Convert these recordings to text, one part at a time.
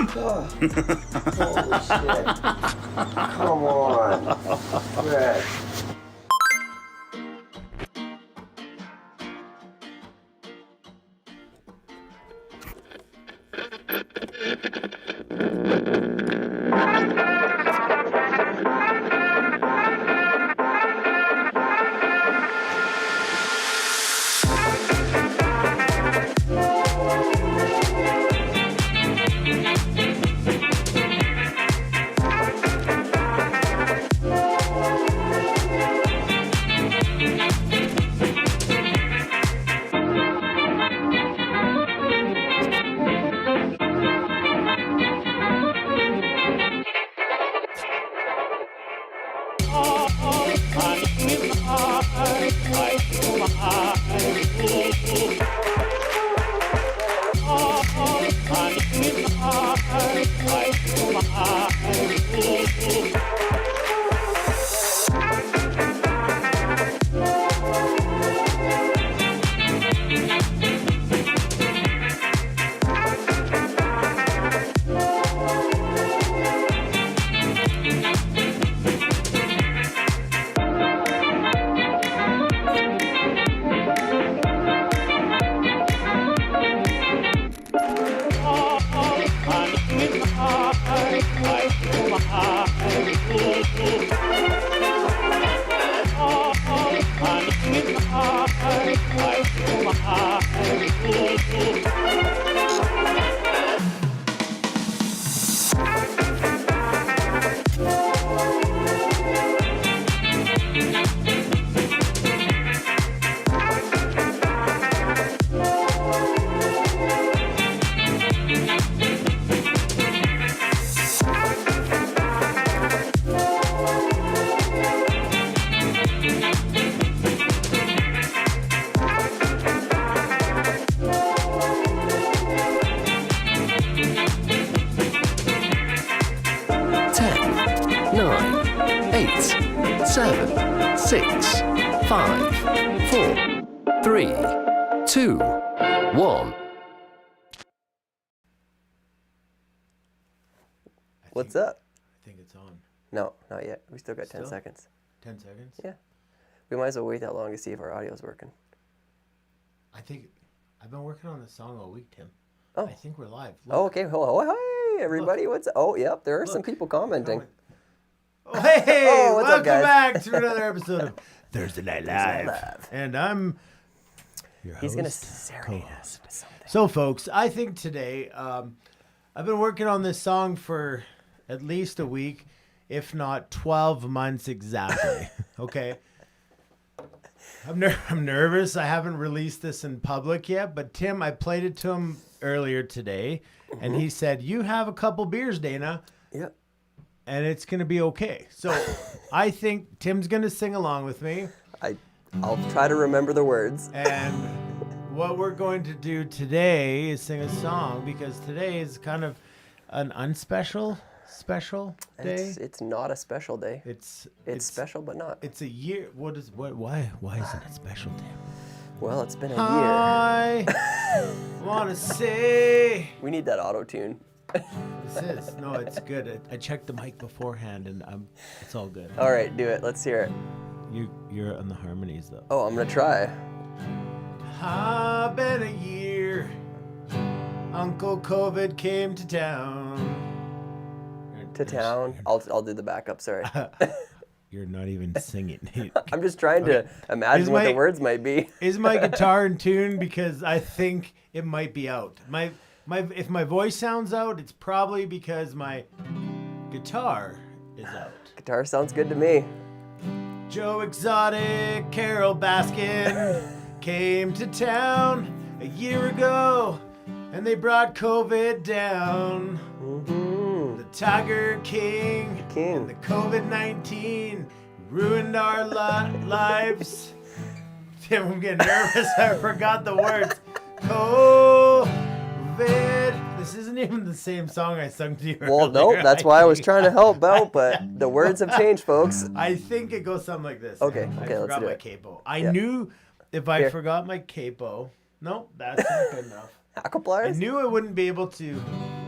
Holy shit. Come on. Fred. What's up? I think it's on. No, not yet. We still got 10 seconds. 10 seconds? Yeah. We might as well wait that long to see if our audio's working. I think I've been working on this song all week, Tim. Oh. I think we're live. Look. Oh, okay. Oh, hi, everybody. Look. What's up? Oh, yep. There are some people commenting. Oh, hey, oh, what's welcome up, guys? back to another episode of Thursday Night Live. And I'm your host. He's going to serenade us with something. So, folks, I think today I've been working on this song for at least a week, if not 12 months exactly. Okay. I'm nervous. I haven't released this in public yet, but Tim, I played it to him earlier today, and he said, "You have a couple beers, Dana." Yep. And it's going to be okay. So I think Tim's going to sing along with me. I'll try to remember the words. And what we're going to do today is sing a song, because today is kind of an unspecial day. It's not a special day. It's special, but not. It's a year. Why isn't it special, Tim? Well, it's been a year. I want to say. We need that auto-tune. No, it's good. I checked the mic beforehand, and it's all good. All right, do it. Let's hear it. You're on the harmonies, though. Oh, I'm going to try. Been a year. Uncle COVID came to town. I'll do the backup, sorry. You're not even singing. I'm just trying to imagine what the words might be. Is my guitar in tune? Because I think it might be out. If my voice sounds out, it's probably because my guitar is out. Guitar sounds good to me. Joe Exotic, Carol Baskin came to town a year ago, and they brought COVID down. Mm-hmm. The Tiger King. And the COVID-19 ruined our lives. Tim, I'm getting nervous. I forgot the words. COVID. This isn't even the same song I sung to you earlier. Well, no, that's why I was trying to help out, but the words have changed, folks. I think it goes something like this. Okay, I let's forgot do my it. capo. I knew if I forgot my capo. No, that's not good enough. Hackle pliers? I knew I wouldn't be able to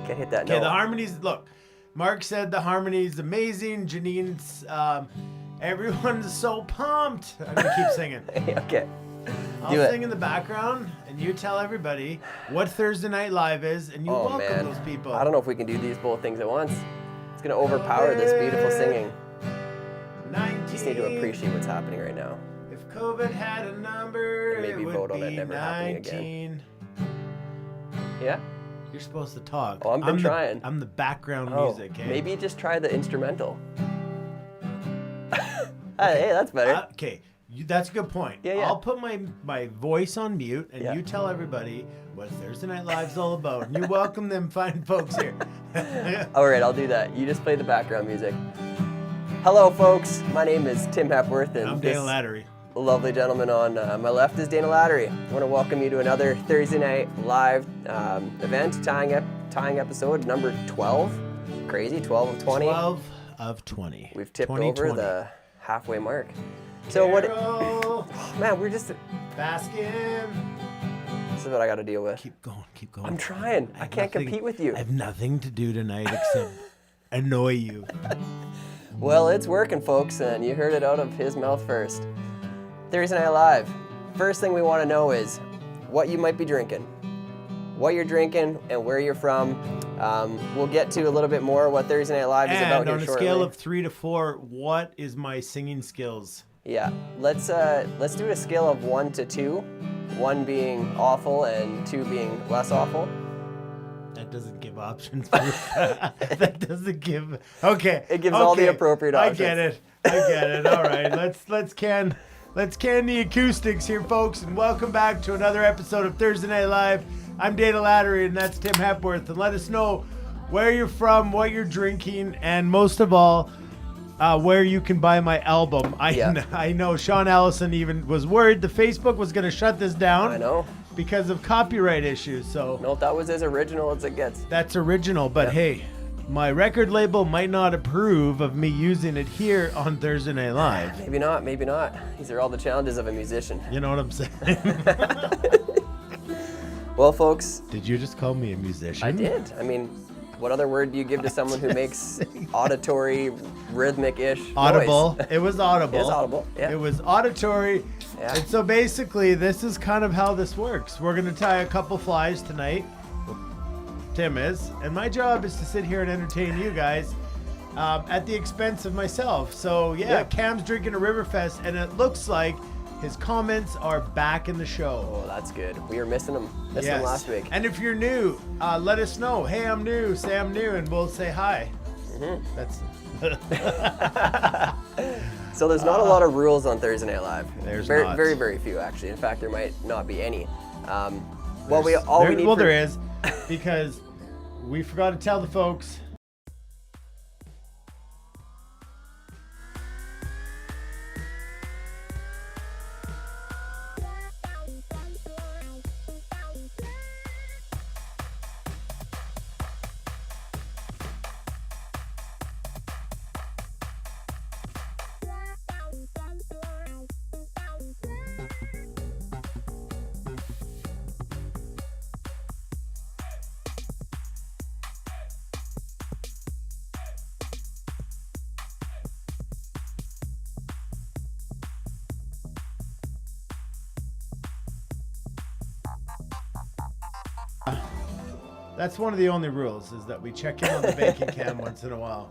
Can't hit that Okay, note. the harmonies, look. Mark said the harmony's amazing. Janine's, everyone's so pumped. I'm going to keep singing. Okay. I'll sing in the background, and you tell everybody what Thursday Night Live is, and you welcome those people. I don't know if we can do both things at once. It's going to overpower this beautiful singing. 19. You just need to appreciate what's happening right now. If COVID had a number, And maybe it would vote on be it never happening 19. Yeah? You're supposed to talk. Oh, I'm trying. I'm the background Oh, music, okay? maybe just try the instrumental. Hey, that's better. Okay, that's a good point. Yeah, yeah. I'll put my voice on mute, and Yeah. you tell everybody what Thursday Night Live's all about. And you welcome them fine folks here. All right, I'll do that. You just play the background music. Hello, folks. My name is Tim Hepworth, and I'm Dana Lattery. lovely gentleman on my left is Dana Lattery. I want to welcome you to another Thursday Night Live event, tying episode number 12. Crazy, 12 of 20. 12 of 20. We've tipped over the halfway mark. So Carol, man, we're just, Baskin. this is what I got to deal with. Keep going. I'm trying. I can't compete with you. I have nothing to do tonight except annoy you. Well, it's working, folks, and you heard it out of his mouth first. Thursday Night Live. First thing we want to know is what you might be drinking, what you're drinking, and where you're from. We'll get to a little bit more what Thursday Night Live is about And here on a shortly. scale of 3 to 4, what is my singing skills? Yeah, let's do a scale of 1 to 2. 1 being awful and 2 being less awful. That doesn't give options. That doesn't give. Okay. It gives all the appropriate options. I get it. All right. Let's can the acoustics here, folks, and welcome back to another episode of Thursday Night Live. I'm Dana Lattery, and that's Tim Hepworth. And let us know where you're from, what you're drinking, and most of all, where you can buy my album. I know Sean Allison even was worried the Facebook was going to shut this down. I know. Because of copyright issues. So No, that was as original as it gets. that's original, but hey, my record label might not approve of me using it here on Thursday Night Live. Maybe not. These are all the challenges of a musician. You know what I'm saying? Well, folks, Did you just call me a musician? I did. I mean, what other word do you give to someone who makes auditory, rhythmic-ish Audible. noise? It was audible. It is audible, yeah. It was auditory. Yeah. And so basically, this is kind of how this works. We're going to tie a couple flies tonight. Tim is. And my job is to sit here and entertain you guys at the expense of myself. So, yeah, Cam's drinking a Riverfest, and it looks like his comments are back in the show. Oh, that's good. We were missing them. Them last week. And if you're new, let us know. Hey, I'm new. Say I'm new, and we'll say hi. Mm-hmm. That's. So there's not a lot of rules on Thursday Night Live. There's very, not. very, very few actually. In fact, there might not be any. There is, because we forgot to tell the folks. That's one of the only rules, is that we check in on the banking cam once in a while.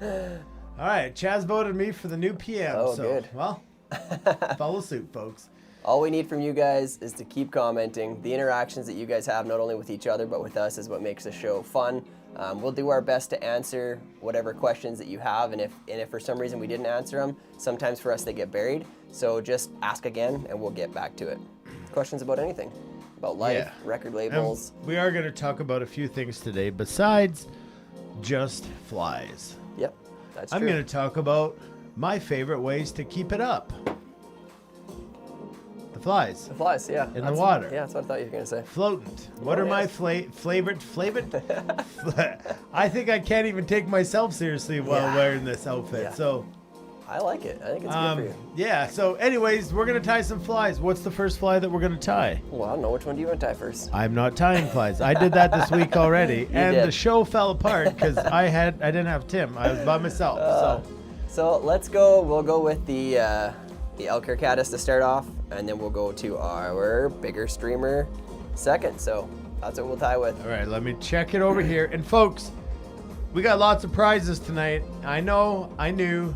All right, Chaz voted me for the new PM. Oh, so, good. Well, follow suit, folks. All we need from you guys is to keep commenting. The interactions that you guys have, not only with each other, but with us, is what makes the show fun. We'll do our best to answer whatever questions that you have, and if for some reason we didn't answer them, sometimes for us they get buried. So just ask again, and we'll get back to it. Questions about anything. About life, record labels. And we are going to talk about a few things today besides just flies. Yep, that's true. I'm going to talk about my favorite ways to keep it up. The flies. The flies, yeah. In the water. Yeah, that's what I thought you were going to say. Floatant. What are my flavored? I think I can't even take myself seriously while wearing this outfit. Yeah. So I like it. I think it's good for you. Yeah, so anyways, we're going to tie some flies. What's the first fly that we're going to tie? Well, I don't know. Which one do you want to tie first? I'm not tying flies. I did that this week already. And did. the show fell apart because I didn't have Tim. I was by myself. So let's go. We'll go with the elk hair caddis to start off, and then we'll go to our bigger streamer second. So that's what we'll tie with. All right, let me check it over here. And folks, we got lots of prizes tonight. I know you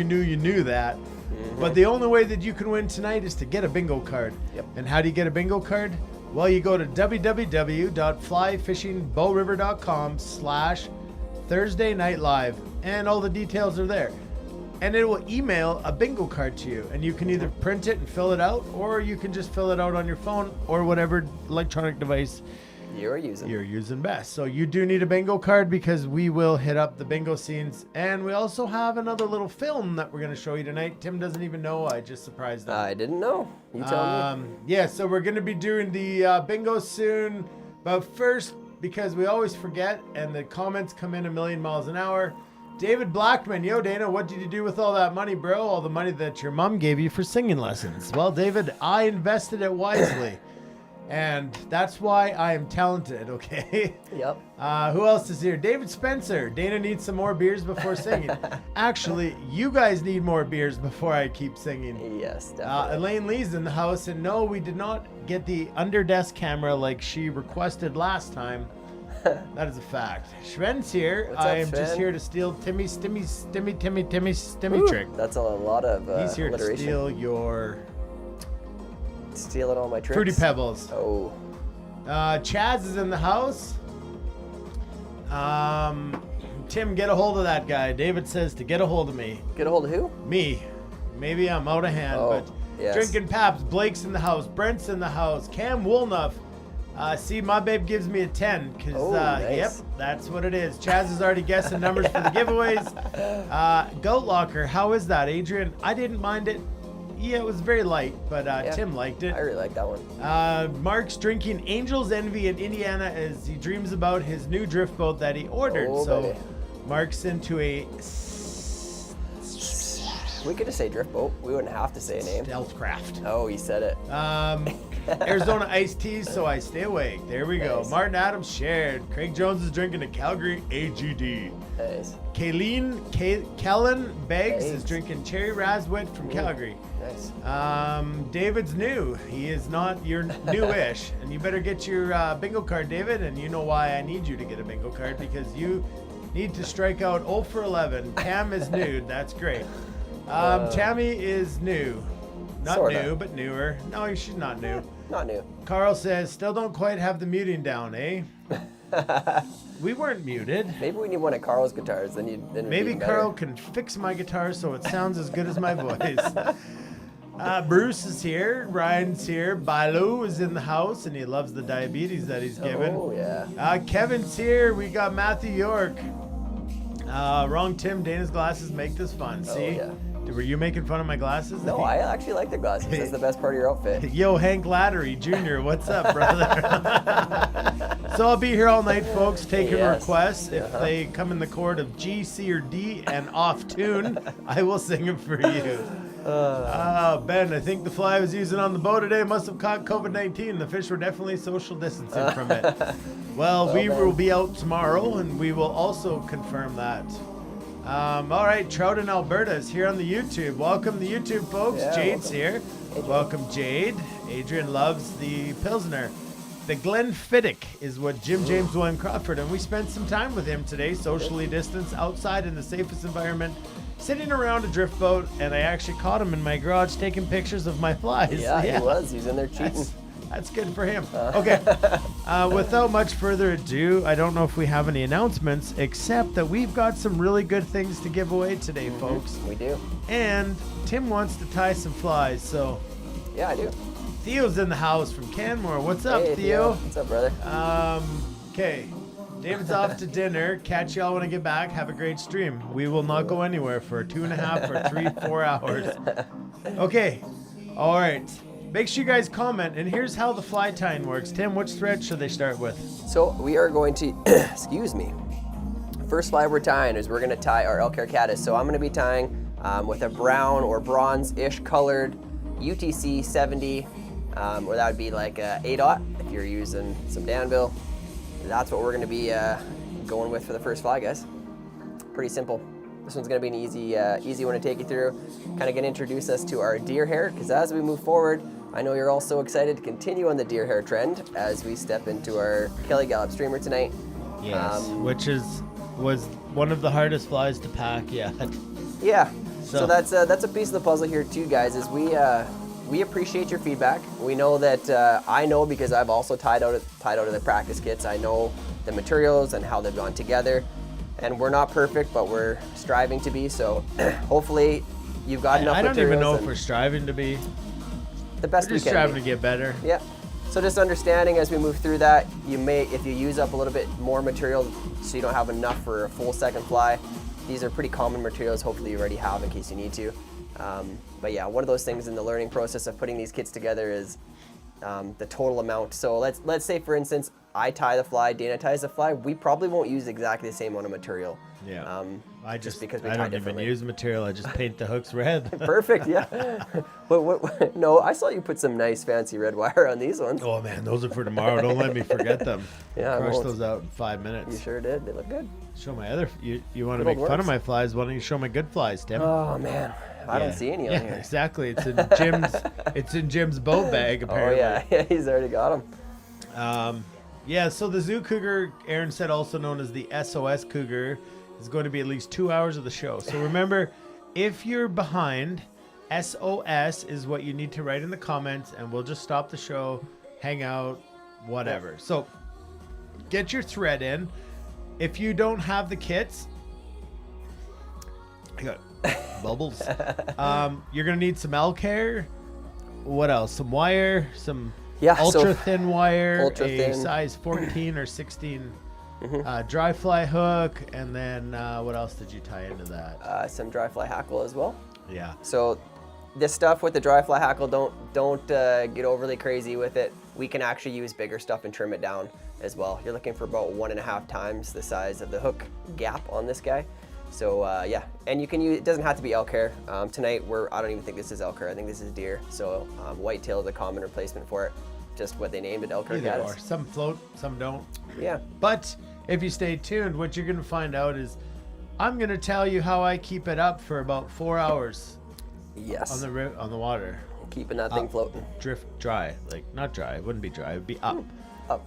knew that. Mm-hmm. But the only way that you can win tonight is to get a bingo card. Yep. And how do you get a bingo card? Well, you go to www.flyfishingbowriver.com/Thursday Night Live, and all the details are there. And it will email a bingo card to you, and you can either print it and fill it out, or you can just fill it out on your phone or whatever electronic device you're using best. So you do need a bingo card because we will hit up the bingo scenes, and we also have another little film that we're going to show you tonight. Tim doesn't even know. I just surprised him. I didn't know. You tell me. Yeah, so we're going to be doing the bingo soon, but first, because we always forget and the comments come in a million miles an hour, David Blackman, yo Dana, what did you do with all that money, bro? All the money that your mom gave you for singing lessons. Well, David, I invested it wisely. And that's why I am talented, okay? Yep. Who else is here? David Spencer. Dana needs some more beers before singing. Actually, you guys need more beers before I keep singing. Yes, definitely. Elaine Lee's in the house, and no, we did not get the under-desk camera like she requested last time. That is a fact. Schwen's here. What's up, I am Sven? just here to steal Timmy's trick. That's a lot of He's here alliteration. to steal your... Stealing all my tricks. Fruity Pebbles. Oh. Chaz is in the house. Tim, get a hold of that guy. David says to get a hold of me. Get a hold of who? Me. Maybe I'm out of hand, but yes. Drinking Paps. Blake's in the house. Brent's in the house. Cam Woolnuff. See, my babe gives me a 10 because, nice. Yep, that's what it is. Chaz is already guessing numbers for the giveaways. Goat Locker, how is that, Adrian? I didn't mind it. Yeah, it was very light, but Tim liked it. I really like that one. Mark's drinking Angel's Envy in Indiana as he dreams about his new drift boat that he ordered. Baby. Mark's into a... We could just say drift boat. We wouldn't have to say a name. Stealth craft. Oh, he said it. Arizona iced teas, so I stay awake. There we go. Nice. Martin Adams shared. Craig Jones is drinking a Calgary AGD. Nice. Kellen Beggs is drinking Cherry Razwit from Calgary. Nice. David's new. He is not. You're newish, and you better get your bingo card, David. And you know why I need you to get a bingo card, because you need to strike out 0 for 11. Cam is new. That's great. Tammy is new. Not Sorta. new, but newer. No, she's not new. Not new. Carl says, still don't quite have the muting down, eh? We weren't muted. Maybe we need one of Carl's guitars. Then Maybe Carl can fix my guitar so it sounds as good as my voice. Bruce is here. Ryan's here. Balu is in the house, and he loves the diabetes that he's given. Oh, yeah. Kevin's here. We got Matthew York. Wrong Tim. Dana's glasses make this fun. See? Yeah. Were you making fun of my glasses? No, I actually like the glasses. That's the best part of your outfit. Yo, Hank Lattery Jr., what's up, brother? So I'll be here all night, folks, taking requests. If they come in the chord of G, C, or D and off tune, I will sing them for you. Ben, I think the fly I was using on the boat today must have caught COVID-19. The fish were definitely social distancing from it. Well, we will be out tomorrow, and we will also confirm that. All right, Trout in Alberta is here on the YouTube. Welcome to YouTube, folks. Yeah, Jade's here. Adrian. Welcome, Jade. Adrian loves the Pilsner. The Glenfiddich is what Jim James William Crawford, and we spent some time with him today, socially distanced, outside in the safest environment, sitting around a drift boat, and I actually caught him in my garage taking pictures of my flies. Yeah, he was. He was in there cheating. That's good for him. Okay. Without much further ado, I don't know if we have any announcements, except that we've got some really good things to give away today, folks. We do. And Tim wants to tie some flies, so... Yeah, I do. Theo's in the house from Canmore. What's up, Hey, Theo? What's up, brother? Okay. David's off to dinner. Catch y'all when I get back. Have a great stream. We will not go anywhere for 2.5 or 3, 4 hours. Okay. All right. Make sure you guys comment, and here's how the fly tying works. Tim, which thread should they start with? So we are going to, excuse me. First fly we're tying is we're going to tie our elk hair caddis. So I'm going to be tying with a brown or bronze-ish colored UTC 70, or that would be like a ADOT if you're using some Danville. That's what we're going to be going with for the first fly, guys. Pretty simple. This one's going to be an easy one to take you through. Kind of going to introduce us to our deer hair, because as we move forward, I know you're all so excited to continue on the deer hair trend as we step into our Kelly Galloup streamer tonight. Yes, which was one of the hardest flies to pack yet. Yeah. So that's a piece of the puzzle here too, guys. Is we appreciate your feedback. We know that I know, because I've also tied out of the practice kits. I know the materials and how they've gone together, and we're not perfect, but we're striving to be. So hopefully you've got enough. I don't materials even know if we're striving to be. The best we're just we can striving to get better. Yeah. So just understanding as we move through that, you may, if you use up a little bit more material so you don't have enough for a full second fly, these are pretty common materials, hopefully you already have in case you need to. But yeah, one of those things in the learning process of putting these kits together is the total amount. So let's say, for instance, I tie the fly, Dana ties the fly, we probably won't use exactly the same amount of material. Yeah. Just because we I tie don't even use material. I just paint the hooks red. Perfect, yeah. But no, I saw you put some nice fancy red wire on these ones. Oh man, those are for tomorrow. Don't let me forget them. Yeah, crush those out in 5 minutes. You sure did. They look good. Show my other. You want to make fun of my flies? Why don't you show my good flies, Tim? Oh man, I don't see any on here. Exactly. It's in Jim's. It's in Jim's boat bag apparently. Oh yeah, he's already got them. Yeah. So the Zoo Cougar, Aaron said, also known as the SOS Cougar, is going to be at least 2 hours of the show. So remember, if you're behind, SOS is what you need to write in the comments, and we'll just stop the show, hang out, whatever. So get your thread in. If you don't have the kits, I got bubbles. You're gonna need some elk hair. What else? Some wire, some ultra thin wire, a size 14 or 16 dry fly hook, and then what else did you tie into that? Some dry fly hackle as well. Yeah. So this stuff with the dry fly hackle, don't get overly crazy with it. We can actually use bigger stuff and trim it down as well. You're looking for about 1.5 times the size of the hook gap on this guy. So yeah, and you can use, it doesn't have to be elk hair. Tonight I don't even think this is elk hair. I think this is deer. So whitetail is a common replacement for it. Just what they named it, elk hair. Either or. Some float, some don't. Yeah. But if you stay tuned, what you're gonna find out is I'm gonna tell you how I keep it up for about 4 hours. Yes. On the water. Keeping that thing floating. Drift dry, like not dry. It wouldn't be dry. It would be up. Up.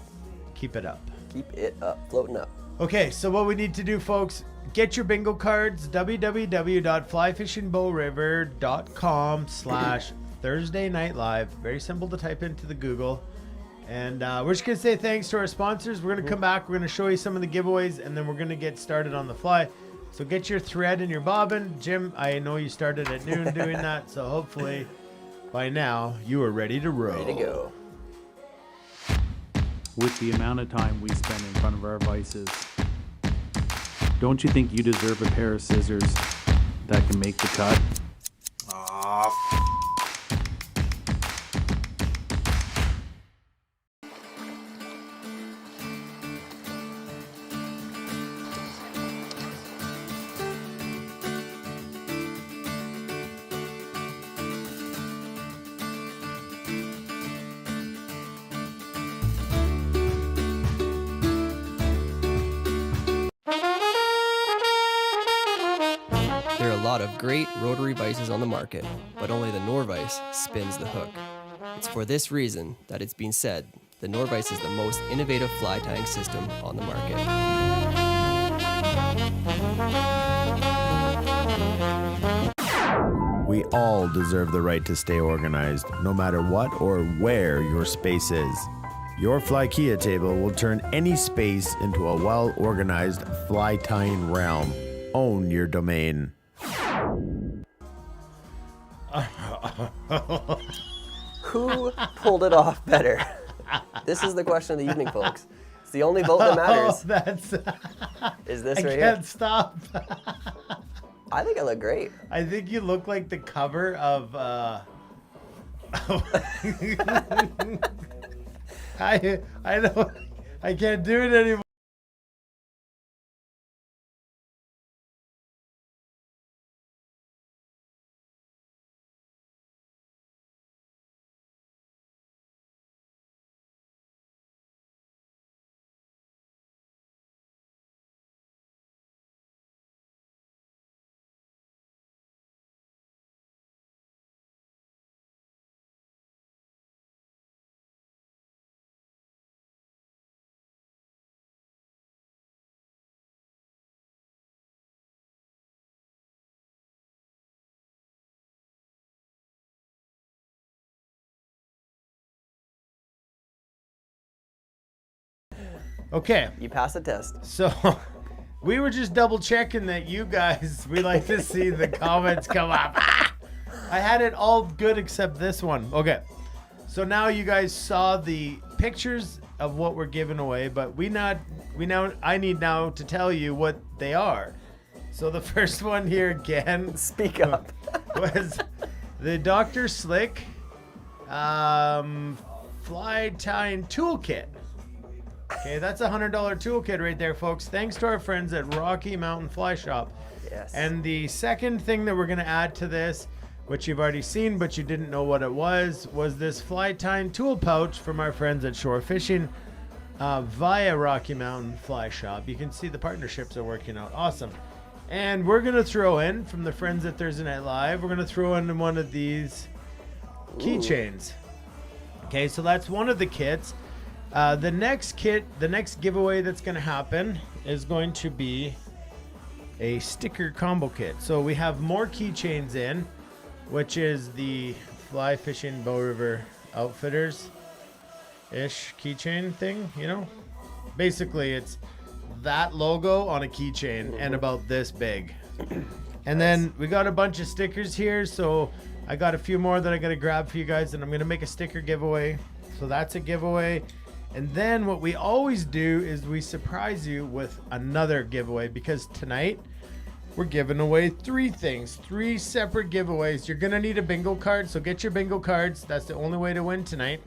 Keep it up. Keep it up, floating up. Okay, so what we need to do, folks, get your bingo cards, www.flyfishingbowriver.com/Thursday Night Live. Very simple to type into the Google. And we're just going to say thanks to our sponsors. We're going to come back. We're going to show you some of the giveaways, and then we're going to get started on the fly. So get your thread and your bobbin. Jim, I know you started at noon doing that, so hopefully by now you are ready to roll. Ready to go. With the amount of time we spend in front of our vices, don't you think you deserve a pair of scissors that can make the cut? There are a lot of great rotary vices on the market, but only the Norvise spins the hook. It's for this reason that it's been said the Norvise is the most innovative fly tying system on the market. We all deserve the right to stay organized, no matter what or where your space is. Your Flykia table will turn any space into a well-organized fly tying realm. Own your domain. Who pulled it off better? This is the question of the evening, folks. It's the only vote that matters. Is this right here? I can't stop. I think I look great. I think you look like the cover of I know I can't do it anymore. Okay. You passed the test. So we were just double checking that you guys, we like to see the comments come up. I had it all good except this one. Okay. So now you guys saw the pictures of what we're giving away, but I need now to tell you what they are. So the first one here again. Speak up. Was the Dr. Slick fly tying toolkit. Okay, that's a $100 toolkit right there, folks. Thanks to our friends at Rocky Mountain Fly Shop. Yes. And the second thing that we're going to add to this, which you've already seen but you didn't know what it was this fly tying tool pouch from our friends at Shore Fishing via Rocky Mountain Fly Shop. You can see the partnerships are working out. Awesome. And we're going to throw in, from the friends at Thursday Night Live, we're going to throw in one of these keychains. Okay, so that's one of the kits. The next giveaway that's going to happen is going to be a sticker combo kit. So we have more keychains in, which is the Fly Fishing Bow River Outfitters-ish keychain thing, you know? Basically, it's that logo on a keychain and about this big. And then we got a bunch of stickers here, so I got a few more that I got to grab for you guys, and I'm going to make a sticker giveaway. So that's a giveaway. And then what we always do is we surprise you with another giveaway, because tonight we're giving away 3 things, 3 separate giveaways. You're going to need a bingo card, so get your bingo cards. That's the only way to win tonight.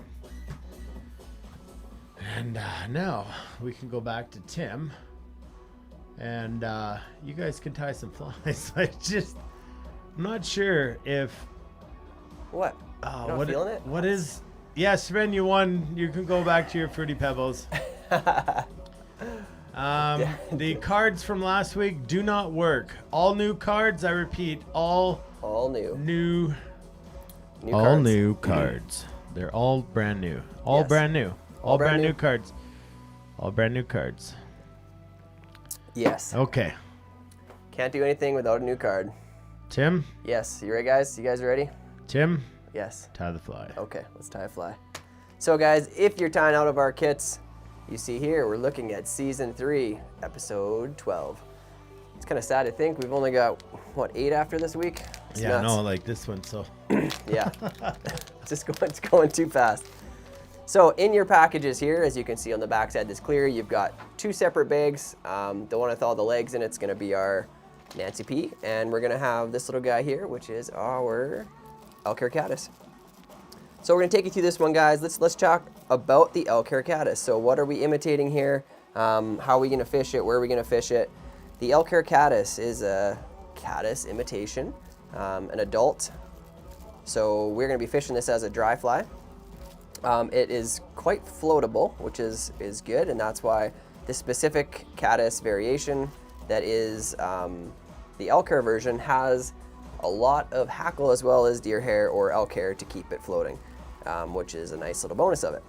And now we can go back to Tim, and you guys can tie some flies. I'm not sure if... What? Not feeling it? What is... Yeah, Sven, you won. You can go back to your Fruity Pebbles. The cards from last week do not work. All new cards, I repeat, all new cards. They're all brand new. Yes. Brand new. All brand new cards. All brand new cards. Yes. Okay. Can't do anything without a new card. Tim? Yes. You ready, guys? You guys ready? Tim? Yes. Tie the fly. Okay, let's tie a fly. So guys, if you're tying out of our kits, you see here, we're looking at season 3, episode 12. It's kind of sad to think we've only got, 8 after this week? It's yeah, nuts. no, like this one, so. Yeah, it's going too fast. So in your packages here, as you can see on the back side that's clear, you've got 2 separate bags. The one with all the legs in it's gonna be our Nancy P, and we're gonna have this little guy here, which is our Hair Caddis. So we're gonna take you through this one, guys. Let's talk about the Hair Caddis. So what are we imitating here? How are we gonna fish it? Where are we gonna fish it? The Hair Caddis is a caddis imitation, an adult. So we're gonna be fishing this as a dry fly. It is quite floatable, which is good, and that's why this specific caddis variation that is the elk hair version has a lot of hackle as well as deer hair or elk hair to keep it floating, which is a nice little bonus of it.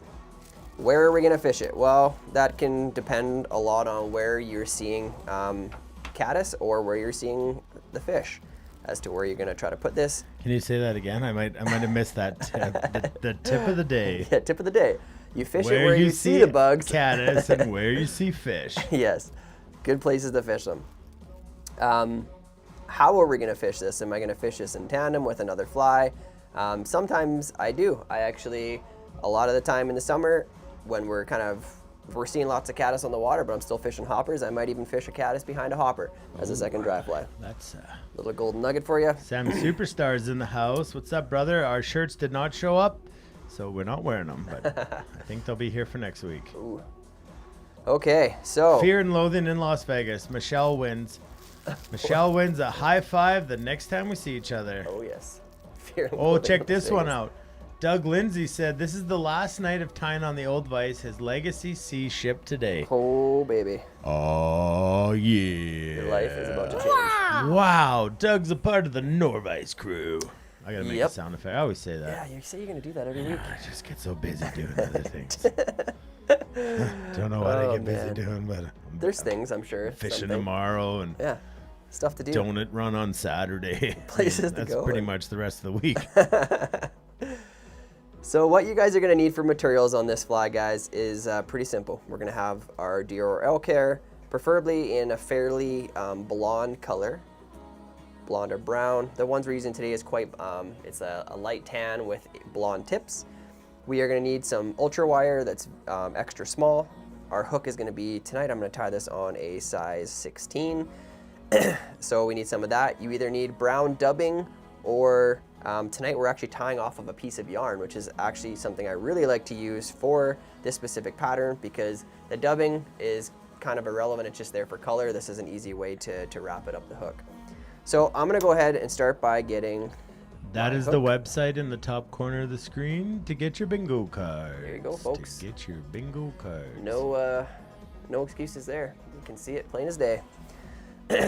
Where are we gonna fish it? Well, that can depend a lot on where you're seeing caddis or where you're seeing the fish as to where you're gonna try to put this. Can you say that again? I might have missed that tip. the tip of the day. Yeah, tip of the day. You fish it where you see the bugs. Caddis and where you see fish. Yes, good places to fish them. How are we gonna fish this? Am I gonna fish this in tandem with another fly? Sometimes I do. I actually, a lot of the time in the summer, when we're seeing lots of caddis on the water, but I'm still fishing hoppers, I might even fish a caddis behind a hopper as a second dry fly. That's Little golden nugget for you. Sam Superstar's in the house. What's up, brother? Our shirts did not show up, so we're not wearing them, but I think they'll be here for next week. Ooh. Okay, so. Fear and Loathing in Las Vegas. Michelle wins. Michelle wins a high five the next time we see each other. Oh, yes. Fear and Oh, Loathing check in this Las one Vegas. out. Doug Lindsay said, this is the last night of tying on the old Vice. His Legacy C shipped today. Oh, baby. Oh, yeah. Your life is about to change. Wow, Doug's a part of the Norvice crew. I gotta make Yep. a sound effect. I always say that. Yeah, you say you're going to do that every week. I just get so busy doing other things. Don't know what I get busy doing, but There's things, I'm sure. fishing something. tomorrow and Yeah, stuff to do. donut run on Saturday. Places to That's go. pretty much the rest of the week. So what you guys are going to need for materials on this fly, guys, is pretty simple. We're going to have our deer or elk hair, preferably in a fairly blonde color, blonde or brown. The ones we're using today is quite, it's a light tan with blonde tips. We are going to need some ultra wire that's extra small. Our hook is going to be, tonight I'm going to tie this on a size 16. So we need some of that. You either need brown dubbing or tonight we're actually tying off of a piece of yarn, which is actually something I really like to use for this specific pattern because the dubbing is kind of irrelevant. It's just there for color. This is an easy way to wrap it up the hook. So I'm going to go ahead and start by getting That is hook. the website in the top corner of the screen to get your bingo cards. There you go, folks. To get your bingo cards. No excuses there. You can see it plain as day.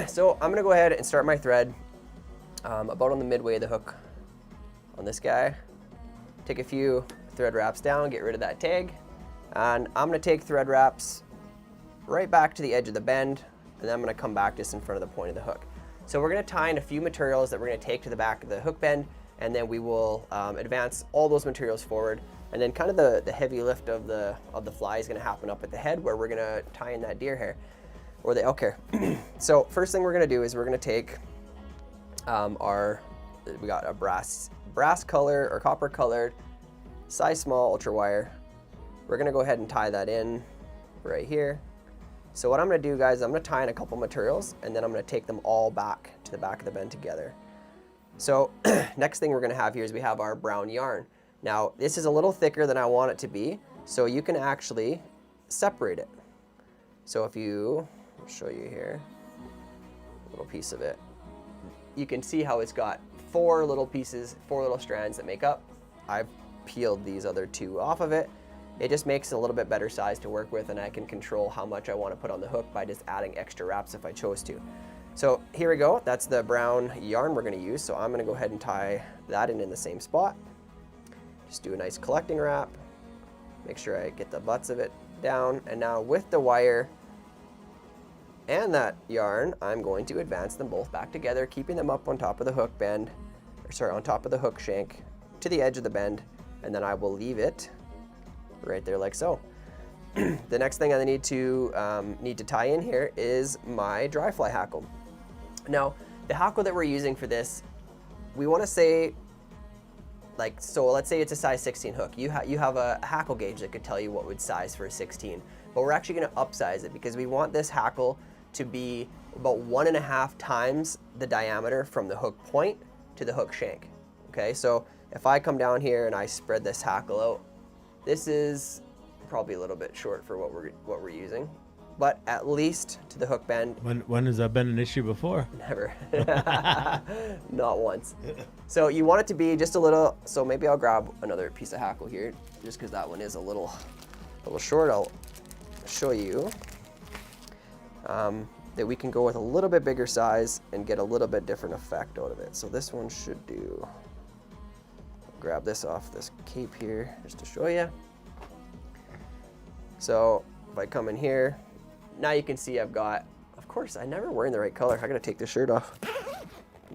So I'm going to go ahead and start my thread about on the midway of the hook on this guy. Take a few thread wraps down, get rid of that tag, and I'm going to take thread wraps right back to the edge of the bend, and then I'm going to come back just in front of the point of the hook. So we're going to tie in a few materials that we're going to take to the back of the hook bend, and then we will advance all those materials forward, and then kind of the heavy lift of the fly is going to happen up at the head where we're going to tie in that deer hair or the elk hair. So first thing we're going to do is we're going to take we got a brass color or copper colored size small ultra wire. We're going to go ahead and tie that in right here. So what I'm going to do, guys, I'm going to tie in a couple materials and then I'm going to take them all back to the back of the bend together. So next thing we're going to have here is we have our brown yarn. Now this is a little thicker than I want it to be, so you can actually separate it. So if you, I'll show you here, a little piece of it. You can see how it's got 4 little pieces, 4 little strands that make up. I've peeled these other 2 off of it. It just makes it a little bit better size to work with, and I can control how much I want to put on the hook by just adding extra wraps if I chose to. So here we go. That's the brown yarn we're going to use. So I'm going to go ahead and tie that in the same spot. Just do a nice collecting wrap. Make sure I get the butts of it down. And now with the wire and that yarn, I'm going to advance them both back together, keeping them up on top of the hook bend, or sorry, on top of the hook shank to the edge of the bend, and then I will leave it right there like so. The next thing I need to tie in here is my dry fly hackle. Now, the hackle that we're using for this, we want to say, like, so let's say it's a size 16 hook. You have a hackle gauge that could tell you what would size for a 16, but we're actually going to upsize it because we want this hackle to be about 1.5 times the diameter from the hook point to the hook shank. Okay, so if I come down here and I spread this hackle out, this is probably a little bit short for what we're using, but at least to the hook bend. When has that been an issue before? Never. Not once. So you want it to be just a little, so maybe I'll grab another piece of hackle here just because that one is a little short. I'll show you that we can go with a little bit bigger size and get a little bit different effect out of it. So this one should do. I'll grab this off this cape here just to show you. So if I come in here, now you can see I've got, of course, I'm never wearing the right color. I gotta take this shirt off.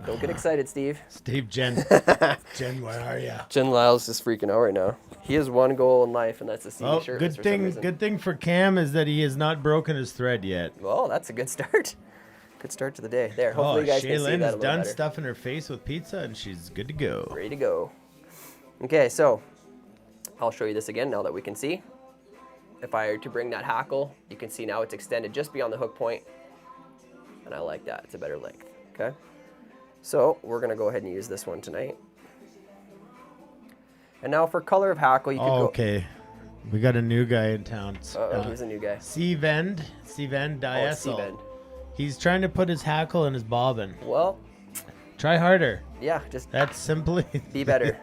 Don't get excited, Steve. Steve, Jen, where are you? Jen Lyle's just freaking out right now. He has one goal in life, and that's to see me shirtless for some reason. Good thing for Cam is that he has not broken his thread yet. Well, that's a good start. Good start to the day. There, hopefully you guys can see that a Shaylin's little done better. stuffing her face with pizza, and she's good to go. Ready to go. Okay, so I'll show you this again now that we can see. If I were to bring that hackle, you can see now it's extended just beyond the hook point, and I like that. It's a better length. Okay. So we're gonna go ahead and use this one tonight. And now for color of hackle, you could go. Okay, we got a new guy in town. Who's a new guy? Cvend Diesel. C-Vend. He's trying to put his hackle in his bobbin. Well, Try harder. yeah, just That's simply be better.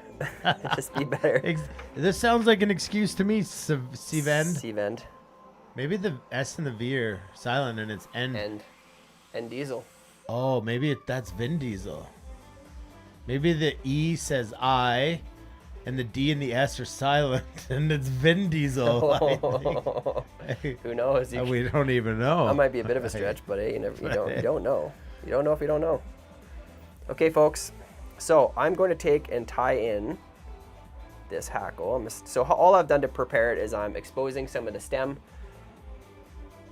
Just be better. This sounds like an excuse to me, Cvend. C-Vend Maybe the S and the V are silent and it's N. and Diesel. Oh, maybe that's Vin Diesel. Maybe the E says I, and the D and the S are silent, and it's Vin Diesel. I think. Who knows? We don't even know. That might be a bit of a stretch, but hey, you don't know. You don't know if you don't know. Okay, folks. So I'm going to take and tie in this hackle. So all I've done to prepare it is I'm exposing some of the stem.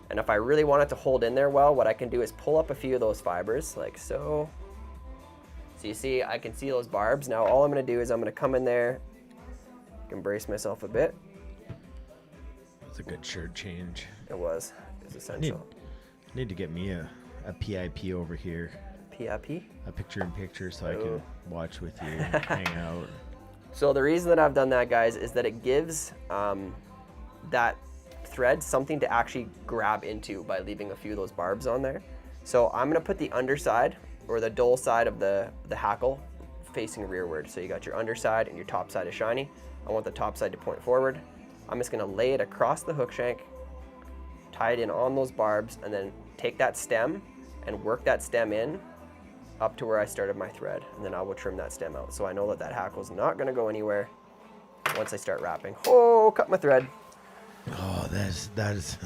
And if I really want it to hold in there well, what I can do is pull up a few of those fibers like so. So you see, I can see those barbs. Now all I'm gonna do is I'm gonna come in there, I can brace myself a bit. That's a good shirt change. It was essential. Need to get me a PIP over here. PIP? A picture-in-picture so I can watch with you and hang out. So the reason that I've done that, guys, is that it gives that thread something to actually grab into by leaving a few of those barbs on there. So I'm gonna put the underside or the dull side of the hackle facing rearward. So you got your underside and your top side is shiny. I want the top side to point forward. I'm just gonna lay it across the hook shank, tie it in on those barbs, and then take that stem and work that stem in up to where I started my thread, and then I will trim that stem out. So I know that that hackle's not gonna go anywhere once I start wrapping. Oh, cut my thread. Oh, that is.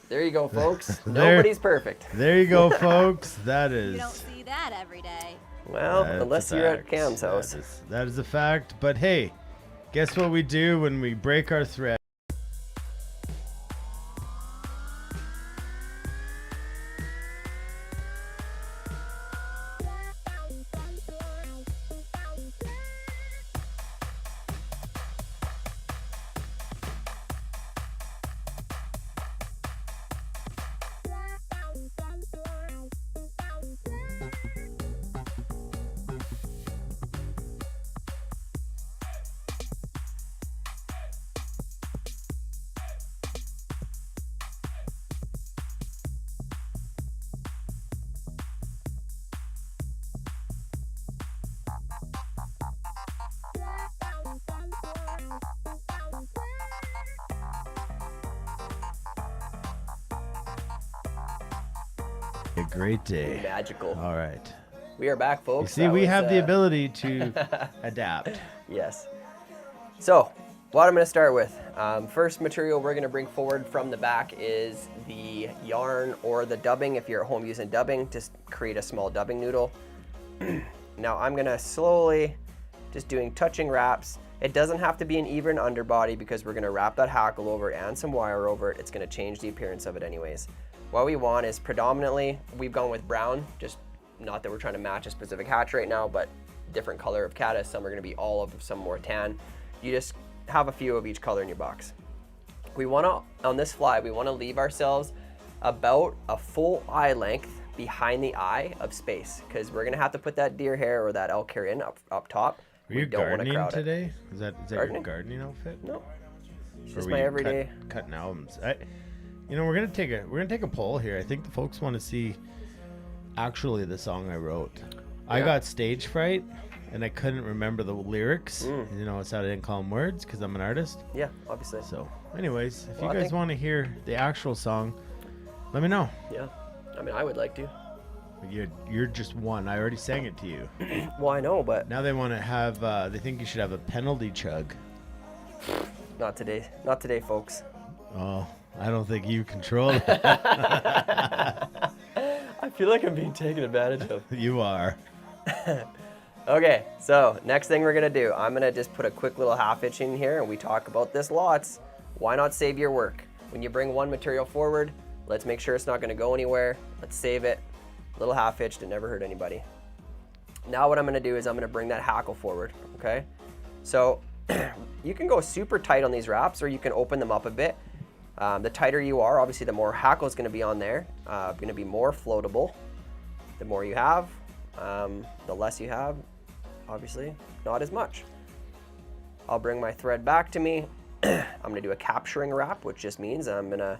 There you go, folks. Nobody's perfect. There you go, folks. That is. You don't see that every day. Well, That's unless a you're at fact. Cam's house. That is a fact. But hey, guess what we do when we break our thread? A great day. Magical. All right. We are back, You folks. see, That we was, have the ability to adapt. Yes. So, what I'm going to start with. First material we're going to bring forward from the back is the yarn or the dubbing. If you're at home using dubbing, just create a small dubbing noodle. Now I'm going to slowly just doing touching wraps. It doesn't have to be an even underbody because we're going to wrap that hackle over it and some wire over it. It's going to change the appearance of it anyways. What we want is predominantly, we've gone with brown, just not that we're trying to match a specific hatch right now, but different color of caddis. Some are going to be olive, some more tan. You just have a few of each color in your box. We want to, on this fly, we want to leave ourselves about a full eye length behind the eye of space because we're going to have to put that deer hair or that elk hair in up top. Were you gardening today? Is that your gardening outfit? No. It's Or just were my you everyday. cutting albums. We're gonna take a poll here. I think the folks want to see actually the song I wrote. I got stage fright and I couldn't remember the lyrics. You know, it's how I didn't call them words because I'm an artist. Yeah, obviously. So, anyways, if Well, you guys want to hear the actual song, let me know. Yeah. I mean, I would like to. You're just one. I already sang it to you. Well, I know, but Now they want to have. They think you should have a penalty chug. not today. Not today, folks. Oh, I don't think you control it. I feel like I'm being taken advantage of. You are. Okay, so next thing we're gonna do, I'm gonna just put a quick little half hitch in here, and we talk about this lots. Why not save your work? When you bring one material forward, let's make sure it's not gonna go anywhere. Let's save it. Little half hitch to never hurt anybody. Now what I'm gonna do is I'm gonna bring that hackle forward, okay? So you can go super tight on these wraps or you can open them up a bit. The tighter you are, obviously the more hackle is gonna be on there. Gonna be more floatable. The more you have, the less you have, obviously not as much. I'll bring my thread back to me. I'm gonna do a capturing wrap, which just means I'm gonna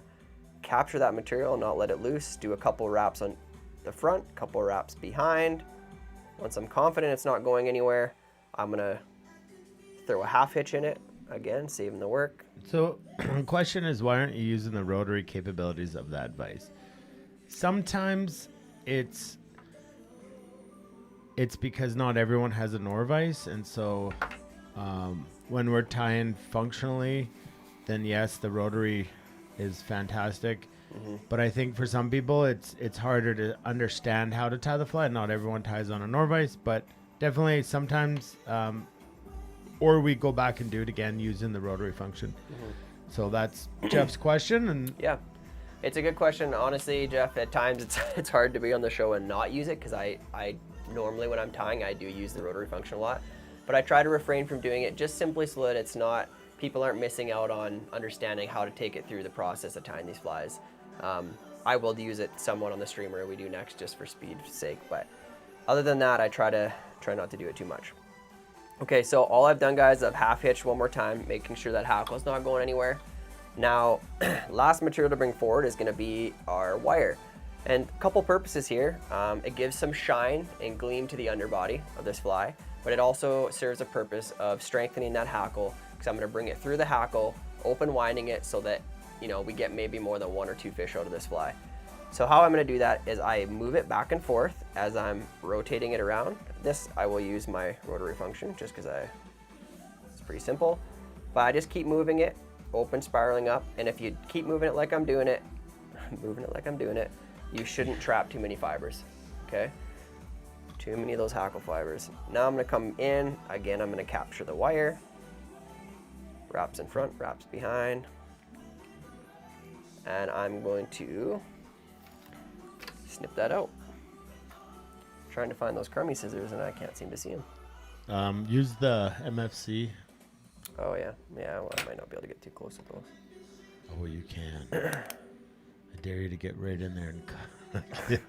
capture that material, not let it loose, do a couple wraps on the front, couple wraps behind. Once I'm confident it's not going anywhere, I'm gonna throw a half hitch in it, again, saving the work. So, the question is, why aren't you using the rotary capabilities of that vise? Sometimes it's because not everyone has a Nor vise, and so when we're tying functionally, then yes, the rotary is fantastic. But I think for some people, it's harder to understand how to tie the fly. Not everyone ties on a Nor vise, but definitely sometimes or we go back and do it again using the rotary function. So that's Jeff's question. And Yeah. It's a good question. Honestly, Jeff, at times it's hard to be on the show and not use it because I normally when I'm tying, I do use the rotary function a lot. But I try to refrain from doing it just simply so that it's not, people aren't missing out on understanding how to take it through the process of tying these flies. I will use it somewhat on the streamer we do next just for speed's sake. But other than that, I try not to do it too much. Okay, so all I've done, guys, I've half hitched one more time, making sure that hackle's not going anywhere. Now, last material to bring forward is going to be our wire. And a couple purposes here. It gives some shine and gleam to the underbody of this fly, but it also serves a purpose of strengthening that hackle because I'm going to bring it through the hackle, open winding it so that, you know, we get maybe more than 1 or 2 fish out of this fly. So how I'm going to do that is I move it back and forth as I'm rotating it around. This, I will use my rotary function just because it's pretty simple, but I just keep moving it, open spiraling up, and if you keep moving it like I'm doing it, you shouldn't trap too many fibers, okay? Too many of those hackle fibers. Now I'm gonna come in, again, I'm gonna capture the wire, wraps in front, wraps behind, and I'm going to snip that out. Trying to find those crummy scissors and I can't seem to see them. use the MFC. Oh yeah, well, I might not be able to get too close with those. Oh, you can. I dare you to get right in there and cut.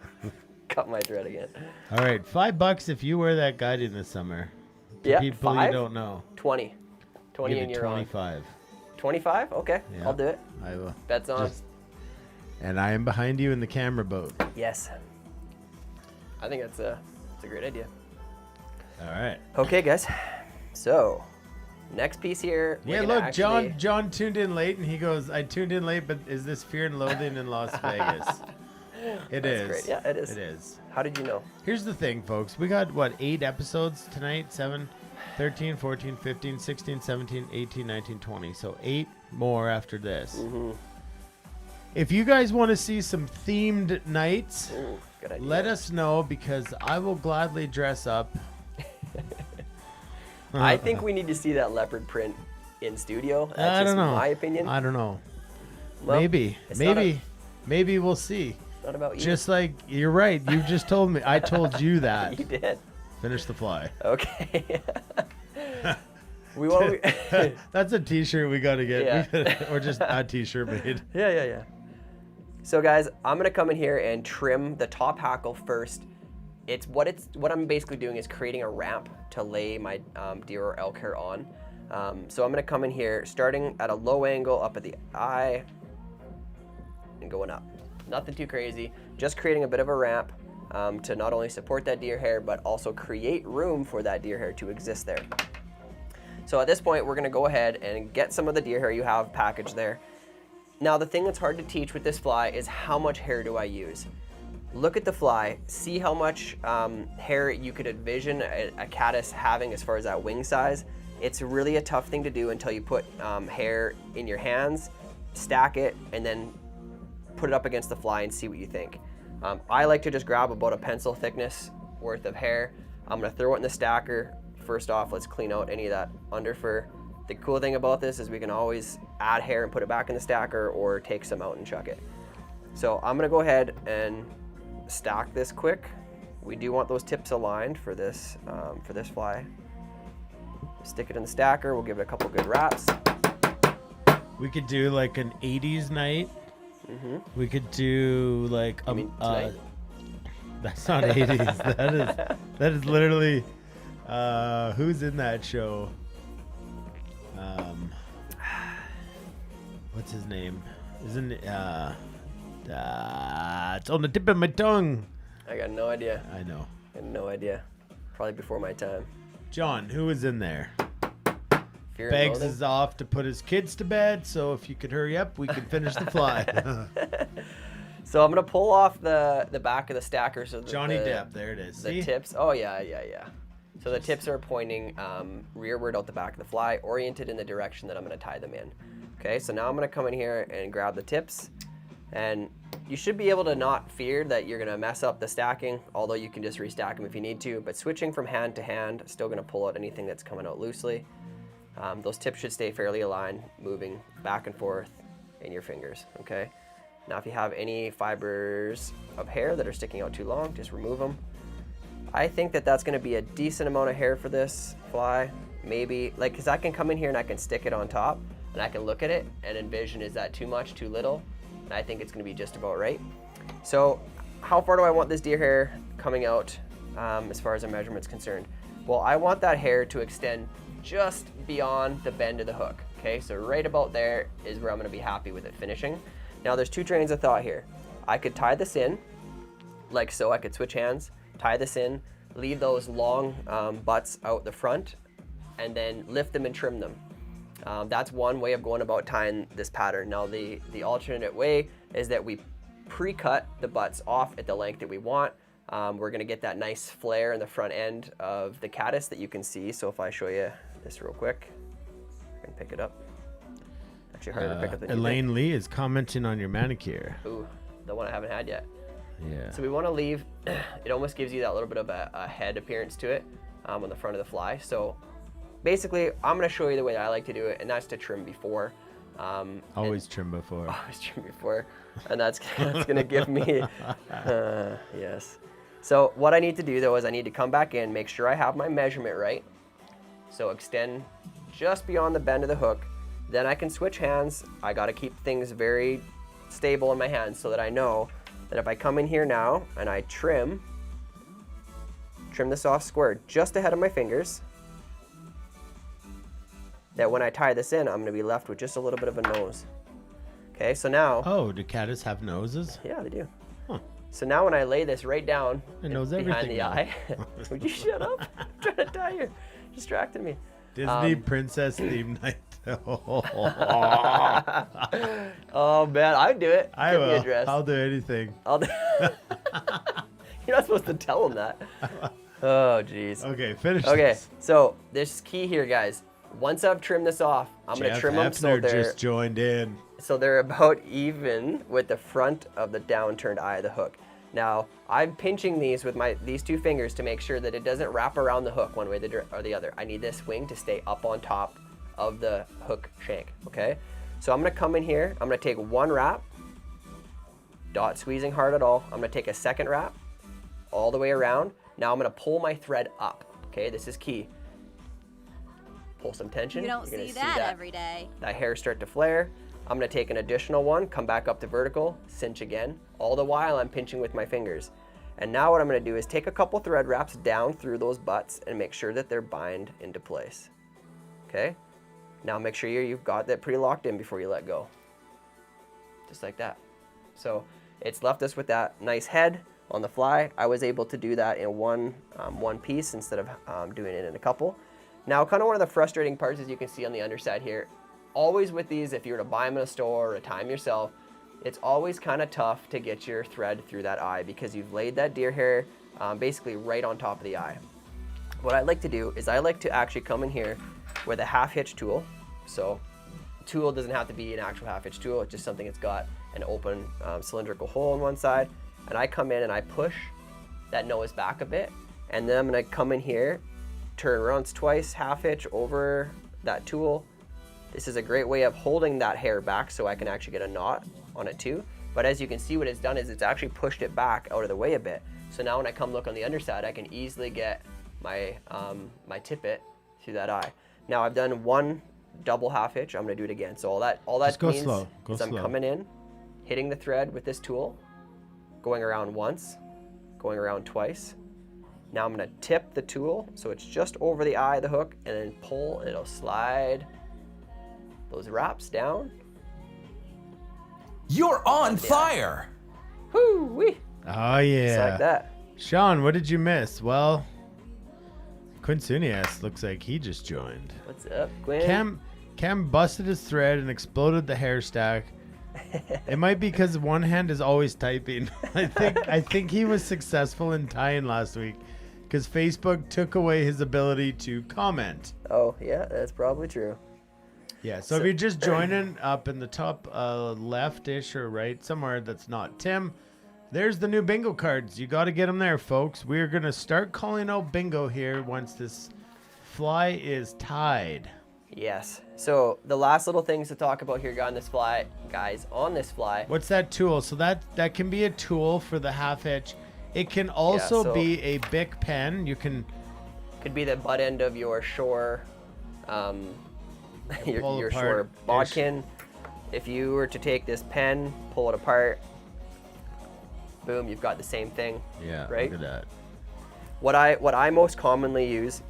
Cut my thread again. All right, $5 if you wear that guiding this summer. To Yeah, people 5? you don't know. 20 Give and it you're on. 25. 25? Okay, Yeah. I'll do it. I will. Bet's on. And I am behind you in the camera boat. Yes. I think it's a great idea. All right. Okay, guys. So, next piece here. we're Yeah, gonna look, actually- John tuned in late, and he goes, I tuned in late, but is this Fear and Loathing in Las Vegas? It That's is. great. Yeah, it is. It is. How did you know? Here's the thing, folks. We got, 8 episodes tonight? 7, 13, 14, 15, 16, 17, 18, 19, 20. So 8 more after this. Mm-hmm. If you guys want to see some themed nights, Ooh, good idea. let us know because I will gladly dress up. I think we need to see that leopard print in studio. That's I just don't know. my opinion. I don't know. Well, maybe it's not maybe we'll see. Not about you. Just like you're right. You just told me. I told you that. You did. Finish the fly. Okay. we won't. That's a T-shirt we got to get. Yeah. Or just a T-shirt made. Yeah. So guys, I'm gonna come in here and trim the top hackle first. What I'm basically doing is creating a ramp to lay my deer or elk hair on. So I'm gonna come in here, starting at a low angle up at the eye and going up. Nothing too crazy, just creating a bit of a ramp to not only support that deer hair, but also create room for that deer hair to exist there. So at this point, we're gonna go ahead and get some of the deer hair you have packaged there. Now, the thing that's hard to teach with this fly is how much hair do I use? Look at the fly, see how much hair you could envision a caddis having as far as that wing size. It's really a tough thing to do until you put hair in your hands, stack it, and then put it up against the fly and see what you think. I like to just grab about a pencil thickness worth of hair. I'm gonna throw it in the stacker. First off, let's clean out any of that under fur. The cool thing about this is we can always add hair and put it back in the stacker or take some out and chuck it. So I'm gonna go ahead and stack this quick. We do want those tips aligned for this fly. Stick it in the stacker, we'll give it a couple good wraps. We could do like an 80s night. Mm-hmm. We could do like You mean tonight? that's not 80s. that is literally who's in that show? What's his name? Isn't it it's on the tip of my tongue. I got no idea. I know. I have no idea. Probably before my time. John, who was in there? Fear and Beggs Loathing? is off to put his kids to bed, so if you could hurry up, we could finish the fly. So I'm gonna pull off the back of the stacker so that Johnny the, Depp, there it is. the See? tips. Oh yeah. So the tips are pointing rearward out the back of the fly, oriented in the direction that I'm gonna tie them in. Okay, so now I'm gonna come in here and grab the tips, and you should be able to not fear that you're gonna mess up the stacking, although you can just restack them if you need to, but switching from hand to hand, still gonna pull out anything that's coming out loosely. Those tips should stay fairly aligned, moving back and forth in your fingers, okay? Now, if you have any fibers of hair that are sticking out too long, just remove them. I think that that's gonna be a decent amount of hair for this fly. Maybe, like, cause I can come in here and I can stick it on top and I can look at it and envision, is that too much, too little? And I think it's gonna be just about right. So how far do I want this deer hair coming out as far as a measurement's concerned? Well, I want that hair to extend just beyond the bend of the hook, okay? So right about there is where I'm gonna be happy with it finishing. Now there's two trains of thought here. I could tie this in, like so. I could switch hands, tie this in, leave those long butts out the front, and then lift them and trim them. That's one way of going about tying this pattern. Now the alternate way is that we pre-cut the butts off at the length that we want. We're gonna get that nice flare in the front end of the caddis that you can see. So if I show you this real quick, I can pick it up. Actually harder to pick up than you Elaine Lee is commenting on your manicure. think. Ooh, the one I haven't had yet. Yeah. So we wanna leave, it almost gives you that little bit of a head appearance to it on the front of the fly. So basically, I'm gonna show you the way that I like to do it, and that's to trim before. Always trim before. Always trim before, and that's gonna give me, yes. So what I need to do though is I need to come back in, make sure I have my measurement right. So extend just beyond the bend of the hook. Then I can switch hands. I gotta keep things very stable in my hands so that I know that if I come in here now and I trim this off square just ahead of my fingers, that when I tie this in, I'm gonna be left with just a little bit of a nose. Okay, so now. Oh, do caddis have noses? Yeah, they do. Huh. So now when I lay this right down It knows behind everything the now. eye, would you shut up? I'm trying to tie you. Distracting me. Disney princess theme night. Oh man, I'd do it. I Give me a will. dress. I'll do anything. I'll do. You're not supposed to tell them that. Oh jeez. Okay, finish Okay, this. so this is key here, guys. Once I've trimmed this off, I'm gonna Jeff trim them so Hefner they're just joined in. about even with the front of the downturned eye of the hook. Now, I'm pinching these with these two fingers to make sure that it doesn't wrap around the hook one way or the other. I need this wing to stay up on top of the hook shank, okay? So I'm gonna come in here, I'm gonna take one wrap, not squeezing hard at all. I'm gonna take a second wrap all the way around. Now I'm gonna pull my thread up, okay? This is key. Pull some tension. You don't You're gonna see that every day. that hair start to flare. I'm gonna take an additional one, come back up to vertical, cinch again. All the while I'm pinching with my fingers. And now what I'm gonna do is take a couple thread wraps down through those butts and make sure that they're bind into place. Okay? Now make sure you've got that pretty locked in before you let go. Just like that. So it's left us with that nice head on the fly. I was able to do that in one piece instead of doing it in a couple. Now kind of one of the frustrating parts, as you can see on the underside here, always with these, if you were to buy them in a store or tie them yourself, it's always kind of tough to get your thread through that eye because you've laid that deer hair basically right on top of the eye. What I like to do is I like to actually come in here with a half hitch tool. So tool doesn't have to be an actual half hitch tool, it's just something that's got an open cylindrical hole on one side. And I come in and I push that nose back a bit, and then I'm gonna come in here, turn once, twice, half hitch over that tool. This is a great way of holding that hair back so I can actually get a knot on it too. But as you can see, what it's done is it's actually pushed it back out of the way a bit. So now when I come look on the underside, I can easily get my my tippet through that eye. Now I've done one double half hitch. I'm gonna do it again. So all that Just go means slow. Go is I'm slow. coming in, hitting the thread with this tool, going around once, going around twice. Now I'm gonna tip the tool so it's just over the eye of the hook, and then pull, and it'll slide those wraps down. You're on fire! Whoo-wee! Oh yeah. Just like that. Sean, what did you miss? Well, Quinsunias looks like he just joined. What's up, Gwen? Cam busted his thread and exploded the hair stack. It might be because one hand is always typing. I think he was successful in tying last week because Facebook took away his ability to comment. Oh, yeah, that's probably true. Yeah, so if you're just joining up in the top left-ish or right, somewhere that's not Tim, there's the new bingo cards. You got to get them there, folks. We're going to start calling out bingo here once this fly is tied. Yes. So the last little things to talk about here, guys, on this fly. What's that tool? So that can be a tool for the half hitch. It can also so- be a Bic pen. You can Could be the butt end of your shore, Pull your apart shore ish. bodkin. If you were to take this pen, pull it apart, boom, you've got the same thing. Yeah, Right? look at that. What I most commonly use,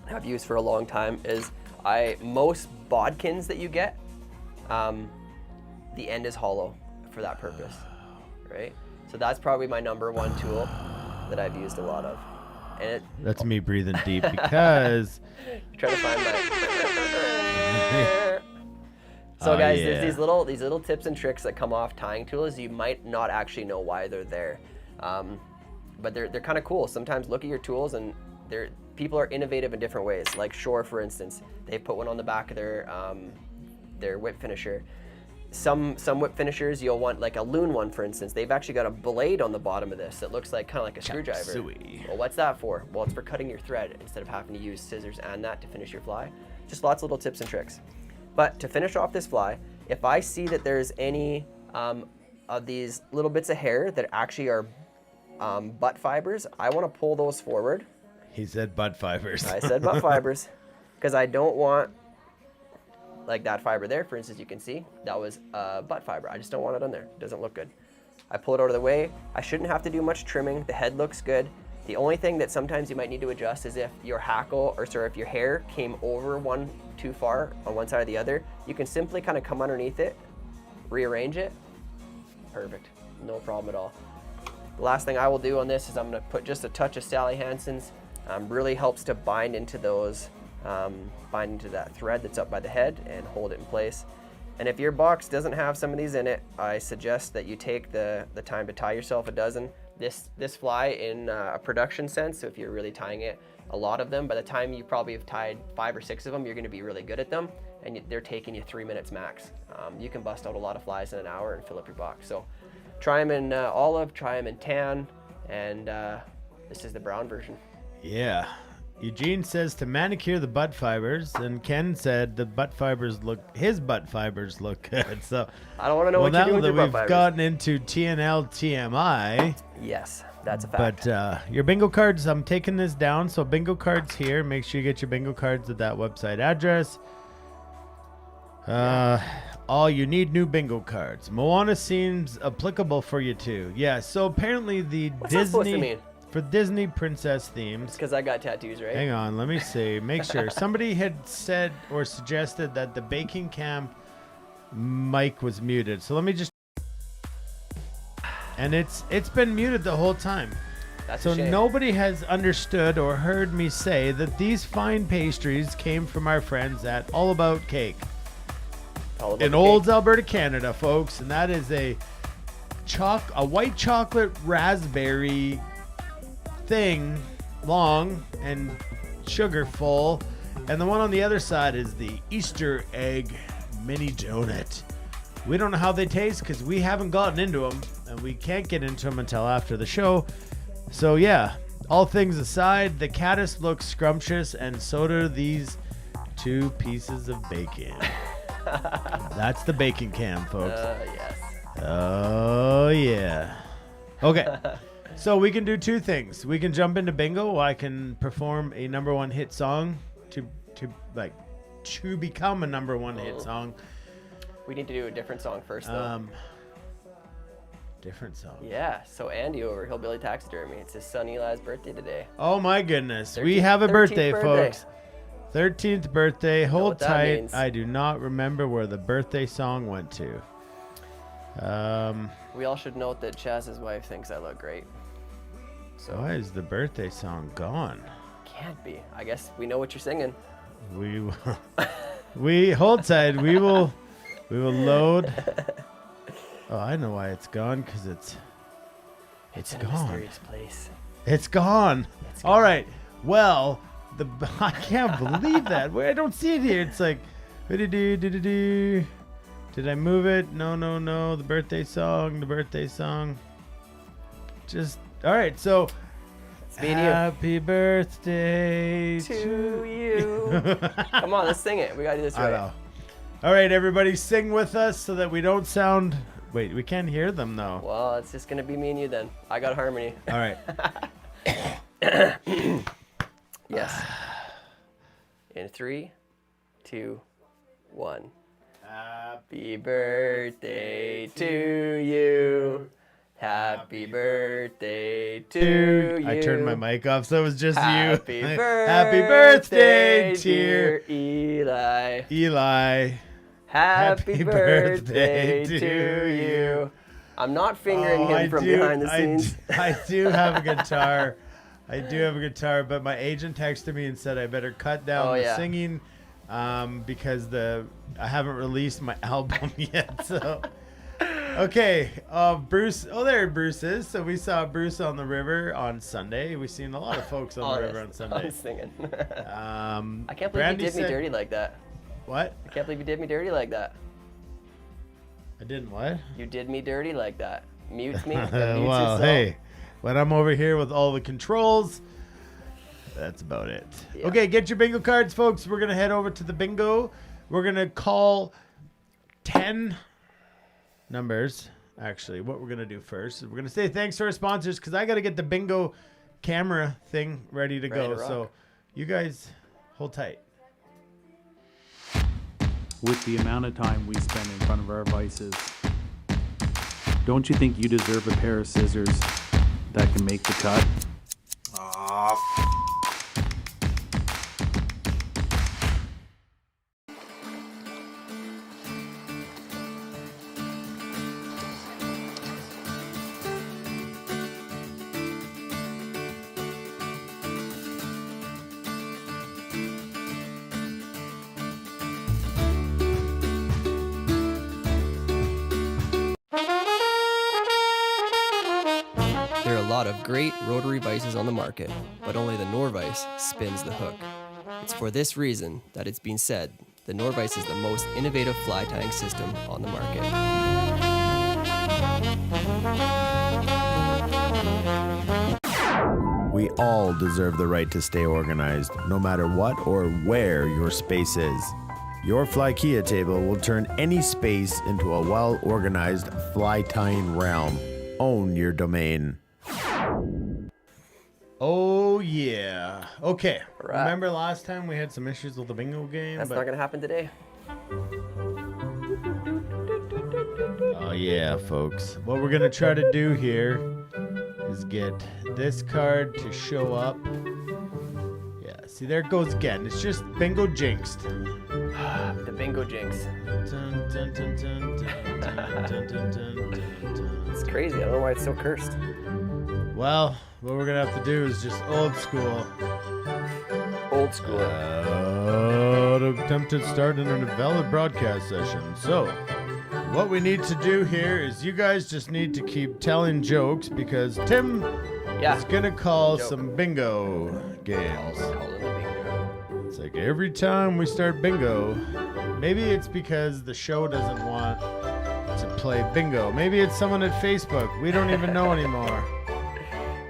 have used for a long time, is most bodkins that you get, the end is hollow for that purpose, right? So that's probably my number one tool that I've used a lot of. And That's me breathing deep because try to find my. So guys, yeah. there's these little tips and tricks that come off tying tools. You might not actually know why they're there, but they're kind of cool. Sometimes look at your tools, and people are innovative in different ways. Like Shore, for instance, they put one on the back of their whip finisher. Some whip finishers, you'll want like a loon one, for instance. They've actually got a blade on the bottom of this that looks like kind of like a screwdriver. suey. Well, what's that for? Well, it's for cutting your thread instead of having to use scissors and that to finish your fly. Just lots of little tips and tricks. But to finish off this fly, if I see that there's any of these little bits of hair that actually are butt fibers, I want to pull those forward. he said butt fibers. I said butt fibers because I don't want, like that fiber there, for instance, you can see that was a butt fiber. I just don't want it on there. It doesn't look good. I pull it out of the way. I shouldn't have to do much trimming. The head looks good. The only thing that sometimes you might need to adjust is if your if your hair came over one too far on one side or the other, you can simply kind of come underneath it, rearrange it. Perfect. No problem at all. The last thing I will do on this is I'm going to put just a touch of Sally Hansen's. Really helps to bind into that thread that's up by the head and hold it in place. And if your box doesn't have some of these in it, I suggest that you take the time to tie yourself a dozen. This fly in a production sense, so if you're really tying it, a lot of them, by the time you probably have tied 5 or 6 of them, you're going to be really good at them, and they're taking you 3 minutes max. You can bust out a lot of flies in an hour and fill up your box. So try them in olive, try them in tan, and this is the brown version. Yeah. Eugene says to manicure the butt fibers, and Ken said his butt fibers look good. So I don't want to know what you're now doing with that your butt we've fibers. gotten into TNL TMI, Yes, that's a fact. but your bingo cards, I'm taking this down. So bingo cards here. Make sure you get your bingo cards at that website address. You need new bingo cards. Moana seems applicable for you too. Yeah. So apparently the What's that supposed to mean? For Disney princess themes. Because I got tattoos, right? Hang on, let me see. Make sure. Somebody had said or suggested that the baking cam mic was muted. So let me just. And it's been muted the whole time. That's So a shame. nobody has understood or heard me say that these fine pastries came from our friends at All About Cake All about in the Olds, cake. Alberta, Canada, folks. And that is a white chocolate raspberry thing, long and sugar full, and the one on the other side is the Easter egg mini donut. We don't know how they taste because we haven't gotten into them, and we can't get into them until after the show. So yeah, all things aside, the Caddis looks scrumptious, and so do these 2 pieces of bacon. That's the bacon cam, folks. Yes. Oh yeah. Okay. So we can do 2 things. We can jump into bingo. I can perform a number 1 hit song to become a number 1 hit song. We need to do a different song first, though. Different song. Yeah, so Andy over Hillbilly Taxidermy. It's his son Eli's birthday today. Oh my goodness. We 13th have a birthday, birthday. folks. 13th birthday. Hold what that tight. means. I do not remember where the birthday song went to. We all should note that Chaz's wife thinks I look great. So Why is the birthday song gone? can't be. I guess we know what you're singing. We hold tight. We will load. Oh, I know why it's gone, because it's in a gone. mysterious place. It's gone. It's All gone. right. Well, I can't believe that. I don't see it here. It's like, did I move it? No. The birthday song. Just all right. So It's me and you. Happy birthday To you. Come on, let's sing it. We gotta do this I right. know. All right, everybody, sing with us so that we don't sound. Wait, we can't hear them though. Well, it's just gonna be me and you then. I got harmony. All right. Yes. In 3, 2, 1. Happy birthday to you. Happy birthday to you. I turned my mic off, so it was just Happy you. birthday, Happy birthday, dear Eli. Eli. Happy birthday to you. I'm not fingering him from behind the scenes. I do have a guitar. But my agent texted me and said I better cut down the singing because I haven't released my album yet. So, okay, Bruce. Oh, there Bruce is. So we saw Bruce on the river on Sunday. We've seen a lot of folks on the river on Sunday. I'm singing. I can't believe Brandy you did me said- dirty like that. What? I can't believe you did me dirty like that. I didn't what? You did me dirty like that. Mute me. Mute Well, yourself. hey, when I'm over here with all the controls, that's about it. Yeah. Okay, get your bingo cards, folks. We're going to head over to the bingo. We're going to call 10 numbers. Actually, what we're going to do first is we're going to say thanks to our sponsors because I got to get the bingo camera thing ready to go. rock. So you guys hold tight. With the amount of time we spend in front of our vices, don't you think you deserve a pair of scissors that can make the cut? There are a lot of great rotary vices on the market, but only the Norvice spins the hook. It's for this reason that it's been said the Norvice is the most innovative fly tying system on the market. We all deserve the right to stay organized, no matter what or where your space is. Your FlyKia table will turn any space into a well-organized fly tying realm. Own your domain. Oh, yeah. Okay. Right. Remember last time we had some issues with the bingo game? That's not gonna happen today. Oh yeah, folks. What we're gonna try to do here is get this card to show up. Yeah, see there it goes again. It's just bingo jinxed. The bingo jinx. Dun, dun, dun, dun, dun, dun, dun, dun, dun, dun. It's crazy. I don't know why it's so cursed. Well, what we're gonna have to do is just old school. Old school. Attempted start in a valid broadcast session. So, what we need to do here is you guys just need to keep telling jokes because Tim is gonna call Joke. some bingo games. Call it a bingo. It's like every time we start bingo, maybe it's because the show doesn't want to play bingo. Maybe it's someone at Facebook. We don't even know anymore.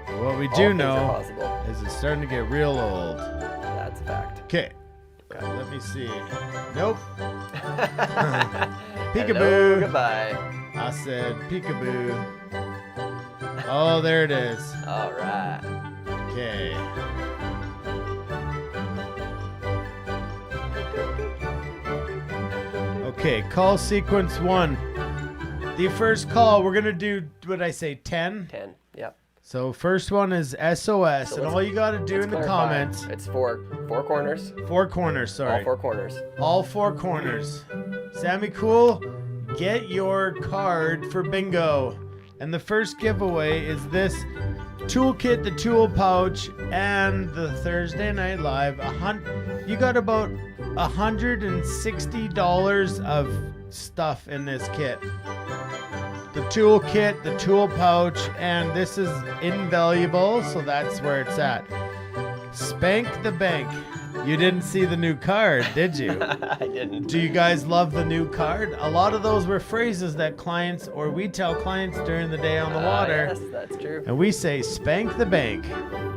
But what we All do things are know possible. is it's starting to get real old. That's a fact. Okay. Let me see. Nope. Hello, Peekaboo. goodbye. I said peekaboo. Oh, there it is. All right. Okay. Okay, call sequence 1. The first call, we're going to do, what did I say, 10? 10. Yep. So first one is SOS, So and let's- all you got to do Let's in the clarify. comments, It's four corners. 4 corners, sorry. All 4 corners. All 4 corners. Sammy Cool, get your card for bingo. And the first giveaway is this toolkit, the tool pouch, and the Thursday Night Live. You got about $160 of stuff in this kit. The toolkit, the tool pouch, and this is invaluable, so that's where it's at. Spank the bank. You didn't see the new card, did you? I didn't. Do you guys love the new card? A lot of those were phrases that clients or we tell clients during the day on the water. Yes, that's true. And we say spank the bank.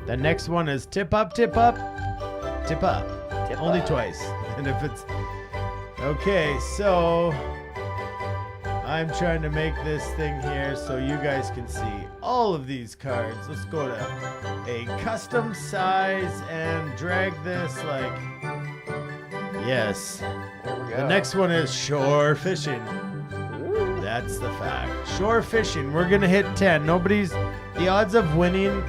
The next one is tip up, tip up, tip up. Tip Only up. twice. And if it's okay, so I'm trying to make this thing here so you guys can see all of these cards. Let's go to a custom size and drag this like, yes. There we go. The next one is shore fishing. That's the fact. Shore fishing. We're going to hit 10. The odds of winning,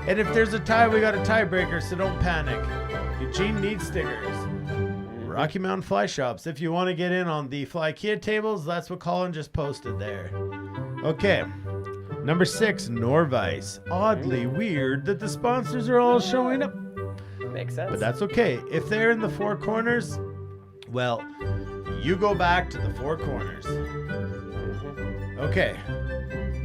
and if there's a tie, we got a tiebreaker, so don't panic. Eugene needs stickers. Rocky Mountain Fly Shops. If you want to get in on the Fly Kia tables, that's what Colin just posted there. Okay. Number 6, Norvice. Oddly weird that the sponsors are all showing up. Makes sense. But that's okay. If they're in the four corners, well, you go back to the four corners. Okay.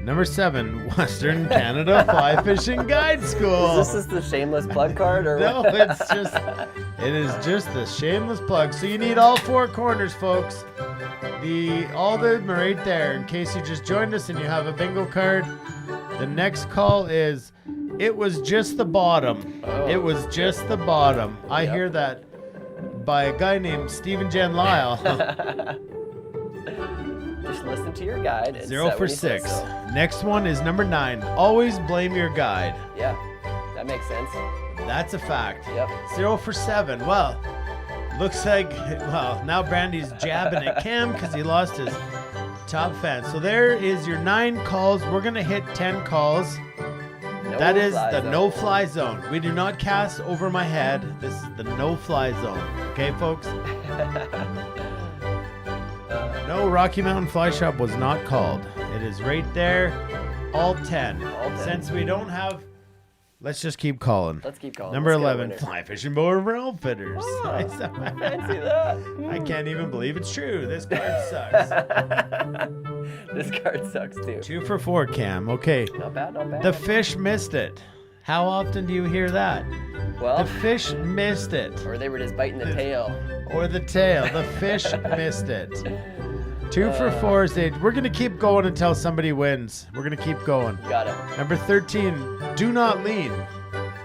Number 7, Western Canada Fly Fishing Guide School. Is this the shameless plug card or No, what? it is just the shameless plug. So you need all four corners, folks. All of them are right there. In case you just joined us and you have a bingo card, the next call is it was just the bottom. Oh, it was just the bottom. I Yep. hear that by a guy named Stephen Jen Lyle. Just listen to your guide. And 0 set for when he says 6. so. Next one is number 9. Always blame your guide. Yeah, that makes sense. That's a fact. Yep. 0 for 7. Well, looks like, now Brandy's jabbing at Cam because he lost his top fan. So there is your 9 calls. We're going to hit 10 calls. That is fly the zone. no-fly zone. We do not cast over my head. This is the no-fly zone. Okay, folks? No, Rocky Mountain Fly Shop was not called. It is right there. All 10. All 10. Since we don't have... Let's just keep calling. Let's keep calling. Number Let's get a 11, winner. Fly Fishing Board for Outfitters. Oh, fancy that. I can't even believe it's true. This card sucks. This card sucks too. 2 for 4, Cam. Okay. Not bad, not bad. The fish missed it. How often do you hear that? well, The fish missed it. or they were just biting the tail. Or the tail. The fish missed it. 2 for 4 is eight. We're going to keep going until somebody wins. We're going to keep going. Got it. Number 13, do not lean.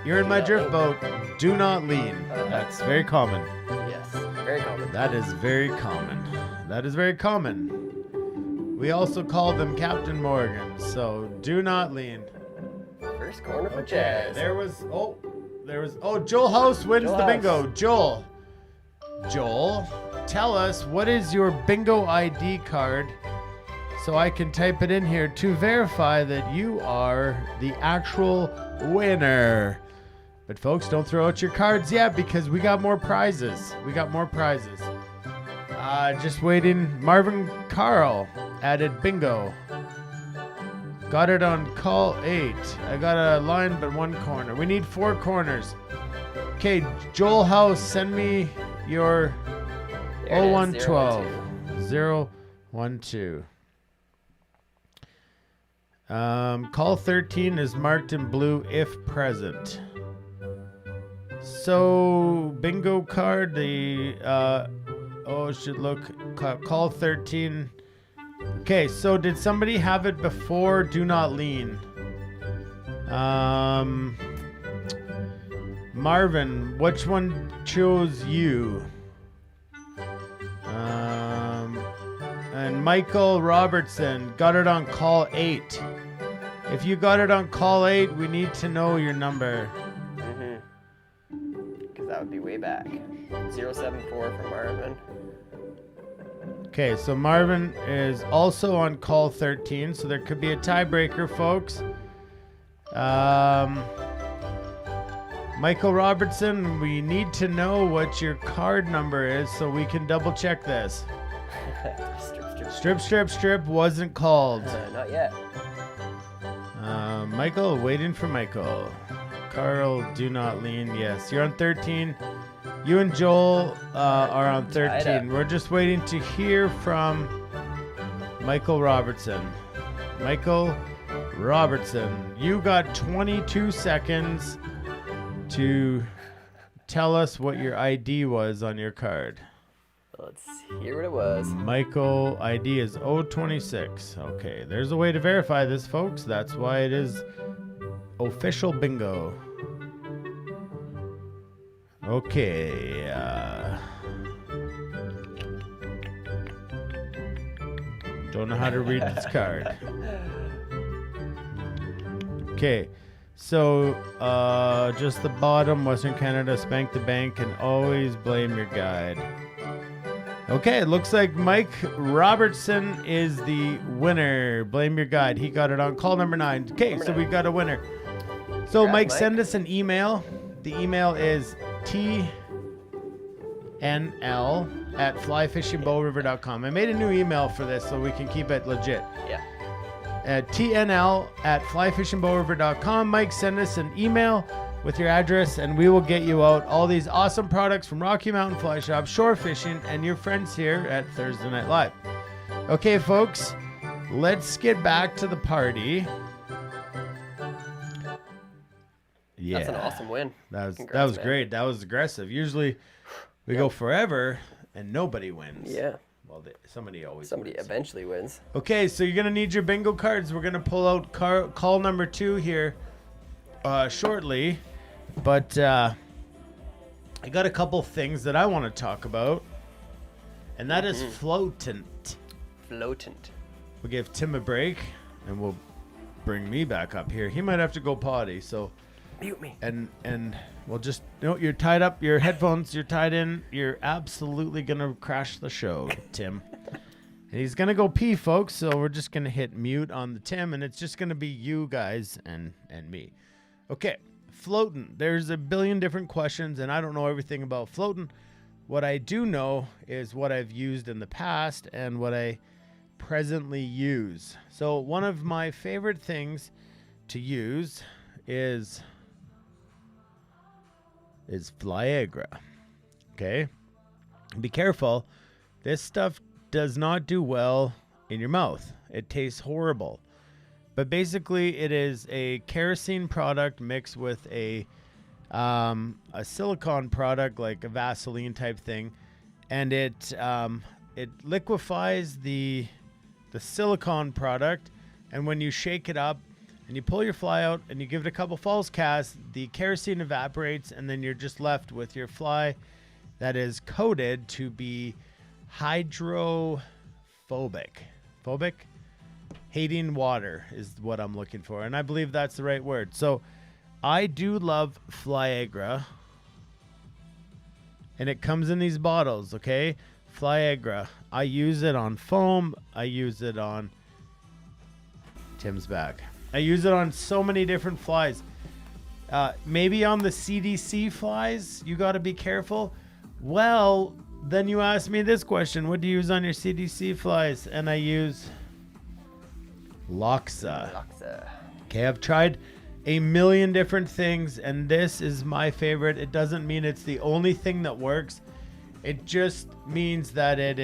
You're in my not drift lean. boat. Do not lean. That's very common. Yes, very common. That is very common. That is very common. We also call them Captain Morgan. So do not lean. First corner for Okay, Chaz. there was Joel House wins Joel the House. bingo. Joel, tell us what is your bingo ID card so I can type it in here to verify that you are the actual winner. But folks, don't throw out your cards yet because we got more prizes. Just waiting. Marvin Carl added bingo. Got it on call 8. I got a line but 1 corner. We need 4 corners. Okay, Joel House, send me your There it is, 0112 012. 012. Call 13 is marked in blue if present. So, bingo card, should look, call 13. Okay, so did somebody have it before do not lean? Marvin, which one chose you? And Michael Robertson got it on call 8. If you got it on call 8, we need to know your number. Because that would be way back. 074 for Marvin. Okay, so Marvin is also on call 13, so there could be a tiebreaker, folks. Michael Robertson, we need to know what your card number is so we can double check this. Strip wasn't called. Not yet. Michael, waiting for Michael. Carl, do not lean. Yes, you're on 13. You and Joel are on 13. We're just waiting to hear from Michael Robertson. Michael Robertson, you got 22 seconds to tell us what your ID was on your card. Let's hear what it was. Michael, ID is 026. Okay, there's a way to verify this, folks. That's why it is official bingo. Okay. Don't know how to read this card. Okay. So, just the bottom, Western Canada, spank the bank, and always blame your guide. Okay, it looks like Mike Robertson is the winner. Blame your guide. He got it on call number 9. Okay, so we got a winner. So, Congrats, Mike, Mike. send us an email. The email is tnl@flyfishingbowriver.com. I made a new email for this so we can keep it legit. Yeah. At tnl@flyfishingbowriver.com. Mike, send us an email with your address and we will get you out all these awesome products from Rocky Mountain Fly Shop, Shore Fishing, and your friends here at Thursday Night Live. Okay, folks, let's get back to the party. Yeah, That's an awesome win. that was Congrats, man. great. That was aggressive. Usually we go forever and nobody wins. Yeah. Well, somebody always Somebody wins. eventually wins. Okay, so you're going to need your bingo cards. We're going to pull out call number 2 here shortly. But I got a couple things that I want to talk about. And that is floatant. Floatant. We'll give Tim a break and we'll bring me back up here. He might have to go potty, so... Mute me. And we'll just... No, you're tied up. Your headphones, you're tied in. You're absolutely going to crash the show, Tim. And he's going to go pee, folks, so we're just going to hit mute on the Tim, and it's just going to be you guys and me. Okay, floating. There's a billion different questions, and I don't know everything about floating. What I do know is what I've used in the past and what I presently use. So one of my favorite things to use is Viagra. Okay? Be careful. This stuff does not do well in your mouth. It tastes horrible. But basically, it is a kerosene product mixed with a silicone product, like a Vaseline type thing, and it liquefies the silicone product. And when you shake it up and you pull your fly out and you give it a couple false casts, the kerosene evaporates, and then you're just left with your fly that is coated to be hydrophobic. Hating water is what I'm looking for, and I believe that's the right word. So I do love Viagra, and it comes in these bottles, okay? Viagra. I use it on foam. I use it on Tim's back. I use it on so many different flies. Maybe on the CDC flies, you got to be careful. Well, then you ask me this question. What do you use on your CDC flies? And I use Loxa. Okay, I've tried a million different things, and this is my favorite. It doesn't mean it's the only thing that works. It just means that it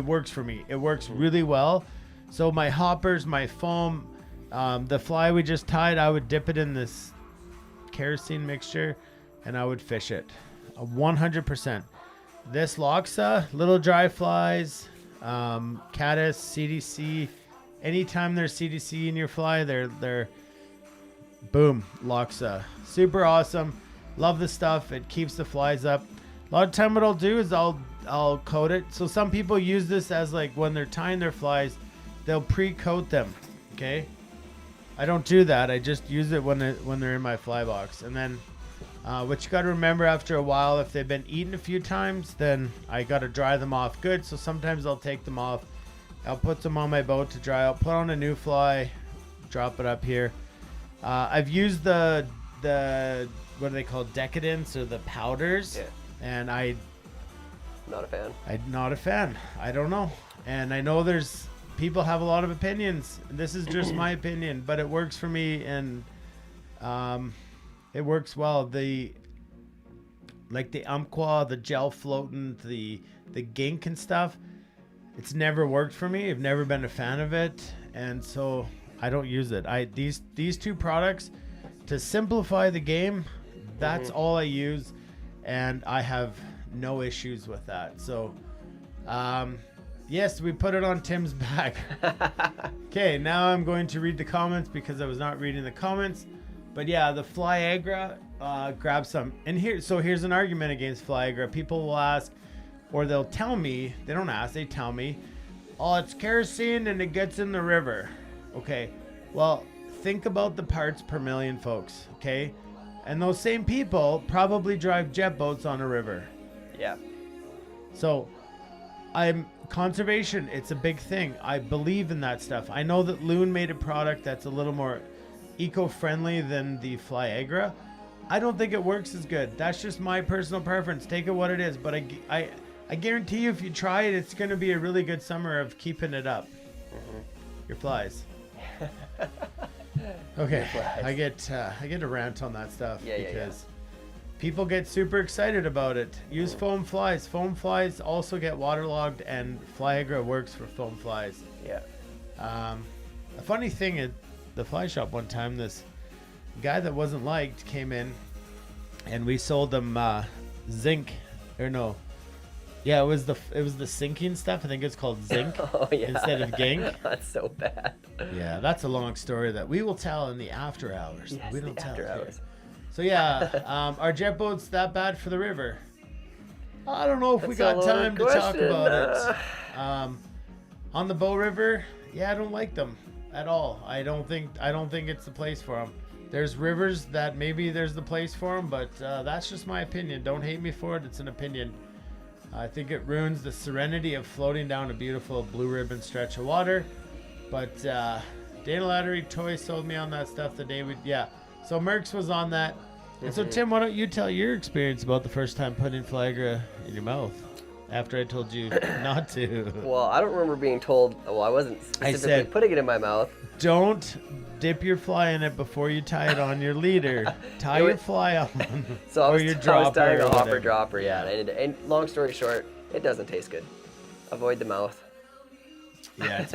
works for me. It works really well. So my hoppers, my foam, the fly we just tied, I would dip it in this kerosene mixture and I would fish it 100%. This Loxa, little dry flies, Caddis, CDC, anytime there's CDC in your fly, they're boom, Loxa. Super awesome. Love the stuff. It keeps the flies up. A lot of time what I'll do is I'll coat it. So some people use this as like when they're tying their flies, they'll pre-coat them. Okay. I don't do that. I just use it when they're in my fly box. And then what you got to remember, after a while, if they've been eaten a few times, then I got to dry them off good. So sometimes I'll take them off. I'll put them on my boat to dry out, put on a new fly, drop it up here. I've used the what are they called, decadents, or the powders, and I'm not a fan. I don't know, and I know there's people have a lot of opinions. This is just my opinion, but it works for me, and it works well. The Umpqua, the gel floatant, the gink and stuff, it's never worked for me. I've never been a fan of it, and so I don't use it. These two products, to simplify the game, that's all I use, and I have no issues with that. So yes, we put it on Tim's back. Okay, now I'm going to read the comments because I was not reading the comments. But yeah, the Flyagra, grab some. And here's an argument against Flyagra. People will ask, or they'll tell me, they don't ask, they tell me, oh, it's kerosene and it gets in the river. Okay, well, think about the parts per million, folks, okay? And those same people probably drive jet boats on a river. Yeah. So, conservation, it's a big thing. I believe in that stuff. I know that Loon made a product that's a little more eco-friendly than the Flyagra. I don't think it works as good. That's just my personal preference. Take it what it is. But I guarantee you, if you try it, it's going to be a really good summer of keeping it up. Mm-hmm. Your flies. Okay, I get to rant on that stuff because people get super excited about it. Use foam flies. Foam flies also get waterlogged, and Flyagra works for foam flies. Yeah. A funny thing at the fly shop one time, this guy that wasn't liked came in, and we sold them zinc, or no. Yeah, it was the sinking stuff. I think it's called zinc instead of gink. That's so bad. Yeah, that's a long story that we will tell in the after hours. Yes, we don't the tell after it here. hours. So yeah, are jet boats that bad for the river? I don't know if we That's got a loaded time to talk question. about it. On the Bow River, yeah, I don't like them at all. I don't think it's the place for them. There's rivers that maybe there's the place for them, but that's just my opinion. Don't hate me for it. It's an opinion. I think it ruins the serenity of floating down a beautiful blue ribbon stretch of water. But Dana Lattery Toy sold me on that stuff the day So Merckx was on that. And so Tim, why don't you tell your experience about the first time putting Flyagra in your mouth after I told you not to? Well, I don't remember being told. Well, I wasn't specifically said, putting it in my mouth. Don't dip your fly in it before you tie it on your leader. Tie your fly on. So I was, or your I was dropper tying a or hopper whatever. dropper, yeah. And long story short, it doesn't taste good. Avoid the mouth. Yeah.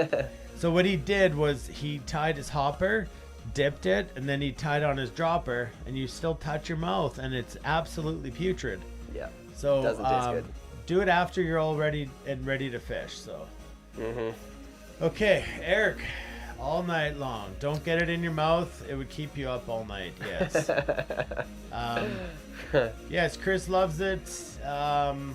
So what he did was he tied his hopper, dipped it, and then he tied on his dropper, and you still touch your mouth, and it's absolutely putrid. Yeah. So Doesn't taste good. Do it after you're all ready to fish. So. Okay, Eric. All night long. Don't get it in your mouth. It would keep you up all night. Yes. Yes, Chris loves it. The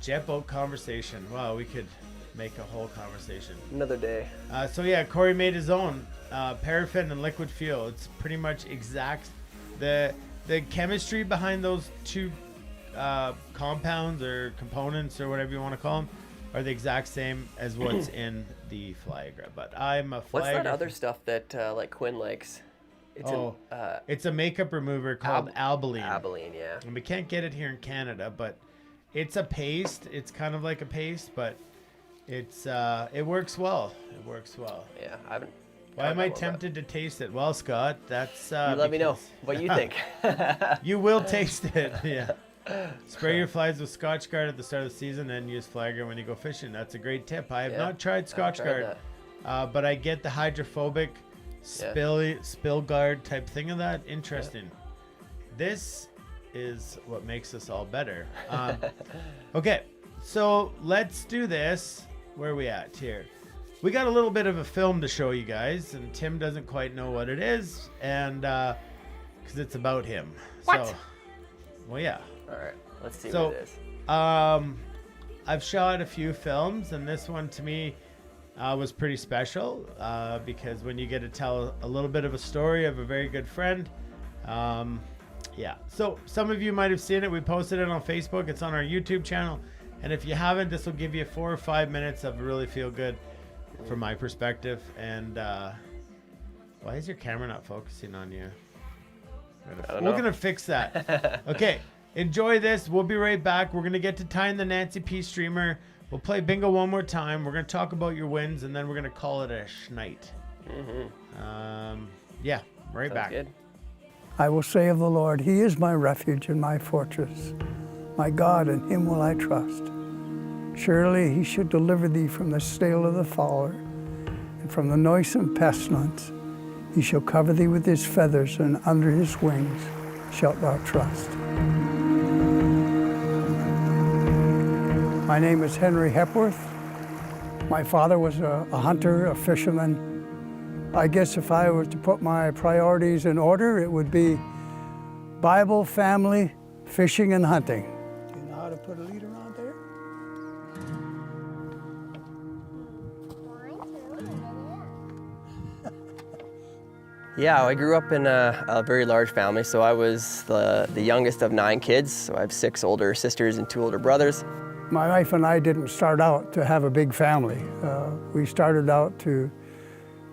jet boat conversation. Wow, we could make a whole conversation. Another day. So yeah, Corey made his own paraffin and liquid fuel. It's pretty much exact. The chemistry behind those two compounds or components or whatever you want to call them are the exact same as what's in the Flyagra. But I'm a Flyagra. What's that other stuff that like Quinn likes? It's it's a makeup remover called Albaline. Albaline, yeah. And we can't get it here in Canada, but it's a paste. It's kind of like a paste, but it's it works well. It works well. Yeah, I haven't. Why am I tempted to taste it? Well, Scott, that's You let me know what you think. You will taste it. Yeah. Spray your flies with Scotchgard at the start of the season and use Flyagra when you go fishing. That's a great tip. I have not tried Scotchgard, but I get the hydrophobic spill guard type thing of that. Interesting. This is what makes us all better. Okay, so let's do this. Where are we at here? We got a little bit of a film to show you guys, and Tim doesn't quite know what it is, and because it's about him. What? So, well, yeah. All right, let's see So, what it is. I've shot a few films, and this one to me was pretty special because when you get to tell a little bit of a story of a very good friend, yeah. So some of you might have seen it. We posted it on Facebook. It's on our YouTube channel, and if you haven't, this will give you 4 or 5 minutes of really feel good, from my perspective. And why is your camera not focusing on you? We're gonna fix that. Okay. Enjoy this. We'll be right back. We're going to get to tying the Nancy P streamer. We'll play bingo one more time. We're going to talk about your wins, and then we're going to call it a schnight. Yeah, right back. Good. I will say of the Lord, He is my refuge and my fortress. My God, in Him will I trust. Surely He should deliver thee from the snare of the fowler, and from the noisome pestilence. He shall cover thee with His feathers, and under His wings shalt thou trust. My name is Henry Hepworth. My father was a hunter, a fisherman, I guess if I was to put my priorities in order, it would be Bible, family, fishing, and hunting. Do you know how to put a leader on there? Yeah, I grew up in a very large family, so I was the youngest of 9 kids. So I have 6 older sisters and 2 older brothers. My wife and I didn't start out to have a big family. We started out to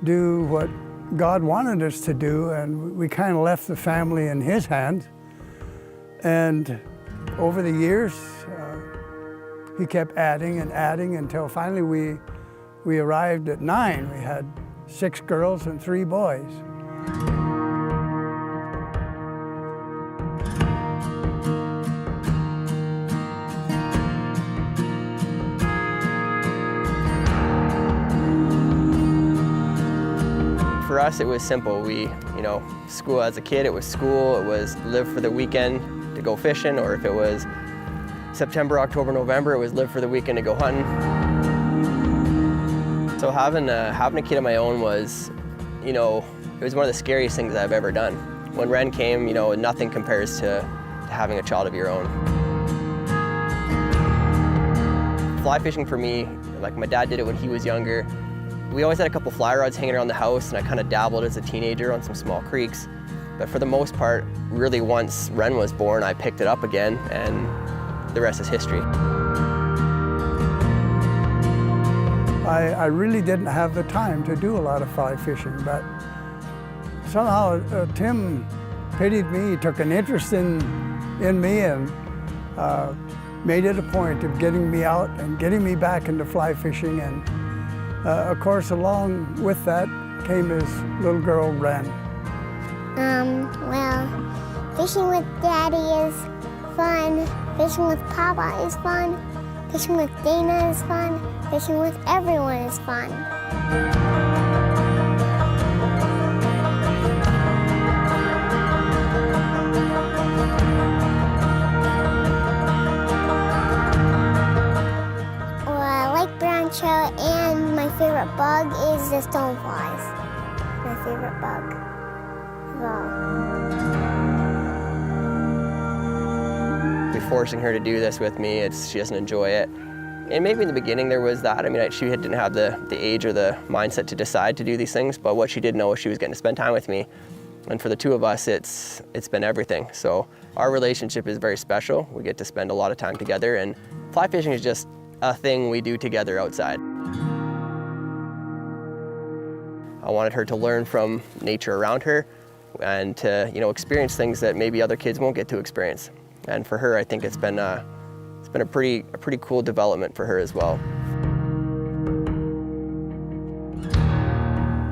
do what God wanted us to do, and we kind of left the family in His hands. And over the years, He kept adding and adding until finally we arrived at 9. We had 6 girls and 3 boys. For us, it was simple. School as a kid, it was school. It was live for the weekend to go fishing, or if it was September, October, November, it was live for the weekend to go hunting. So having a kid of my own was, it was one of the scariest things I've ever done. When Ren came, nothing compares to having a child of your own. Fly fishing for me, like my dad did it when he was younger. We always had a couple fly rods hanging around the house, and I kind of dabbled as a teenager on some small creeks. But for the most part, really once Ren was born, I picked it up again, and the rest is history. I really didn't have the time to do a lot of fly fishing, but somehow Tim pitied me. He took an interest in me and made it a point of getting me out and getting me back into fly fishing. And of course, along with that came his little girl, Ren. Well, fishing with Daddy is fun. Fishing with Papa is fun. Fishing with Dana is fun. Fishing with everyone is fun. Well, I like brown trout, and my favorite bug is the stoneflies. My favorite bug of all. Be forcing her to do this with me, she doesn't enjoy it. And maybe in the beginning there was that. She didn't have the age or the mindset to decide to do these things, but what she did know is she was getting to spend time with me. And for the 2 of us, it's been everything. So our relationship is very special. We get to spend a lot of time together, and fly fishing is just a thing we do together outside. I wanted her to learn from nature around her and to experience things that maybe other kids won't get to experience. And for her, I think it's been a pretty cool development for her as well.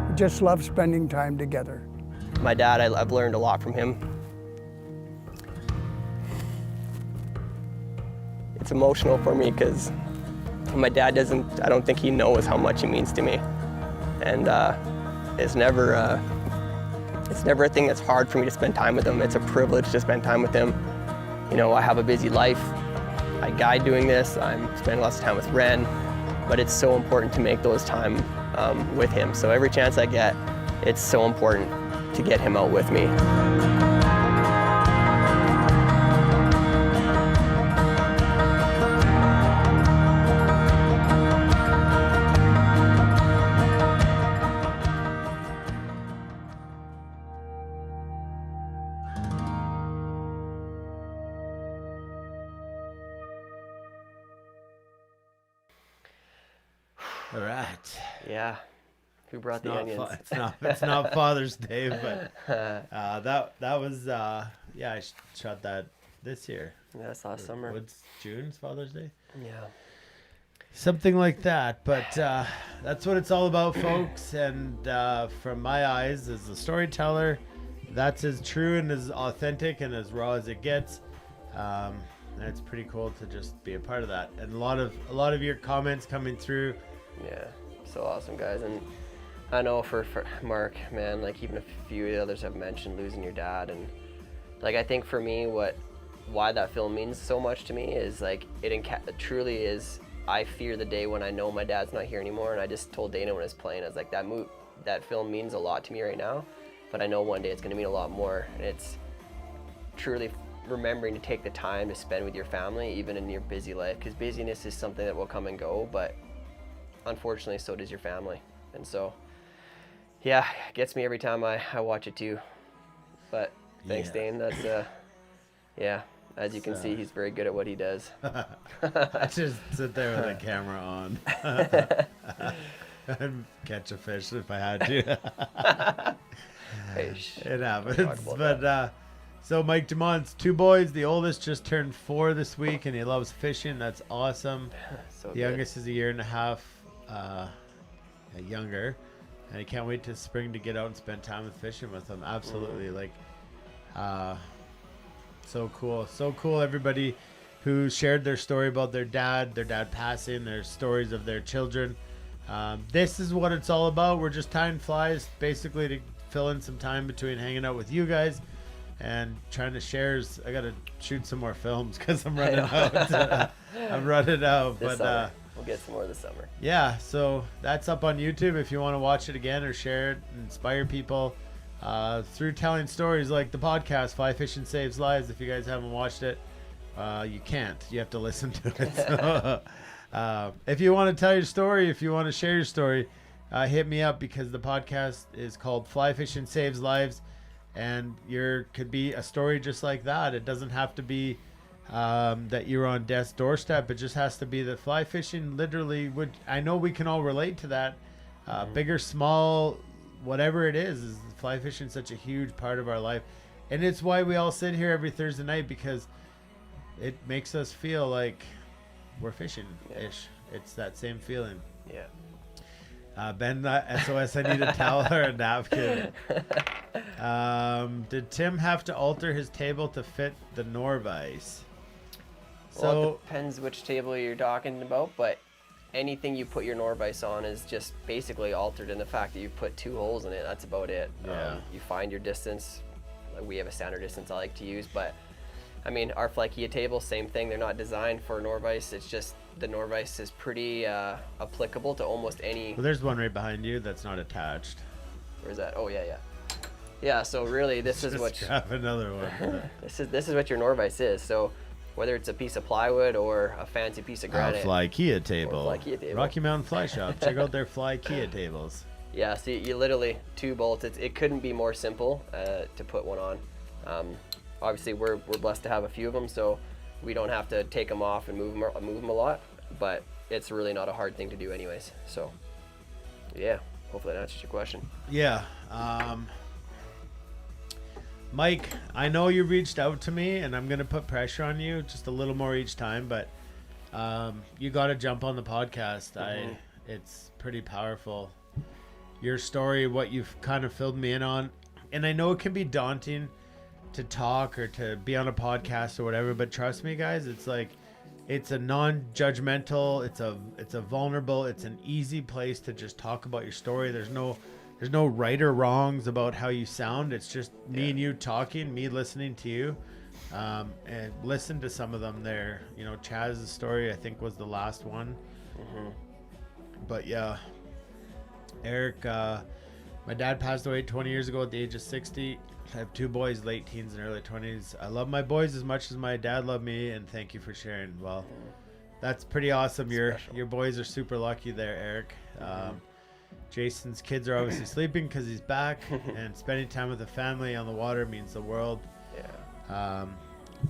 We just love spending time together. My dad, I've learned a lot from him. It's emotional for me because my dad I don't think he knows how much he means to me. And it's never a thing that's hard for me to spend time with him. It's a privilege to spend time with him. I have a busy life. I guide doing this. I'm spending lots of time with Ren, but it's so important to make those time with him. So every chance I get, it's so important to get him out with me. All right. Yeah. Who brought the onions? It's not Father's Day, but that was I shot that this year. Yeah, that's last summer. What's June's Father's Day? Yeah. Something like that, but that's what it's all about, folks. And from my eyes, as a storyteller, that's as true and as authentic and as raw as it gets. And it's pretty cool to just be a part of that. And a lot of your comments coming through. Yeah, so awesome, guys. And I know for Mark, man, like even a few of the others have mentioned losing your dad, and like I think for me, why that film means so much to me is like it truly is. I fear the day when I know my dad's not here anymore, and I just told Dana when I was playing, I was like, that that film means a lot to me right now, but I know one day it's going to mean a lot more. And it's truly remembering to take the time to spend with your family, even in your busy life, because busyness is something that will come and go, but unfortunately so does your family. And so, yeah, it gets me every time I watch it too. But thanks, Dane. That's, yeah, as you can see, he's very good at what he does. I just sit there with the camera on. I'd catch a fish if I had to. It happens. But so Mike Dumont's 2 boys. The oldest just turned 4 this week, and he loves fishing. That's awesome. The youngest is a year and a half younger, and I can't wait to spring to get out and spend time with fishing with them. Absolutely. So cool. Everybody who shared their story about their dad passing, their stories of their children. This is what it's all about. We're just tying flies basically to fill in some time between hanging out with you guys and trying to share. I gotta shoot some more films because I'm running out. I'm running out. This summer. We'll get some more this summer. Yeah, so that's up on YouTube if you want to watch it again or share it, inspire people through telling stories like the podcast Fly Fishing Saves Lives. If you guys haven't watched it, you can't. You have to listen to it. So, if you want to tell your story, if you want to share your story, hit me up, because the podcast is called Fly Fishing Saves Lives, and could be a story just like that. It doesn't have to be that you're on death's doorstep. It just has to be that fly fishing literally I know we can all relate to that. Big or small, whatever it is fly fishing such a huge part of our life. And it's why we all sit here every Thursday night, because it makes us feel like we're fishing-ish. It's that same feeling. Yeah. Ben, SOS, I need a towel or a napkin. Did Tim have to alter his table to fit the Norvise? Well, it depends which table you're talking about, but anything you put your Norvise on is just basically altered in the fact that you put 2 holes in it. That's about it. Yeah. You find your distance. We have a standard distance I like to use, but I mean, our Flykia table, same thing. They're not designed for Norvise. It's just the Norvise is pretty applicable to almost any. Well, there's one right behind you that's not attached. Where's that? Oh, yeah. Yeah, so really this is what. Grab another one. This is what your Norvise is. So whether it's a piece of plywood or a fancy piece of granite. Flykia table. Flykia table. Rocky Mountain Fly Shop. Check out their Flykia tables. Yeah, so you literally 2 bolts. It couldn't be more simple to put one on. Obviously, we're blessed to have a few of them, so we don't have to take them off and move them a lot. But it's really not a hard thing to do, anyways. So, yeah, hopefully that answers your question. Yeah. Mike, I know you reached out to me, and I'm gonna put pressure on you just a little more each time, but you got to jump on the podcast. Mm-hmm. It's pretty powerful. Your story, what you've kind of filled me in on, and I know it can be daunting to talk or to be on a podcast or whatever, but trust me, guys, it's like, it's a non-judgmental, it's a vulnerable, it's an easy place to just talk about your story. There's no right or wrongs about how you sound. It's just me and you talking, me listening to you, and listen to some of them there. You know, Chaz's story, I think, was the last one. Mm-hmm. But yeah, Eric, my dad passed away 20 years ago at the age of 60. I have 2 boys, late teens and early 20s. I love my boys as much as my dad loved me, and thank you for sharing. Well, that's pretty awesome. Your boys are super lucky there, Eric. Jason's kids are obviously sleeping because he's back, and spending time with the family on the water means the world. Yeah.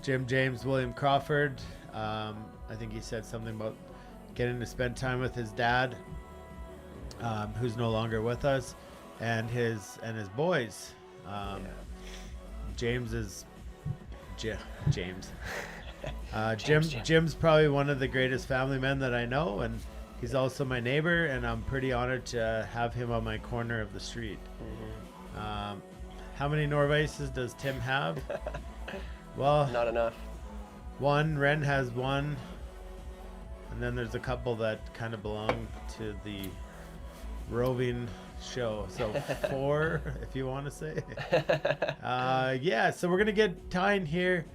Jim James William Crawford, I think he said something about getting to spend time with his dad, who's no longer with us, and his boys. James is James. Jim's probably one of the greatest family men that I know, and he's also my neighbor, and I'm pretty honored to have him on my corner of the street. Mm-hmm. How many Norvises does Tim have? Well, not enough. 1. Ren has 1, and then there's a couple that kind of belong to the roving show, so 4 if you want to say. Yeah, so we're gonna get tying here.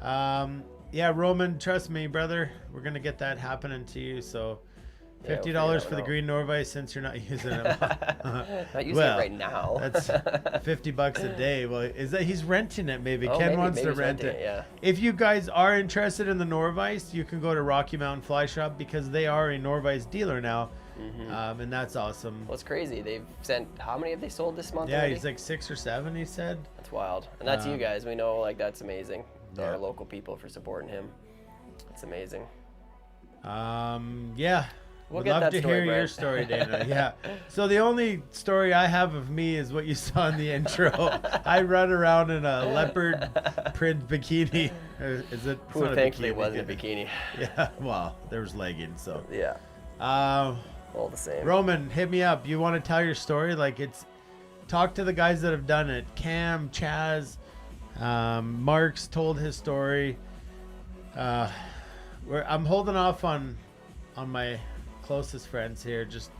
Yeah, Roman, trust me, brother, we're gonna get that happening to you. So Yeah, $50 we'll figure for the that one green Norvise since you're not using it. Not using Well, it right now. That's $50 a day. Well, is that he's renting it? Maybe Oh, Ken maybe- wants maybe to he's rent renting it. it, yeah. If you guys are interested in the Norvise, you can go to Rocky Mountain Fly Shop because they are a Norvise dealer now, and that's awesome. Well, it's crazy. They've sent, how many have they sold this month Yeah, already? he's like 6 or 7. He said. That's wild. And that's you guys. We know, like, that's amazing. Yeah. Our local people for supporting him. It's amazing. Yeah. We'll Would get love that to story, hear your Brian. story, Dana. Yeah. So the only story I have of me is what you saw in the intro. I run around in a leopard print bikini. Is it? It's Who not a thankfully bikini. wasn't a bikini. Yeah. Well, there was leggings. So. Yeah, Um, all the same. Roman, hit me up. You want to tell your story? Like talk to the guys that have done it. Cam, Chaz, Mark's told his story. I'm holding off on my closest friends here. Just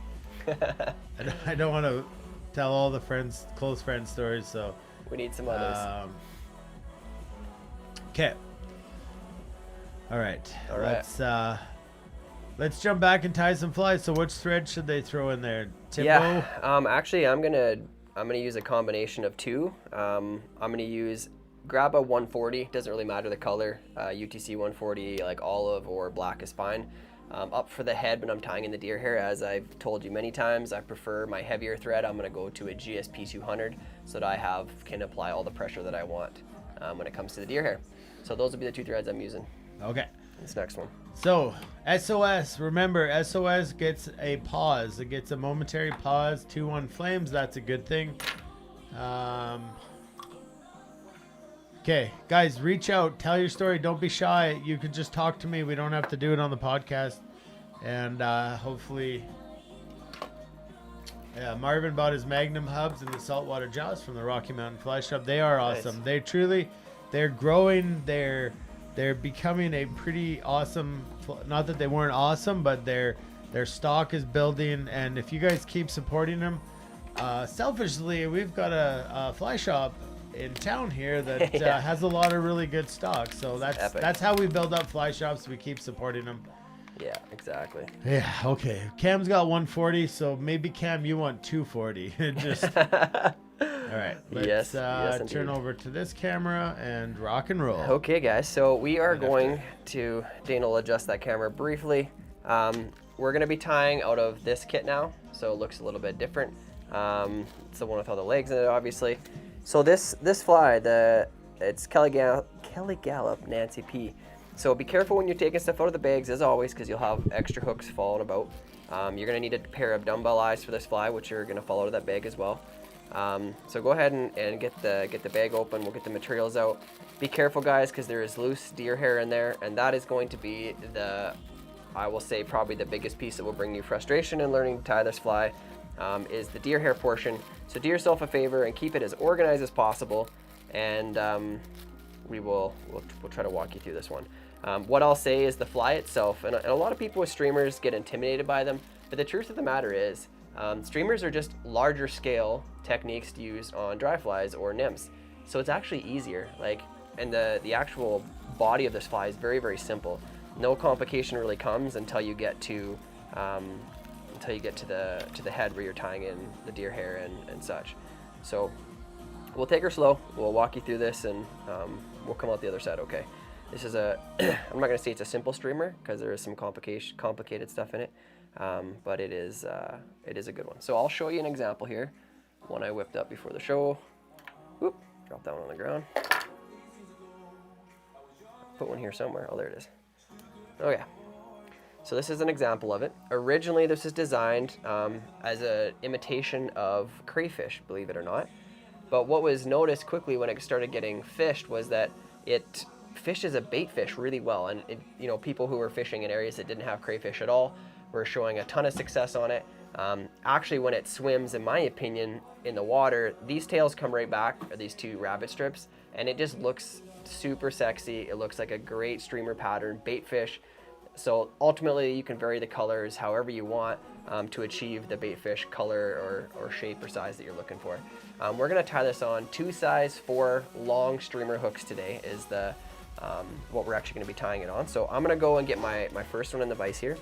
I don't want to tell all the close friends stories. So We need some others. okay. All right. All right. Let's jump back and tie some flies. So which thread should they throw in there? Timbo? Yeah. Actually, I'm gonna use a combination of two. I'm gonna grab a 140. Doesn't really matter the color. UTC 140, like olive or black is fine. Up for the head when I'm tying in the deer hair, as I've told you many times, I prefer my heavier thread. I'm gonna go to a GSP 200 so that I can apply all the pressure that I want when it comes to the deer hair. So those will be the two threads I'm using. Okay. This next one. So, SOS, remember, SOS gets a pause. It gets a momentary pause. 2-1 flames, that's a good thing. Okay, guys, reach out. Tell your story. Don't be shy. You could just talk to me. We don't have to do it on the podcast. And hopefully... Yeah, Marvin bought his Magnum hubs and the saltwater jaws from the Rocky Mountain Fly Shop. They are awesome. Nice. They're growing. They're becoming a pretty awesome, not that they weren't awesome, but their stock is building. And if you guys keep supporting them, selfishly, we've got a fly shop in town here that Yeah. has a lot of really good stock. So Epic. that's how we build up fly shops. We keep supporting them. Yeah, exactly. Yeah, okay. Cam's got 140, so maybe Cam, you want 240. Just all right. Let's yes, turn indeed. over to this camera and rock and roll. Okay, guys, so we are going to, Dana will adjust that camera briefly. We're going to be tying out of this kit now, so it looks a little bit different. It's the one with all the legs in it, obviously. So this fly, it's Galloups Nancy P. So be careful when you're taking stuff out of the bags, as always, because you'll have extra hooks falling about. You're going to need a pair of dumbbell eyes for this fly, which are going to fall out of that bag as well. So go ahead and get the bag open. We'll get the materials out. Be careful, guys, because there is loose deer hair in there, and that is going to be I will say, probably the biggest piece that will bring you frustration in learning to tie this fly, is the deer hair portion. So do yourself a favor and keep it as organized as possible, and we'll try to walk you through this one. What I'll say is the fly itself, and a lot of people with streamers get intimidated by them, but the truth of the matter is, streamers are just larger scale techniques to use on dry flies or nymphs. So it's actually easier, and the actual body of this fly is very, very simple. No complication really comes until you get to the head where you're tying in the deer hair and such. So we'll take her slow. We'll walk you through this, and we'll come out the other side okay. This is I'm not going to say it's a simple streamer because there is some complicated stuff in it, but it is a good one. So I'll show you an example here, one I whipped up before the show. Whoop, drop that one on the ground. Put one here somewhere. Oh, there it is. Okay. So this is an example of it. Originally, this is designed as an imitation of crayfish, believe it or not. But what was noticed quickly when it started getting fished was that it fishes a bait fish really well. And people who were fishing in areas that didn't have crayfish at all were showing a ton of success on it. Actually, when it swims, in my opinion, in the water, these tails come right back, or these two rabbit strips, and it just looks super sexy. It looks like a great streamer pattern, bait fish. So ultimately, you can vary the colors however you want to achieve the bait fish color or shape or size that you're looking for. We're going to tie this on 2 size 4 long streamer hooks today is what we're actually going to be tying it on. So I'm going to go and get my first one in the vise here.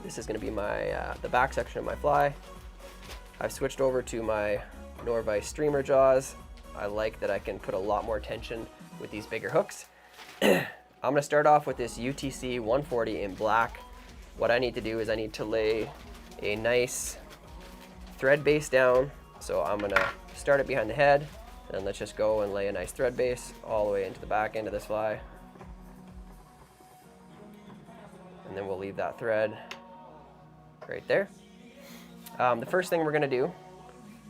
This is going to be my the back section of my fly. I've switched over to my Norvise streamer jaws. I like that I can put a lot more tension with these bigger hooks. I'm going to start off with this UTC 140 in black. What I need to do is I need to lay a nice thread base down. So I'm going to start it behind the head, and let's just go and lay a nice thread base all the way into the back end of this fly. And then we'll leave that thread right there. The first thing we're going to do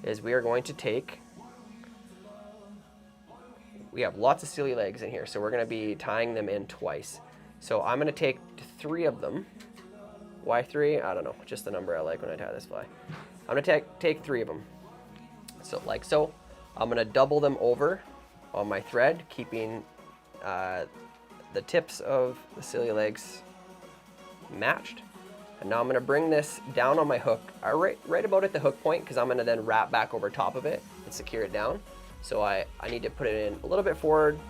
is we are going to take, we have lots of silly legs in here, so we're going to be tying them in twice. So I'm going to take 3 of them. Why 3? I don't know, just the number I like when I tie this fly. I'm going to take 3 of them. So like so. I'm going to double them over on my thread, keeping the tips of the silly legs matched. And now I'm going to bring this down on my hook, right about at the hook point, because I'm going to then wrap back over top of it and secure it down. So I need to put it in a little bit forward.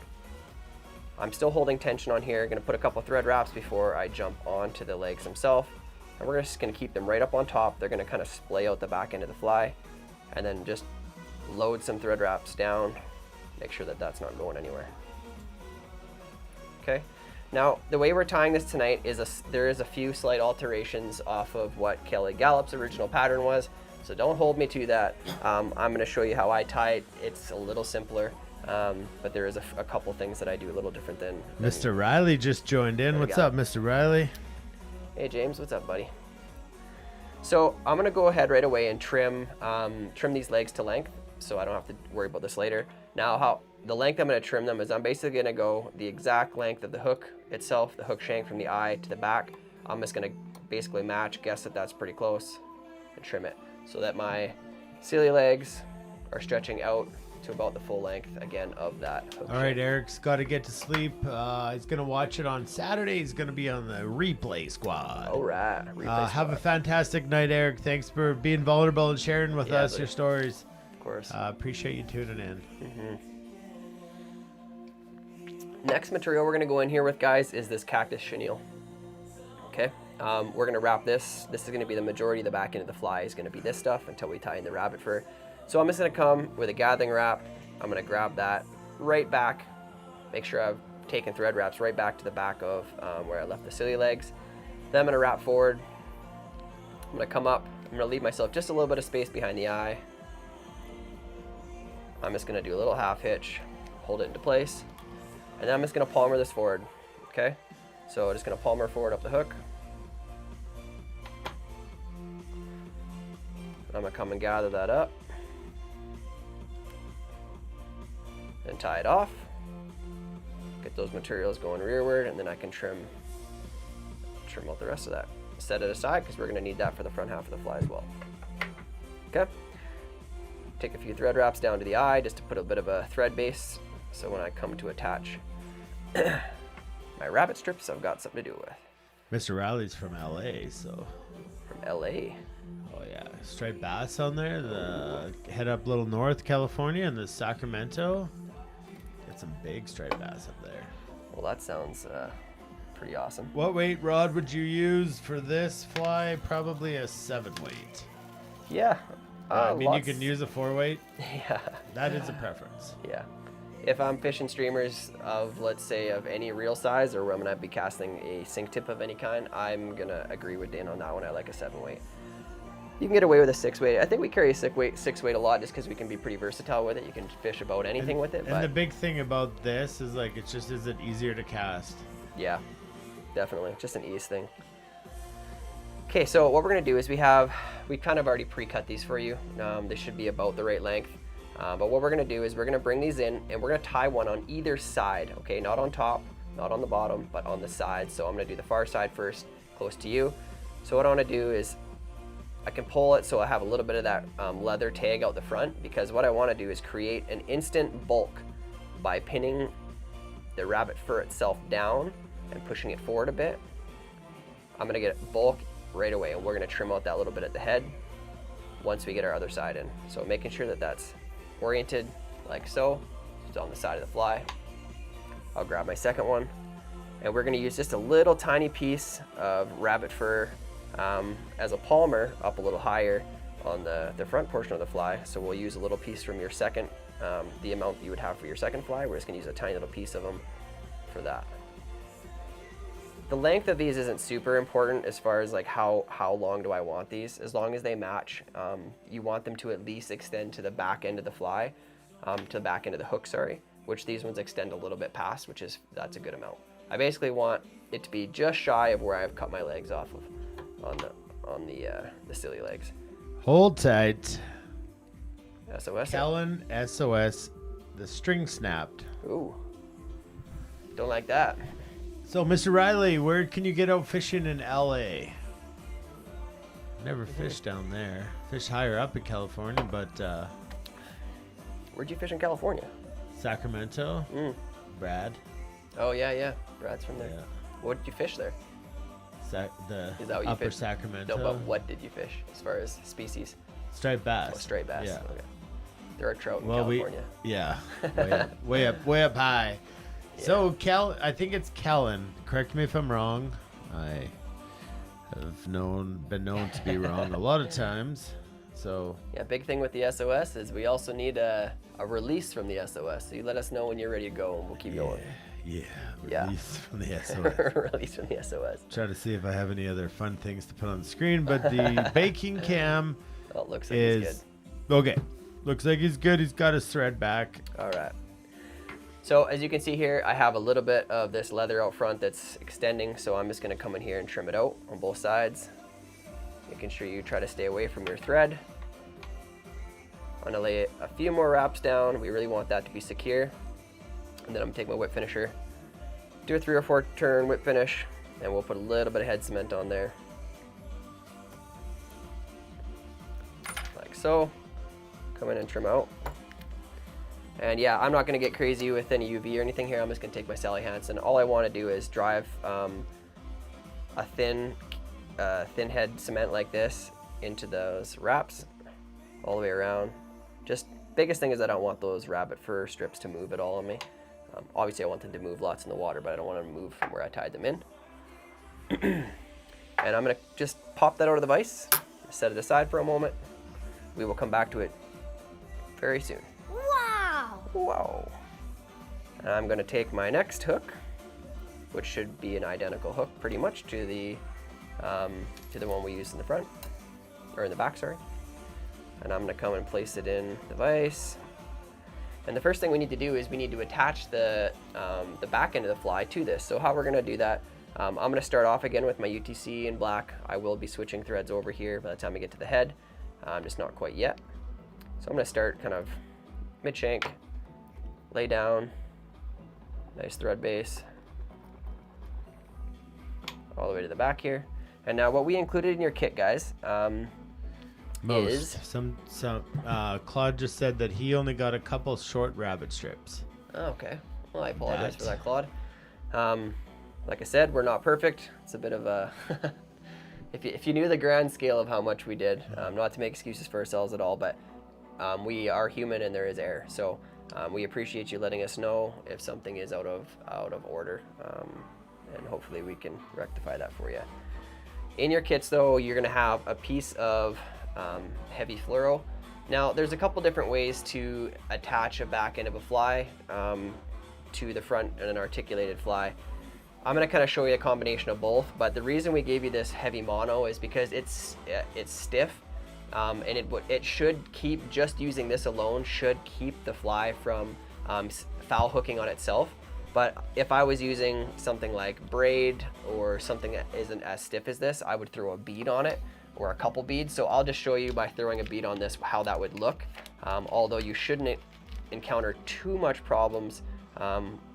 I'm still holding tension on here. Going to put a couple thread wraps before I jump onto the legs themselves. And we're just going to keep them right up on top. They're going to kind of splay out the back end of the fly. And then just load some thread wraps down. Make sure that that's not going anywhere. Okay. Now, the way we're tying this tonight is there is a few slight alterations off of what Kelly Galloups' original pattern was, so don't hold me to that. I'm going to show you how I tie it. It's a little simpler, but there is a couple things that I do a little different than Mr. Riley just joined in. What's up, Mr. Riley? Hey, James. What's up, buddy? So I'm going to go ahead right away and trim these legs to length, so I don't have to worry about this later. Now, the length I'm going to trim them is I'm basically going to go the exact length of the hook itself, the hook shank from the eye to the back. I'm just going to basically guess that that's pretty close, and trim it so that my silly legs are stretching out to about the full length again of that hook All right, shank. Eric's got to get to sleep. He's going to watch it on Saturday. He's going to be on the replay squad. All right. Have a fantastic night, Eric. Thanks for being vulnerable and sharing with us your stories. Of course. Appreciate you tuning in. Next material we're going to go in here with, guys, is this cactus chenille. Okay, we're going to wrap this. This is going to be the majority of the back end of the fly is going to be this stuff until we tie in the rabbit fur. So I'm just going to come with a gathering wrap. I'm going to grab that right back. Make sure I've taken thread wraps right back to the back of where I left the silly legs. Then I'm going to wrap forward. I'm going to come up. I'm going to leave myself just a little bit of space behind the eye. I'm just going to do a little half hitch, hold it into place. And then I'm just going to palmer this forward, okay? So I'm just going to palmer forward up the hook. I'm going to come and gather that up. And tie it off. Get those materials going rearward, and then I can trim out the rest of that. Set it aside because we're going to need that for the front half of the fly as well. Okay? Take a few thread wraps down to the eye just to put a bit of a thread base, so when I come to attach my rabbit strips, I've got something to do with. Mr. Riley's from LA, so. From LA. Oh yeah, striped bass on there. Head up a little north, California, and the Sacramento. Get some big striped bass up there. Well, that sounds pretty awesome. What weight rod would you use for this fly? Probably a 7 weight. Yeah. I mean, you can use a 4 weight. Yeah. That is a preference. Yeah. If I'm fishing streamers of, let's say, of any real size, or where I'm going to be casting a sink tip of any kind, I'm going to agree with Dan on that one. I like a 7 weight. You can get away with a 6 weight. I think we carry a 6 weight a lot just because we can be pretty versatile with it. You can fish about anything with it. And the big thing about this is, like, it's just, is it easier to cast? Yeah, definitely. Just an ease thing. Okay, so what we're going to do is we kind of already pre-cut these for you. They should be about the right length. But what we're going to do is we're going to bring these in, and we're going to tie one on either side, okay? Not on top, not on the bottom, but on the side. So I'm going to do the far side first, close to you. So what I want to do is I can pull it so I have a little bit of that leather tag out the front, because what I want to do is create an instant bulk by pinning the rabbit fur itself down and pushing it forward a bit. I'm going to get bulk right away, and we're going to trim out that little bit at the head once we get our other side in. So making sure that that's oriented like so. It's on the side of the fly. I'll grab my second one, and we're going to use just a little tiny piece of rabbit fur as a palmer up a little higher on the front portion of the fly. So we'll use a little piece from your second, the amount that you would have for your second fly. We're just gonna use a tiny little piece of them for that. The length of these isn't super important as far as like how long do I want these. As long as they match, you want them to at least extend to the back end of the fly, to the back end of the hook, sorry, which these ones extend a little bit past, that's a good amount. I basically want it to be just shy of where I've cut my legs off of on the silly legs. Hold tight. SOS. Kellen, SOS, the string snapped. Ooh. Don't like that. So, Mr. Riley, where can you get out fishing in LA? Never fished down there. Fished higher up in California, but Where'd you fish in California? Sacramento. Brad. Oh yeah. Brad's from there. Yeah. What did you fish there? The Is that what you upper fished? Sacramento. No, but what did you fish as far as species? Striped bass. Oh, straight bass. Yeah. Okay. There are trout in Well, California. yeah. Way up high. Yeah. So, I think it's Kellen. Correct me if I'm wrong. I have been known to be wrong a lot of times. So, Yeah, big thing with the SOS is we also need a release from the SOS. So you let us know when you're ready to go and we'll keep going. yeah. Yeah. Release from the SOS. Release from the SOS. Try to see if I have any other fun things to put on the screen, but the baking cam Oh, it looks like he's is okay. Looks like he's good. He's got his thread back. good. All right. So as you can see here, I have a little bit of this leather out front that's extending. So I'm just gonna come in here and trim it out on both sides. Making sure you try to stay away from your thread. I'm gonna lay a few more wraps down. We really want that to be secure. And then I'm gonna take my whip finisher, do a 3 or 4 turn whip finish, and we'll put a little bit of head cement on there. Like so. Come in and trim out. And yeah, I'm not gonna get crazy with any UV or anything here. I'm just gonna take my Sally Hansen. All I wanna do is drive a thin head cement like this into those wraps all the way around. Just biggest thing is I don't want those rabbit fur strips to move at all on me. Obviously I want them to move lots in the water, but I don't want them to move from where I tied them in. And I'm gonna just pop that out of the vise, set it aside for a moment. We will come back to it very soon. Wow. And I'm gonna take my next hook, which should be an identical hook pretty much to the one we used in the front, or in the back, sorry. And I'm gonna come and place it in the vise. And the first thing we need to do is we need to attach the back end of the fly to this. So how we're gonna do that, I'm gonna start off again with my UTC in black. I will be switching threads over here by the time I get to the head. Just not quite yet. So I'm gonna start kind of mid-shank, lay down, nice thread base, all the way to the back here. And now what we included in your kit, guys, is Claude just said that he only got a couple short rabbit strips. Oh, okay. Well, I apologize for that, Claude. Like I said, we're not perfect. It's a bit of a if you knew the grand scale of how much we did, not to make excuses for ourselves at all, but we are human and there is error. So we appreciate you letting us know if something is out of order, and hopefully we can rectify that for you. In your kits, though, you're going to have a piece of heavy fluoro. Now, there's a couple different ways to attach a back end of a fly to the front and an articulated fly. I'm going to kind of show you a combination of both, but the reason we gave you this heavy mono is because it's stiff, and it should keep, just using this alone should keep the fly from foul hooking on itself. But if I was using something like braid or something that isn't as stiff as this, I would throw a bead on it or a couple beads. So I'll just show you by throwing a bead on this how that would look. Although you shouldn't encounter too much problems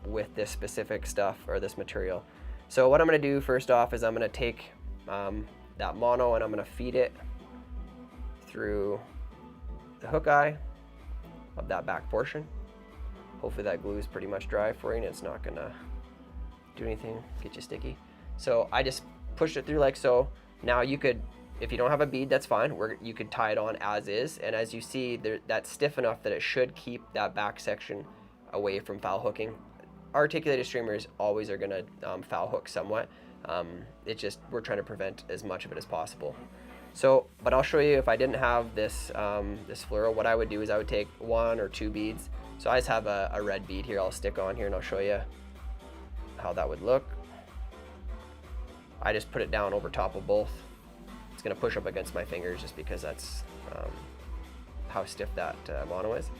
with this specific stuff or this material. So what I'm gonna do first off is I'm gonna take that mono and I'm gonna feed it through the hook eye of that back portion. Hopefully that glue is pretty much dry for you and it's not gonna do anything, get you sticky. So I just pushed it through like so. Now you could, if you don't have a bead, that's fine. You could tie it on as is. And as you see, that's stiff enough that it should keep that back section away from foul hooking. Articulated streamers always are gonna foul hook somewhat. We're trying to prevent as much of it as possible. So, but I'll show you if I didn't have this this fluoro, what I would do is I would take 1 or 2 beads. So I just have a red bead here I'll stick on here, and I'll show you how that would look. I just put it down over top of both. It's gonna push up against my fingers just because that's how stiff that mono is.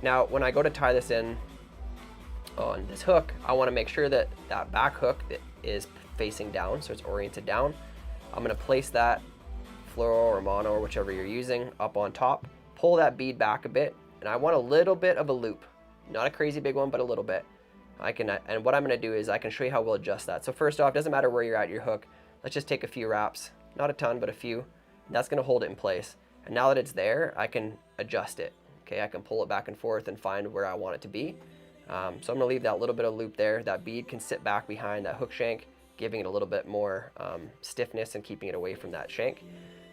Now, when I go to tie this in on this hook, I wanna make sure that that back hook is facing down, so it's oriented down. I'm gonna place that fluoro or mono or whichever you're using up on top, pull that bead back a bit, and I want a little bit of a loop. Not a crazy big one, but a little bit. And what I'm gonna do is I can show you how we'll adjust that. So first off, doesn't matter where you're at your hook, let's just take a few wraps, not a ton, but a few. That's gonna hold it in place. And now that it's there, I can adjust it. Okay, I can pull it back and forth and find where I want it to be. So I'm gonna leave that little bit of loop there. That bead can sit back behind that hook shank, giving it a little bit more stiffness and keeping it away from that shank.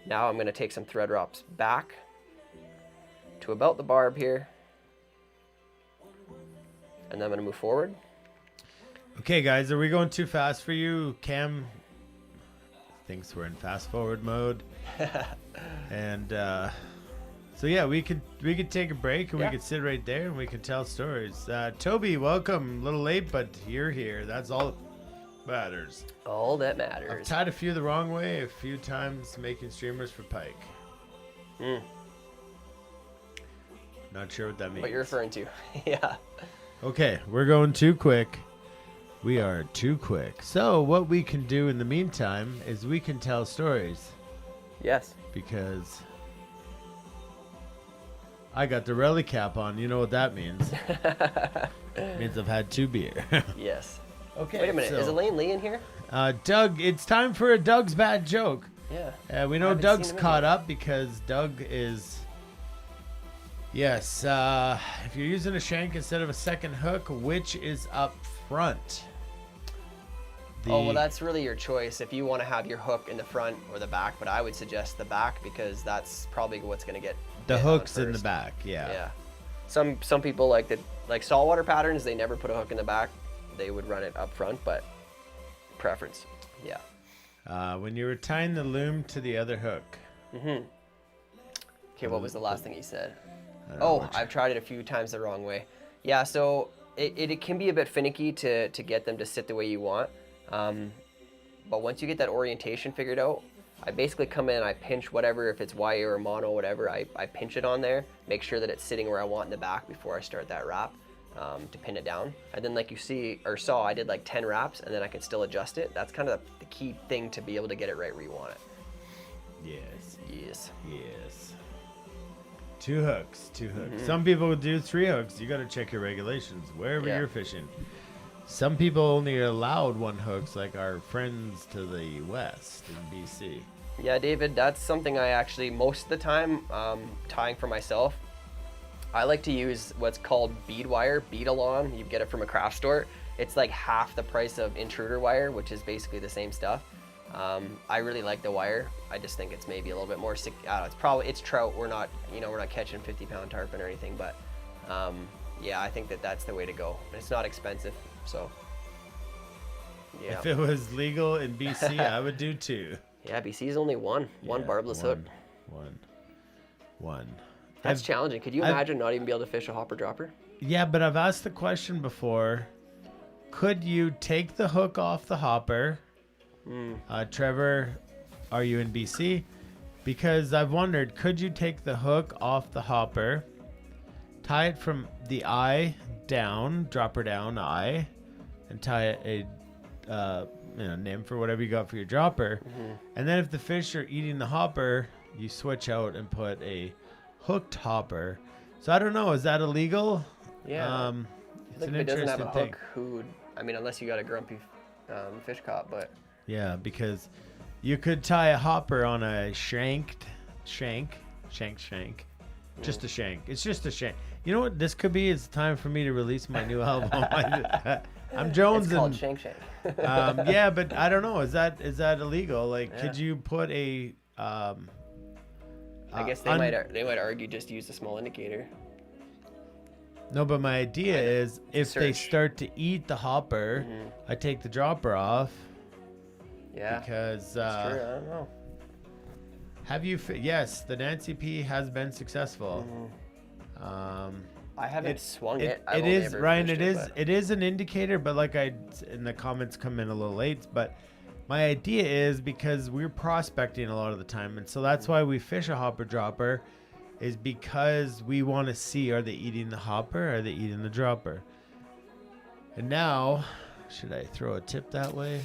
Now I'm gonna take some thread wraps back to about the barb here. And then I'm gonna move forward. Okay, guys, are we going too fast for you? Cam thinks we're in fast forward mode. And so yeah, we could take a break and we could sit right there and we could tell stories. Toby, welcome. A little late, but you're here. That's all that matters. All that matters. I've tied a few the wrong way a few times making streamers for pike. Not sure what that means. What you're referring to. Yeah. Okay, we're going too quick. We are too quick. So what we can do in the meantime is we can tell stories. Yes. Because I got the rally cap on. You know what that means. It means I've had 2 beer. Yes. Okay. Wait a minute. So, Is Elaine Lee in here? Doug, it's time for a Doug's bad joke. Yeah. We know Doug's caught up because Doug is... Yes, if you're using a shank instead of a second hook, which is up front? Oh, well, that's really your choice if you want to have your hook in the front or the back, but I would suggest the back because that's probably what's going to get the hit hooks on in the first. back, yeah. Yeah. Some people like saltwater patterns, they never put a hook in the back. They would run it up front, but preference, yeah. When you were tying the loom to the other hook. Okay, what was the last thing he said? Oh, I've tried it a few times the wrong way. Yeah, so it can be a bit finicky to get them to sit the way you want. But once you get that orientation figured out, I basically come in and I pinch whatever, if it's wire or mono, whatever, I pinch it on there, make sure that it's sitting where I want in the back before I start that wrap to pin it down. And then like you see or saw, I did like 10 wraps and then I could still adjust it. That's kind of the key thing to be able to get it right where you want it. Yes. Yes. Yes. 2 hooks. Some people would do 3 hooks. You got to check your regulations wherever you're fishing. Some people only are allowed 1 hooks, like our friends to the west in BC. Yeah, David, that's something I actually, most of the time, tying for myself, I like to use what's called bead wire, bead-along. You get it from a craft store. It's like half the price of intruder wire, which is basically the same stuff. I really like the wire. I just think it's maybe a little bit more sick. It's trout. We're not catching 50-pound tarpon or anything, but yeah, I think that's the way to go. It's not expensive, so yeah. If it was legal in BC, I would do 2. Yeah, BC's only one barbless hook. One. That's challenging. Could you imagine not even be able to fish a hopper dropper? Yeah, but I've asked the question before. Could you take the hook off the hopper? Trevor, are you in BC? Because I've wondered, could you take the hook off the hopper, tie it from the eye down, dropper down eye, and tie a nymph or whatever you got for your dropper, and then if the fish are eating the hopper, you switch out and put a hooked hopper. So I don't know, is that illegal? Yeah. It's I think an if it doesn't have interesting a thing. hook, who would? I mean, unless you got a grumpy fish caught, but. Yeah, because you could tie a hopper on a shank. Just a shank. It's just a shank. You know what this could be? It's time for me to release my new album. I'm Jones. It's called Shank Shank. Yeah, but I don't know. Is that illegal? Like, could you put a? I guess they might argue just use a small indicator. No, but my idea is if they Search. start to eat the hopper, I take the dropper off. Yeah. Because That's true. I don't know. yes, the Nancy P has been successful. I haven't swung it. I've It only is ever Ryan. fished It is an indicator, but like in the comments come in a little late. But my idea is because we're prospecting a lot of the time, and so that's why we fish a hopper dropper, is because we want to see, are they eating the hopper, or are they eating the dropper? And now, should I throw a tip that way?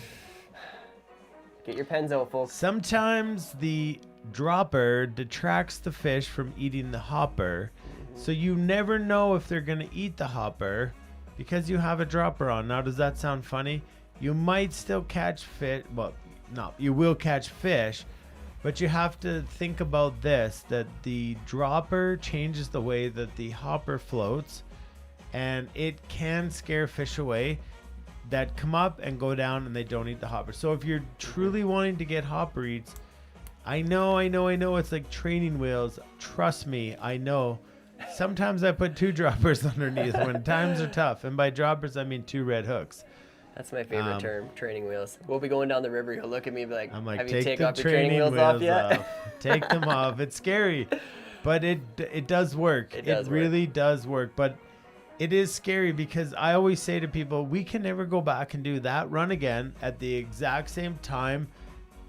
Get your pens out, folks. Sometimes the dropper detracts the fish from eating the hopper, so you never know if they're going to eat the hopper because you have a dropper on. Now, does that sound funny? You might still catch fish. Well, no, you will catch fish, but you have to think about this, that the dropper changes the way that the hopper floats, and it can scare fish away that come up and go down and they don't eat the hopper. So if you're truly wanting to get hopper eats, I know it's like training wheels. Trust me, I know. Sometimes I put 2 droppers underneath when times are tough. And by droppers, I mean 2 red hooks. That's my favorite term, training wheels. We'll be going down the river. He'll look at me and be like, I'm like, have you take taken the off your training wheels off yet? Take them off. It's scary, but it does work. It really does work. But it is scary because I always say to people, we can never go back and do that run again at the exact same time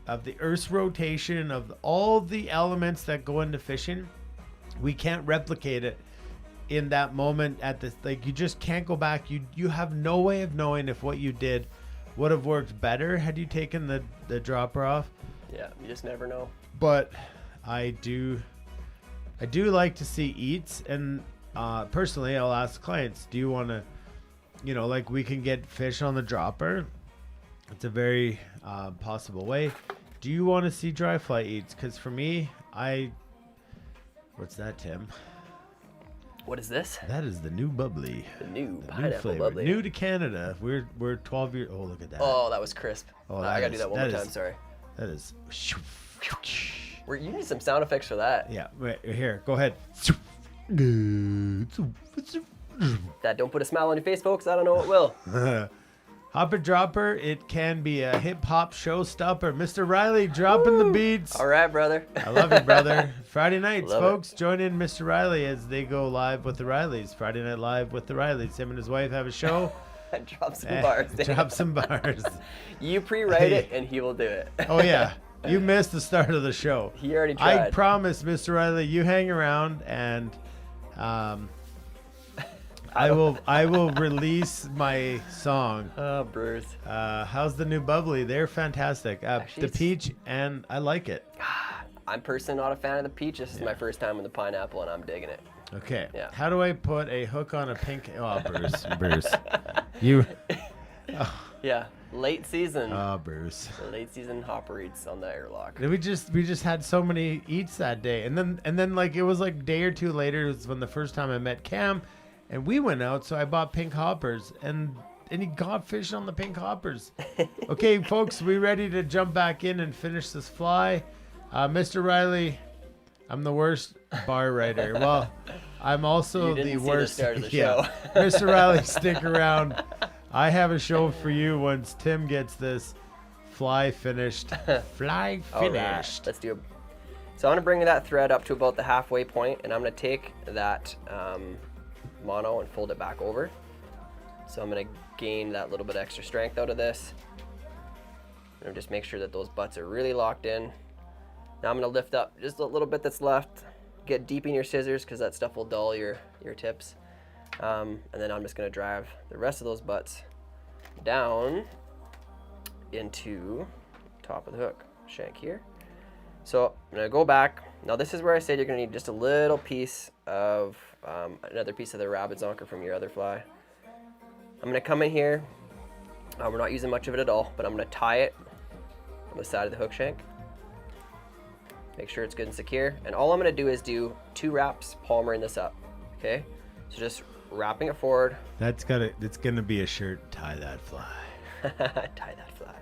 of the Earth's rotation, of all the elements that go into fishing. We can't replicate it in that moment at this. Like, you just can't go back. You have no way of knowing if what you did would have worked better had you taken the dropper off. Yeah, you just never know. But I do like to see eats, and personally, I'll ask clients, do you want to, like, we can get fish on the dropper. It's a very possible way. Do you want to see dry fly eats? Because for me, what's that, Tim? What is this? That is the new bubbly. The new New pineapple flavor. bubbly. New to Canada. We're 12 years. Oh, look at that. Oh, that was crisp. Oh, I gotta do that one more time. Sorry. That is. You need some sound effects for that. Yeah. Right here. Go ahead. That don't put a smile on your face, folks. I don't know what will. Hopper dropper, it can be a hip hop showstopper. Mr. Riley dropping the beats. All right, brother. I love you, brother. Friday nights, Love folks, join in Mr. Riley as they go live with the Rileys. Friday Night Live with the Rileys. Him and his wife have a show. Drop some bars. Drop some bars. You pre-write it, and he will do it. Oh, yeah. You missed the start of the show. He already tried. I promise, Mr. Riley, you hang around, and I will release my song. Oh, Bruce. How's the new bubbly? They're fantastic. Actually, the peach, and I like it. I'm personally not a fan of the peach. This is my first time with the pineapple, and I'm digging it. Okay. Yeah. How do I put a hook on a pink? Oh, Bruce. You. Yeah. Late season. Oh, Bruce. Late season hopper eats on the airlock. We just had so many eats that day, and then like it was like a day or two later was when the first time I met Cam, and we went out. So I bought pink hoppers, and he got fish on the pink hoppers. Okay, folks, we ready to jump back in and finish this fly? Mr. Riley, I'm the worst bar writer. Well, I'm also the worst. The start of the show. Mr. Riley, stick around. I have a show for you once Tim gets this fly finished. Fly finished. All right, let's do it. So I'm gonna bring that thread up to about the halfway point, and I'm gonna take that mono and fold it back over. So I'm gonna gain that little bit extra strength out of this. And just make sure that those butts are really locked in. Now I'm gonna lift up just a little bit that's left. Get deep in your scissors because that stuff will dull your tips. And then I'm just gonna drive the rest of those butts down into top of the hook shank here. So I'm gonna go back. Now this is where I said you're gonna need just a little piece of another piece of the rabbit zonker from your other fly. I'm gonna come in here. We're not using much of it at all, but I'm gonna tie it on the side of the hook shank. Make sure it's good and secure. And all I'm gonna do is do 2 wraps, palmering this up. Okay? So just wrapping it forward. It's gonna be a shirt. Tie that fly. Tie that fly.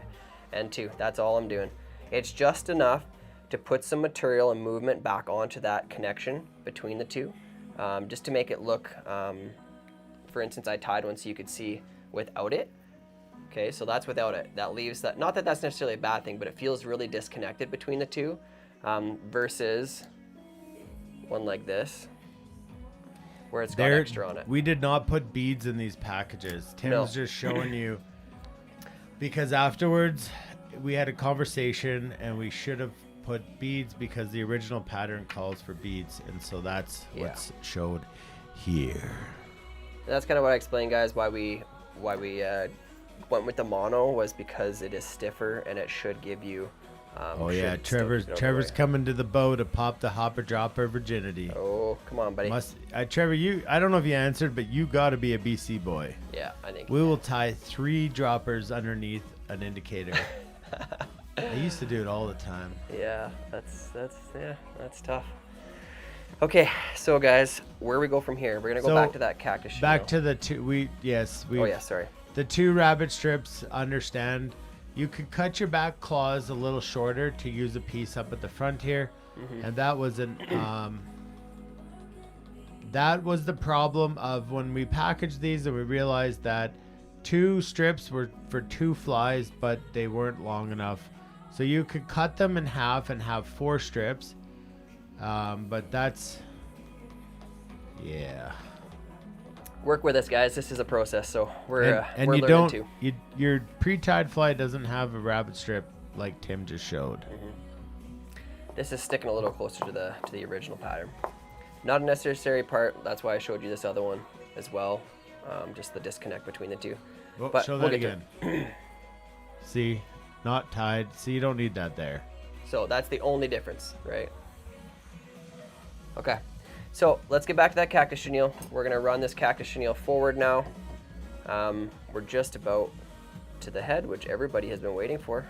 And 2. That's all I'm doing. It's just enough to put some material and movement back onto that connection between the 2, just to make it look. For instance, I tied one so you could see without it. Okay, so that's without it. That leaves that, not that that's necessarily a bad thing, but it feels really disconnected between the two versus one like this, where it's got extra on it. We did not put beads in these packages. Tim's just showing you, because afterwards we had a conversation and we should have put beads because the original pattern calls for beads, and so that's what's showed here. That's kind of what I explained, guys, why we went with the mono was because it is stiffer and it should give you Trevor's coming to the bow to pop the hopper dropper virginity. Oh, come on, buddy. Trevor, I don't know if you answered, but you got to be a BC boy. Yeah, I think we will tie 3 droppers underneath an indicator. I used to do it all the time. Yeah, that's tough. Okay, so guys, where we go from here? We're gonna go back to that cactus chenille. Back to the two. Sorry. The 2 rabbit strips. Understand, you could cut your back claws a little shorter to use a piece up at the front here, and that was that was the problem of when we packaged these, and we realized that 2 strips were for 2 flies, but they weren't long enough. So you could cut them in half and have 4 strips. But that's, work with us, guys. This is a process, so we're you learning too. Your pre-tied fly doesn't have a rabbit strip like Tim just showed. This is sticking a little closer to the original pattern. Not a necessary part. That's why I showed you this other one as well. Just the disconnect between the two. Well, but show that again. See, not tied. See, you don't need that there. So that's the only difference, right? Okay, so let's get back to that cactus chenille. We're gonna run this cactus chenille forward now. We're just about to the head, which everybody has been waiting for.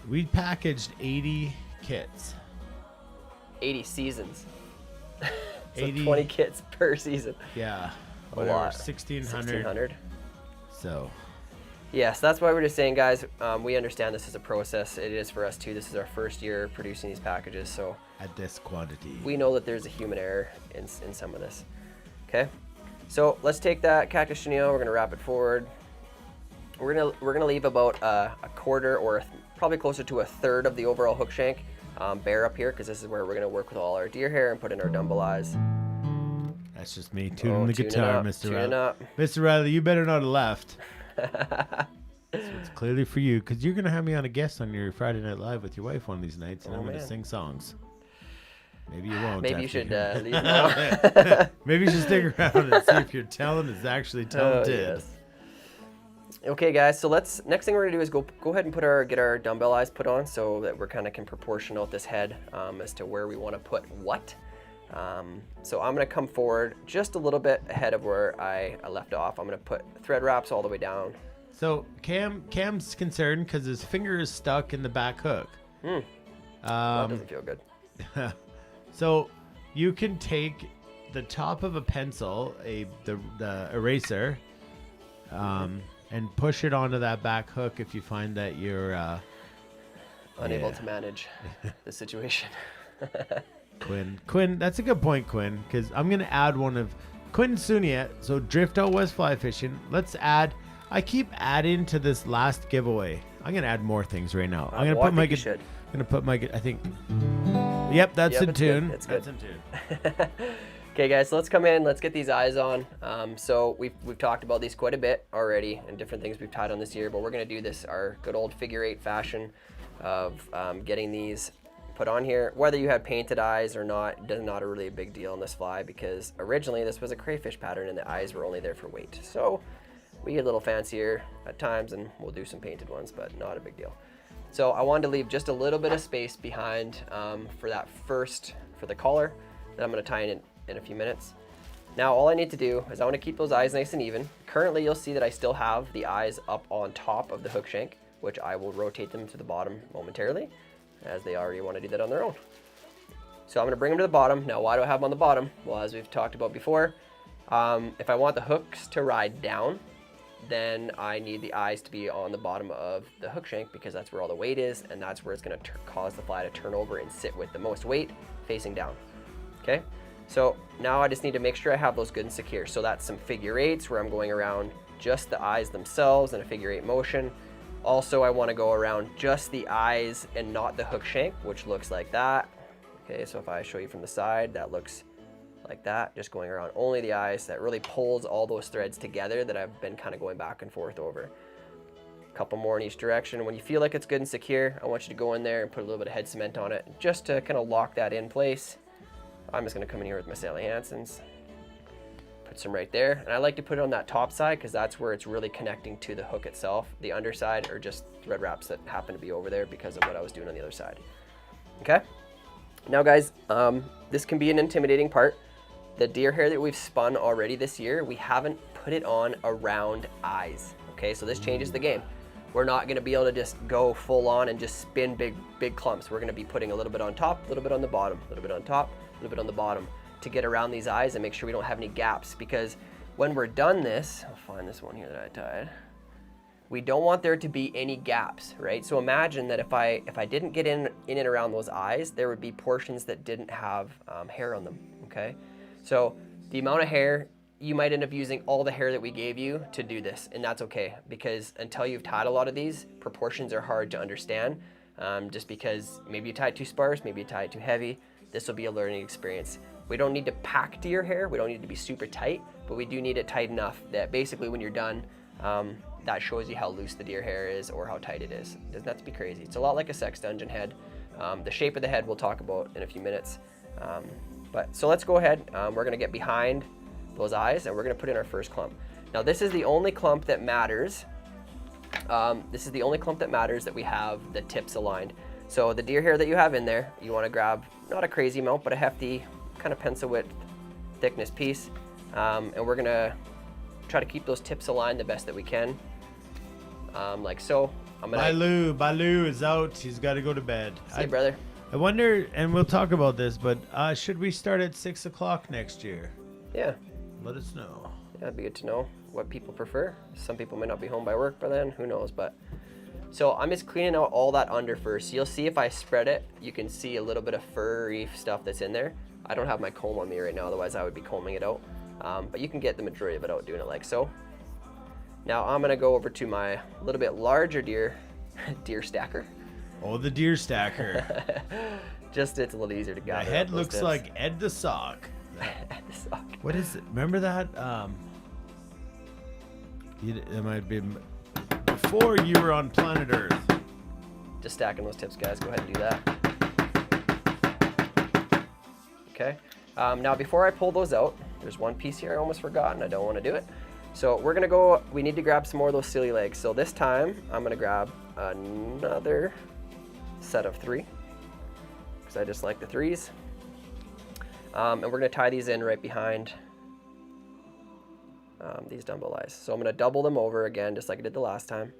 We packaged 80 kits. 80 seasons. So 80, 20 kits per season. Yeah, A lot. 1,600. So. Yes, that's why we're just saying, guys, we understand this is a process. It is for us too. This is our first year producing these packages, so at this quantity, we know that there's a human error in some of this. Okay, so let's take that cactus chenille. We're gonna wrap it forward. We're gonna leave about a quarter or probably closer to a third of the overall hook shank bare up here, because this is where we're gonna work with all our deer hair and put in our dumbbell eyes. That's just me tuning the guitar, Mr. Riley. Mr. Riley, you better not have left. So it's clearly for you, because you're gonna have me on a guest on your Friday Night Live with your wife one of these nights, and I'm gonna sing songs. Maybe you won't. Maybe you should leave now. Maybe you should stick around and see if your talent is actually talented. Yes. Okay, guys. So next thing we're gonna do is go ahead and get our dumbbell eyes put on, so that we're kind of can proportion out this head as to where we want to put what. So I'm gonna come forward just a little bit ahead of where I left off. I'm gonna put thread wraps all the way down. So Cam's concerned because his finger is stuck in the back hook. That doesn't feel good. So you can take the top of a pencil, the eraser, and push it onto that back hook if you find that you're unable to manage the situation. Quinn, that's a good point, Quinn, because I'm going to add one of Quinn Suniat. So Drift Out West Fly Fishing. I keep adding to this last giveaway. I'm going to add more things right now. I'm going to put my I think. Yep, that's in tune. It's good. That's in tune. Okay, guys, so let's come in. Let's get these eyes on. So we've talked about these quite a bit already and different things we've tied on this year, but we're going to do this our good old figure 8 fashion of getting these put on here. Whether you had painted eyes or not, it's not really a big deal on this fly, because originally this was a crayfish pattern and the eyes were only there for weight. So we get a little fancier at times and we'll do some painted ones, but not a big deal. So I wanted to leave just a little bit of space behind for the collar that I'm going to tie in a few minutes. Now all I need to do is I want to keep those eyes nice and even. Currently you'll see that I still have the eyes up on top of the hook shank, which I will rotate them to the bottom momentarily, as they already want to do that on their own. So I'm going to bring them to the bottom. Now why do I have them on the bottom? Well, as we've talked about before, if I want the hooks to ride down, then I need the eyes to be on the bottom of the hook shank, because that's where all the weight is, and that's where it's going to cause the fly to turn over and sit with the most weight facing down. Okay, so now I just need to make sure I have those good and secure. So that's some figure 8s where I'm going around just the eyes themselves in a figure 8 motion. Also, I want to go around just the eyes and not the hook shank, which looks like that. Okay, so if I show you from the side, that looks like that, just going around only the eyes. That really pulls all those threads together that I've been kind of going back and forth over. A couple more in each direction. When you feel like it's good and secure, I want you to go in there and put a little bit of head cement on it just to kind of lock that in place. I'm just going to come in here with my Sally Hansen's. Put some right there, and I like to put it on that top side because that's where it's really connecting to the hook itself. The underside are just thread wraps that happen to be over there because of what I was doing on the other side. Okay, now guys, this can be an intimidating part. The deer hair that we've spun already this year, we haven't put it on around eyes. Okay, so this changes the game. We're not going to be able to just go full on and just spin big clumps. We're going to be putting a little bit on top, a little bit on the bottom, a little bit on top, a little bit on the bottom, to get around these eyes and make sure we don't have any gaps, because when we're done this, I'll find this one here that I tied, we don't want there to be any gaps, right? So imagine that if I didn't get in and around those eyes, there would be portions that didn't have hair on them, okay? So the amount of hair, you might end up using all the hair that we gave you to do this, and that's okay, because until you've tied a lot of these, proportions are hard to understand, just because maybe you tie it too sparse, maybe you tie it too heavy. This will be a learning experience. We don't need to pack deer hair, we don't need to be super tight, but we do need it tight enough that basically when you're done, that shows you how loose the deer hair is or how tight it is. It doesn't have to be crazy. It's a lot like a sex dungeon head. The shape of the head we'll talk about in a few minutes. So let's go ahead. We're gonna get behind those eyes and we're gonna put in our first clump. Now this is the only clump that matters. This is the only clump that matters that we have the tips aligned. So the deer hair that you have in there, you wanna grab, not a crazy amount, but a hefty kind of pencil width thickness piece. And we're gonna try to keep those tips aligned the best that we can. Like so. Baloo is out. He's got to go to bed. See you, brother. I wonder, and we'll talk about this, but should we start at 6 o'clock next year? Yeah. Let us know. Yeah, it'd be good to know what people prefer. Some people may not be home by work by then, who knows, but. So I'm just cleaning out all that under first. You'll see if I spread it, you can see a little bit of furry stuff that's in there. I don't have my comb on me right now, otherwise I would be combing it out. But you can get the majority of it out doing it like so. Now I'm gonna go over to my little bit larger deer stacker. Oh, the deer stacker. Just it's a little easier to gather. The head looks like Ed the Sock. Ed the Sock. What is it? Remember that? It might be before you were on planet Earth. Just stacking those tips, guys. Go ahead and do that. Okay. Now before I pull those out, there's one piece here I almost forgot and I don't want to do it. So we're gonna go, we need to grab some more of those silly legs. So this time I'm gonna grab another set of 3 because I just like the 3s. And we're gonna tie these in right behind these dumbbell eyes. So I'm gonna double them over again, just like I did the last time.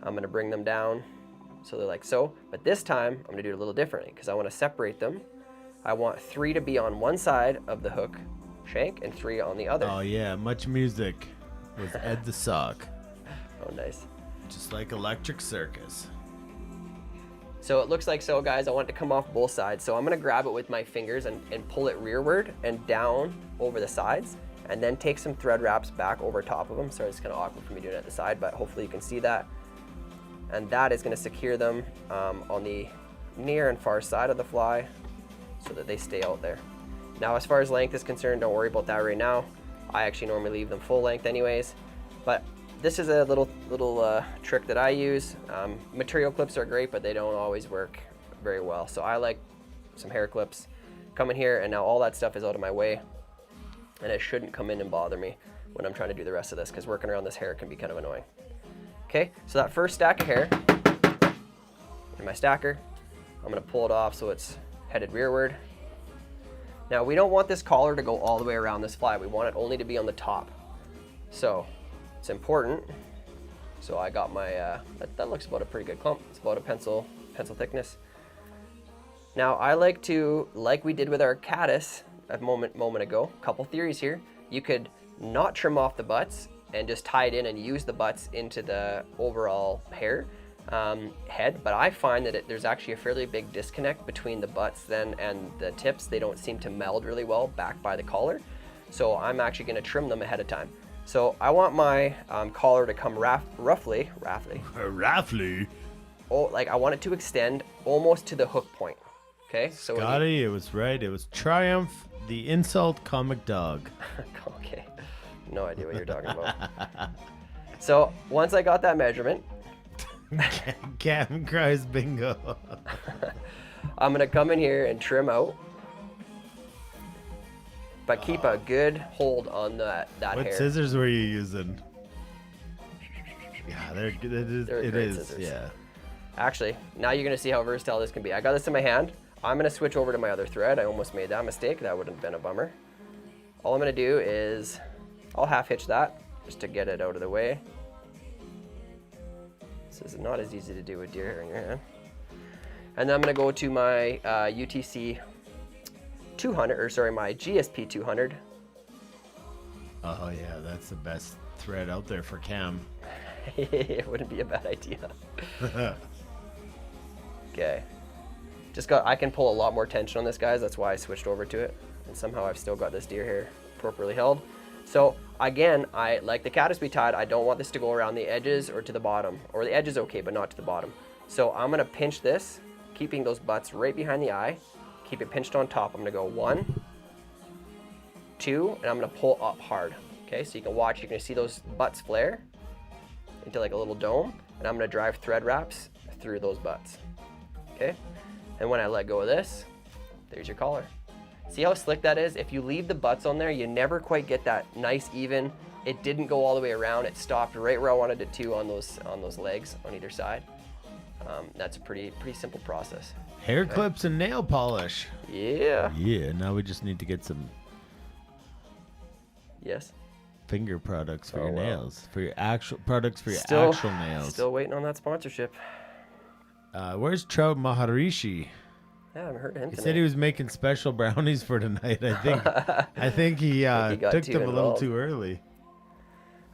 I'm gonna bring them down so they're like so, but this time I'm gonna do it a little differently because I wanna separate them. I want 3 to be on one side of the hook shank and 3 on the other. Oh yeah, Much Music with Ed the Sock. Oh, nice. Just like Electric Circus. So it looks like so, guys. I want it to come off both sides. So I'm gonna grab it with my fingers and pull it rearward and down over the sides, and then take some thread wraps back over top of them. Sorry, it's kind of awkward for me doing it at the side, but hopefully you can see that. And that is gonna secure them on the near and far side of the fly so that they stay out there. Now, as far as length is concerned, don't worry about that right now. I actually normally leave them full length anyways, but this is a little trick that I use. Material clips are great, but they don't always work very well. So I like some hair clips. Come in here, and now all that stuff is out of my way, and it shouldn't come in and bother me when I'm trying to do the rest of this, because working around this hair can be kind of annoying. Okay, so that first stack of hair in my stacker, I'm gonna pull it off so it's headed rearward. Now we don't want this collar to go all the way around this fly. We want it only to be on the top. So it's important. So I got my, that looks about a pretty good clump. It's about a pencil thickness. Now I like to, like we did with our caddis a moment ago, a couple theories here. You could not trim off the butts and just tie it in and use the butts into the overall hair. Head, but I find that there's actually a fairly big disconnect between the butts then and the tips. They don't seem to meld really well back by the collar. So I'm actually gonna trim them ahead of time. So I want my collar to come roughly, oh, like I want it to extend almost to the hook point. Okay, so when Scotty, it was right. It was Triumph, the insult comic dog. okay, no idea what you're talking about. So once I got that measurement, Cam cries bingo. I'm gonna come in here and trim out, but keep a good hold on that What hair. scissors were you using? Yeah, they're good. They're It great is. scissors. Yeah. Actually, now you're gonna see how versatile this can be. I got this in my hand. I'm gonna switch over to my other thread. I almost made that mistake. That would have been a bummer. All I'm gonna do is, I'll half hitch that just to get it out of the way. This is not as easy to do with deer hair in your hand. And then I'm gonna go to my UTC 200, or sorry, my GSP 200. Oh yeah, that's the best thread out there for Cam. It wouldn't be a bad idea. Okay. I can pull a lot more tension on this, guys. That's why I switched over to it. And somehow I've still got this deer hair appropriately held. So again, I like the caddis we tied. I don't want this to go around the edges or to the bottom. Or the edge is okay, but not to the bottom. So I'm gonna pinch this, keeping those butts right behind the eye. Keep it pinched on top. I'm gonna go 1, 2, and I'm gonna pull up hard. Okay, so you can watch, you're gonna see those butts flare into like a little dome, and I'm gonna drive thread wraps through those butts. Okay, and when I let go of this, there's your collar. See how slick that is? If you leave the butts on there, you never quite get that nice even. It didn't go all the way around. It stopped right where I wanted it to on those legs on either side. That's a pretty simple process. Hair clips and nail polish. Yeah. Yeah, now we just need to get some Yes. finger products for your wow. nails, for your actual products for your Still- actual nails. Still waiting on that sponsorship. Where's Trout Maharishi? Yeah, I haven't heard of him He tonight. said he was making special brownies for tonight. I think he got took too them a little involved. too early.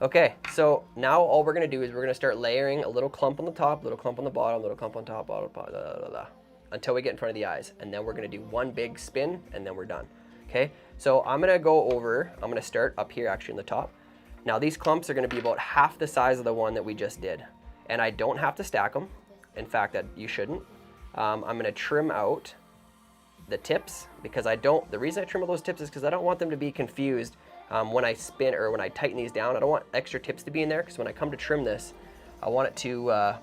Okay, so now all we're gonna do is we're gonna start layering a little clump on the top, little clump on the bottom, little clump on top, bottom, blah, blah, blah, blah, until we get in front of the eyes. And then we're gonna do one big spin and then we're done. Okay, so I'm gonna start up here actually in the top. Now these clumps are gonna be about half the size of the one that we just did. And I don't have to stack them. In fact, that you shouldn't. I'm gonna trim out the tips because the reason I trim all those tips is because I don't want them to be confused when I spin or when I tighten these down. I don't want extra tips to be in there because when I come to trim this, I want it to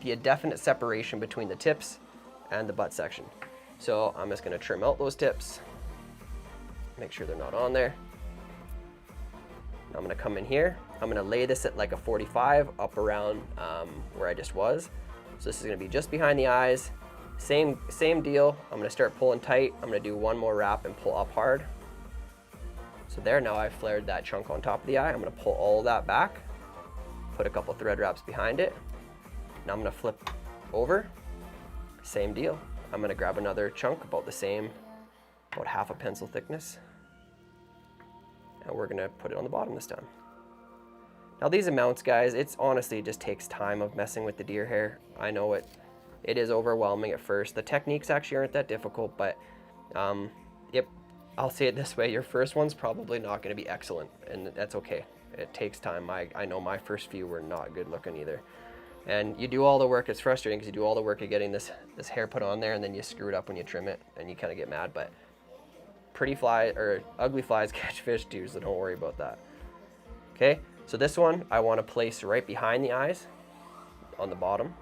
be a definite separation between the tips and the butt section. So I'm just gonna trim out those tips, make sure they're not on there. Now I'm gonna come in here. I'm gonna lay this at like a 45 up around where I just was. So this is gonna be just behind the eyes. Same deal. I'm gonna start pulling tight. I'm gonna do one more wrap and pull up hard. So there, now I've flared that chunk on top of the eye. I'm gonna pull all that back, put a couple thread wraps behind it. Now I'm gonna flip over, same deal. I'm gonna grab another chunk about the same, about half a pencil thickness. And we're gonna put it on the bottom this time. Now these amounts, guys, it's honestly, it just takes time of messing with the deer hair. I know it is overwhelming at first. The techniques actually aren't that difficult, but I'll say it this way, your first one's probably not gonna be excellent, and that's okay. It takes time. I know my first few were not good looking either. And you do all the work, it's frustrating because you do all the work of getting this hair put on there and then you screw it up when you trim it and you kind of get mad, but ugly flies catch fish too, so don't worry about that. Okay, so this one I want to place right behind the eyes on the bottom.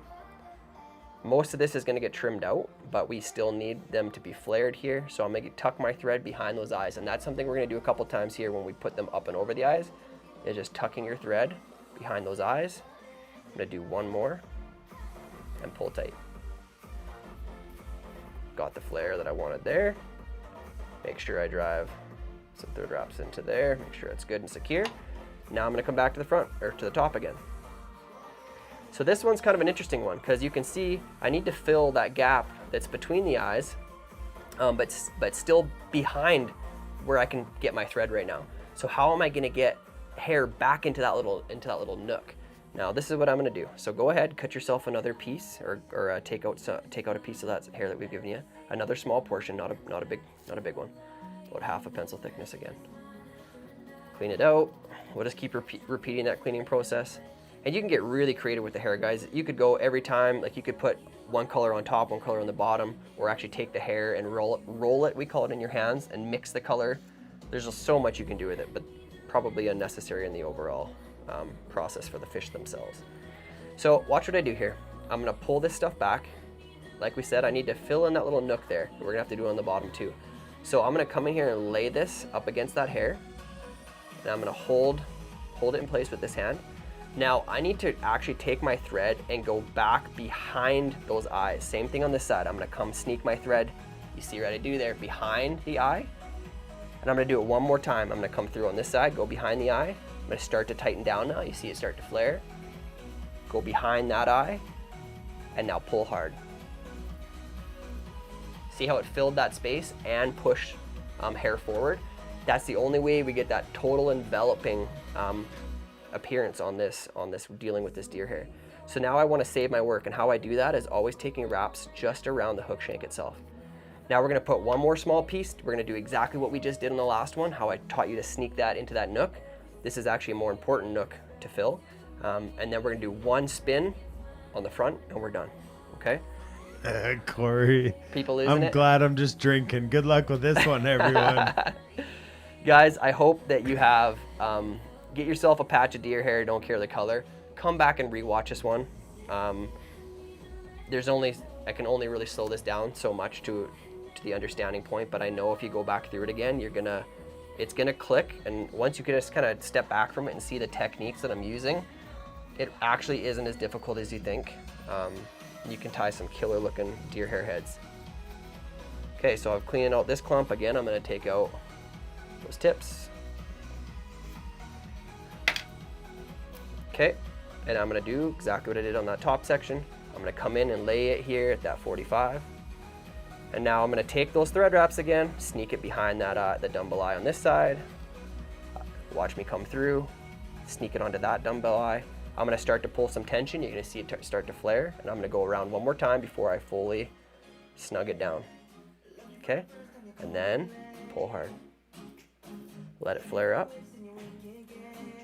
Most of this is going to get trimmed out, but we still need them to be flared here. So I'm going to tuck my thread behind those eyes. And that's something we're going to do a couple times here when we put them up and over the eyes, is just tucking your thread behind those eyes. I'm going to do one more and pull tight. Got the flare that I wanted there. Make sure I drive some thread wraps into there. Make sure it's good and secure. Now I'm going to come back to the front, or to the top again. So this one's kind of an interesting one because you can see I need to fill that gap that's between the eyes, but still behind where I can get my thread right now. So how am I going to get hair back into that little nook? Now this is what I'm going to do. So go ahead, cut yourself another piece, or take out a piece of that hair that we've given you. Another small portion, not a big one. About half a pencil thickness again. Clean it out. We'll just keep repeating that cleaning process. And you can get really creative with the hair, guys. You could go every time, like you could put one color on top, one color on the bottom, or actually take the hair and roll it, we call it, in your hands, and mix the color. There's just so much you can do with it, but probably unnecessary in the overall process for the fish themselves. So watch what I do here. I'm gonna pull this stuff back. Like we said, I need to fill in that little nook there. We're gonna have to do it on the bottom too. So I'm gonna come in here and lay this up against that hair, and I'm gonna hold it in place with this hand. Now I need to actually take my thread and go back behind those eyes. Same thing on this side. I'm gonna come sneak my thread. You see what I do there, behind the eye. And I'm gonna do it one more time. I'm gonna come through on this side, go behind the eye. I'm gonna start to tighten down now. You see it start to flare. Go behind that eye, and now pull hard. See how it filled that space and pushed hair forward? That's the only way we get that total enveloping appearance on this dealing with this deer hair. So now I want to save my work, and how I do that is always taking wraps just around the hook shank itself. Now we're going to put one more small piece. We're going to do exactly what we just did in the last one, how I taught you to sneak that into that nook. This is actually a more important nook to fill. And then we're going to do one spin on the front, and we're done. Okay? Corey, People losing it? I'm glad I'm just drinking. Good luck with this one, everyone. Guys, I hope that you have, get yourself a patch of deer hair, don't care the color. Come back and rewatch this one. I can only really slow this down so much to the understanding point, but I know if you go back through it again, it's gonna click, and once you can just kind of step back from it and see the techniques that I'm using, it actually isn't as difficult as you think. You can tie some killer looking deer hair heads. Okay, so I've cleaned out this clump. Again, I'm gonna take out those tips. Okay, and I'm gonna do exactly what I did on that top section. I'm gonna come in and lay it here at that 45. And now I'm gonna take those thread wraps again, sneak it behind that the dumbbell eye on this side. Watch me come through, sneak it onto that dumbbell eye. I'm gonna start to pull some tension. You're gonna see it start to flare, and I'm gonna go around one more time before I fully snug it down. Okay, and then pull hard. Let it flare up.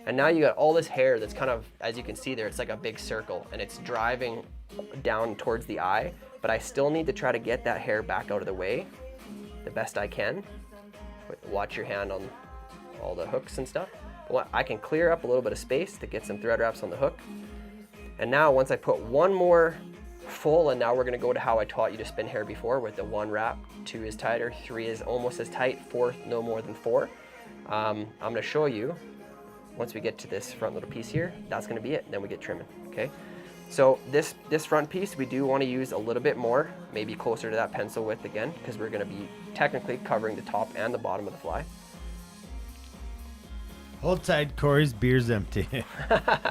And now you got all this hair that's kind of, as you can see there, it's like a big circle, and it's driving down towards the eye, but I still need to try to get that hair back out of the way the best I can. Watch your hand on all the hooks and stuff. I can clear up a little bit of space to get some thread wraps on the hook. And now once I put one more full, and now we're gonna go to how I taught you to spin hair before with the 1 wrap, 2 is tighter, 3 is almost as tight, 4 no more than 4. I'm gonna show you, once we get to this front little piece here, that's gonna be it, then we get trimming, okay? So this front piece, we do wanna use a little bit more, maybe closer to that pencil width again, because we're gonna be technically covering the top and the bottom of the fly. Hold tight, Corey's beer's empty.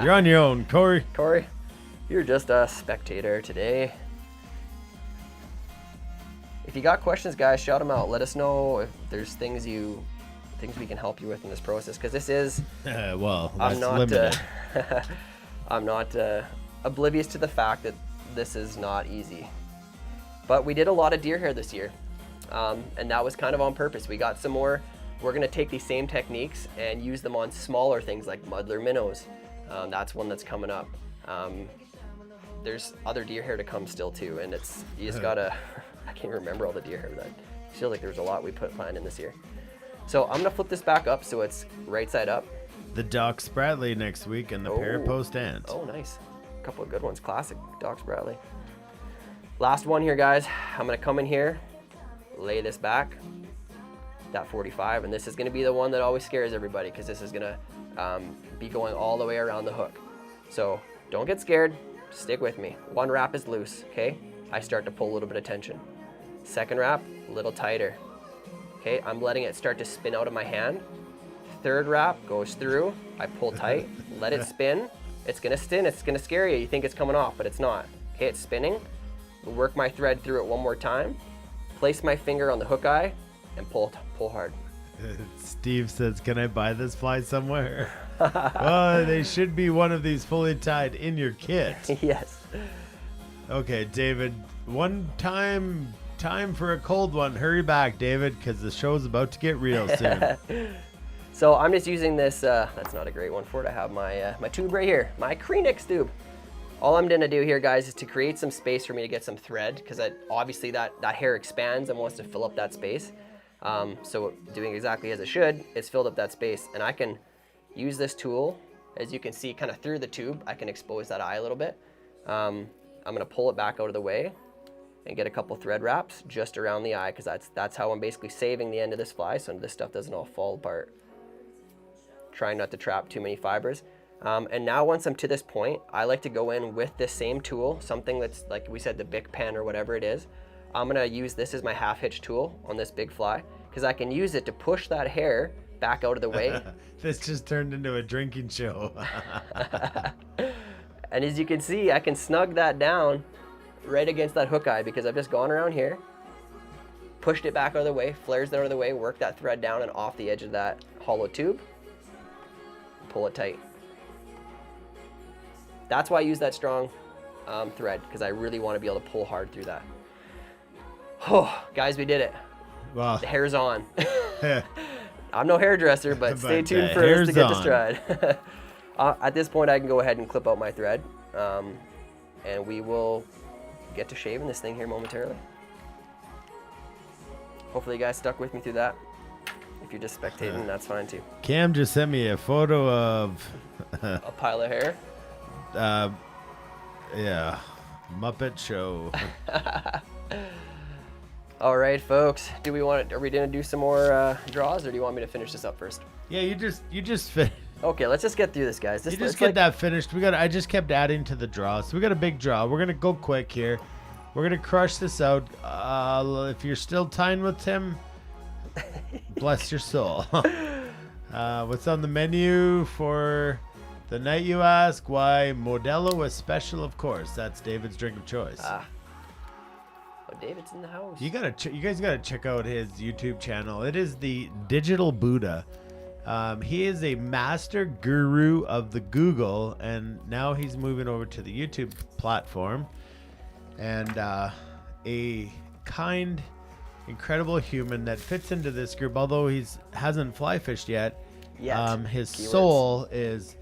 You're on your own, Corey. Corey, you're just a spectator today. If you got questions, guys, shout them out. Let us know if there's things we can help you with in this process, because this is, well, that's limited. I'm not oblivious to the fact that this is not easy. But we did a lot of deer hair this year, and that was kind of on purpose. We got some more. We're gonna take these same techniques and use them on smaller things like muddler minnows. That's one that's coming up. There's other deer hair to come still too, and you just gotta, I can't remember all the deer hair, but I feel like there's a lot we planned in this year. So I'm gonna flip this back up so it's right side up. The Doc Spratly next week and the Parapost Ant. Oh, nice. A couple of good ones. Classic Doc Spratly. Last one here, guys. I'm gonna come in here, lay this back, that 45, and this is gonna be the one that always scares everybody, because this is gonna be going all the way around the hook. So don't get scared, stick with me. 1 wrap is loose, okay? I start to pull a little bit of tension. 2nd wrap, a little tighter. Okay, I'm letting it start to spin out of my hand. 3rd wrap goes through, I pull tight, let it spin. It's gonna spin, it's gonna scare you. You think it's coming off, but it's not. Okay, it's spinning. Work my thread through it one more time. Place my finger on the hook eye and pull hard. Steve says, can I buy this fly somewhere? Oh, they should be one of these fully tied in your kit. Yes. Okay, David, time for a cold one. Hurry back, David, because the show's about to get real soon. So I'm just using this, that's not a great one for it. I have my, my tube right here, my Krenix tube. All I'm gonna do here, guys, is to create some space for me to get some thread, because obviously that hair expands and wants to fill up that space. So doing exactly as it should, it's filled up that space. And I can use this tool, as you can see, kind of through the tube, I can expose that eye a little bit. I'm gonna pull it back out of the way and get a couple thread wraps just around the eye, because that's how I'm basically saving the end of this fly, so this stuff doesn't all fall apart. Trying not to trap too many fibers. And now once I'm to this point, I like to go in with this same tool, something that's like we said, the Bic pen or whatever it is. I'm gonna use this as my half hitch tool on this big fly, because I can use it to push that hair back out of the way. This just turned into a drinking show. And as you can see, I can snug that down right against that hook eye, because I've just gone around here, pushed it back out of the way, flares it out of the way, work that thread down and off the edge of that hollow tube, pull it tight. That's why I use that strong thread, because I really want to be able to pull hard through that. Oh, guys, we did it. Wow. The hair's on. I'm no hairdresser, but stay tuned the for us hair's to get to on. stride. At this point, I can go ahead and clip out my thread, and we will get to shaving this thing here momentarily. Hopefully you guys stuck with me through that. If you're just spectating, that's fine too. Cam just sent me a photo of A pile of hair. yeah, Muppet Show. All right, folks. Are we gonna do some more draws, or do you want me to finish this up first? Yeah, you just Okay, let's just get through this, guys. you just get that finished. I just kept adding to the draw. So we got a big draw. We're gonna go quick here. We're gonna crush this out. If you're still tying with Tim, bless your soul. What's on the menu for the night, you ask? Why, Modelo is special, of course. That's David's drink of choice. Oh, David's in the house. You guys gotta check out his YouTube channel. It is the Digital Buddha. He is a master guru of the Google, and now he's moving over to the YouTube platform. And a kind, incredible human that fits into this group. Although hasn't fly fished yet, his Keywords. soul is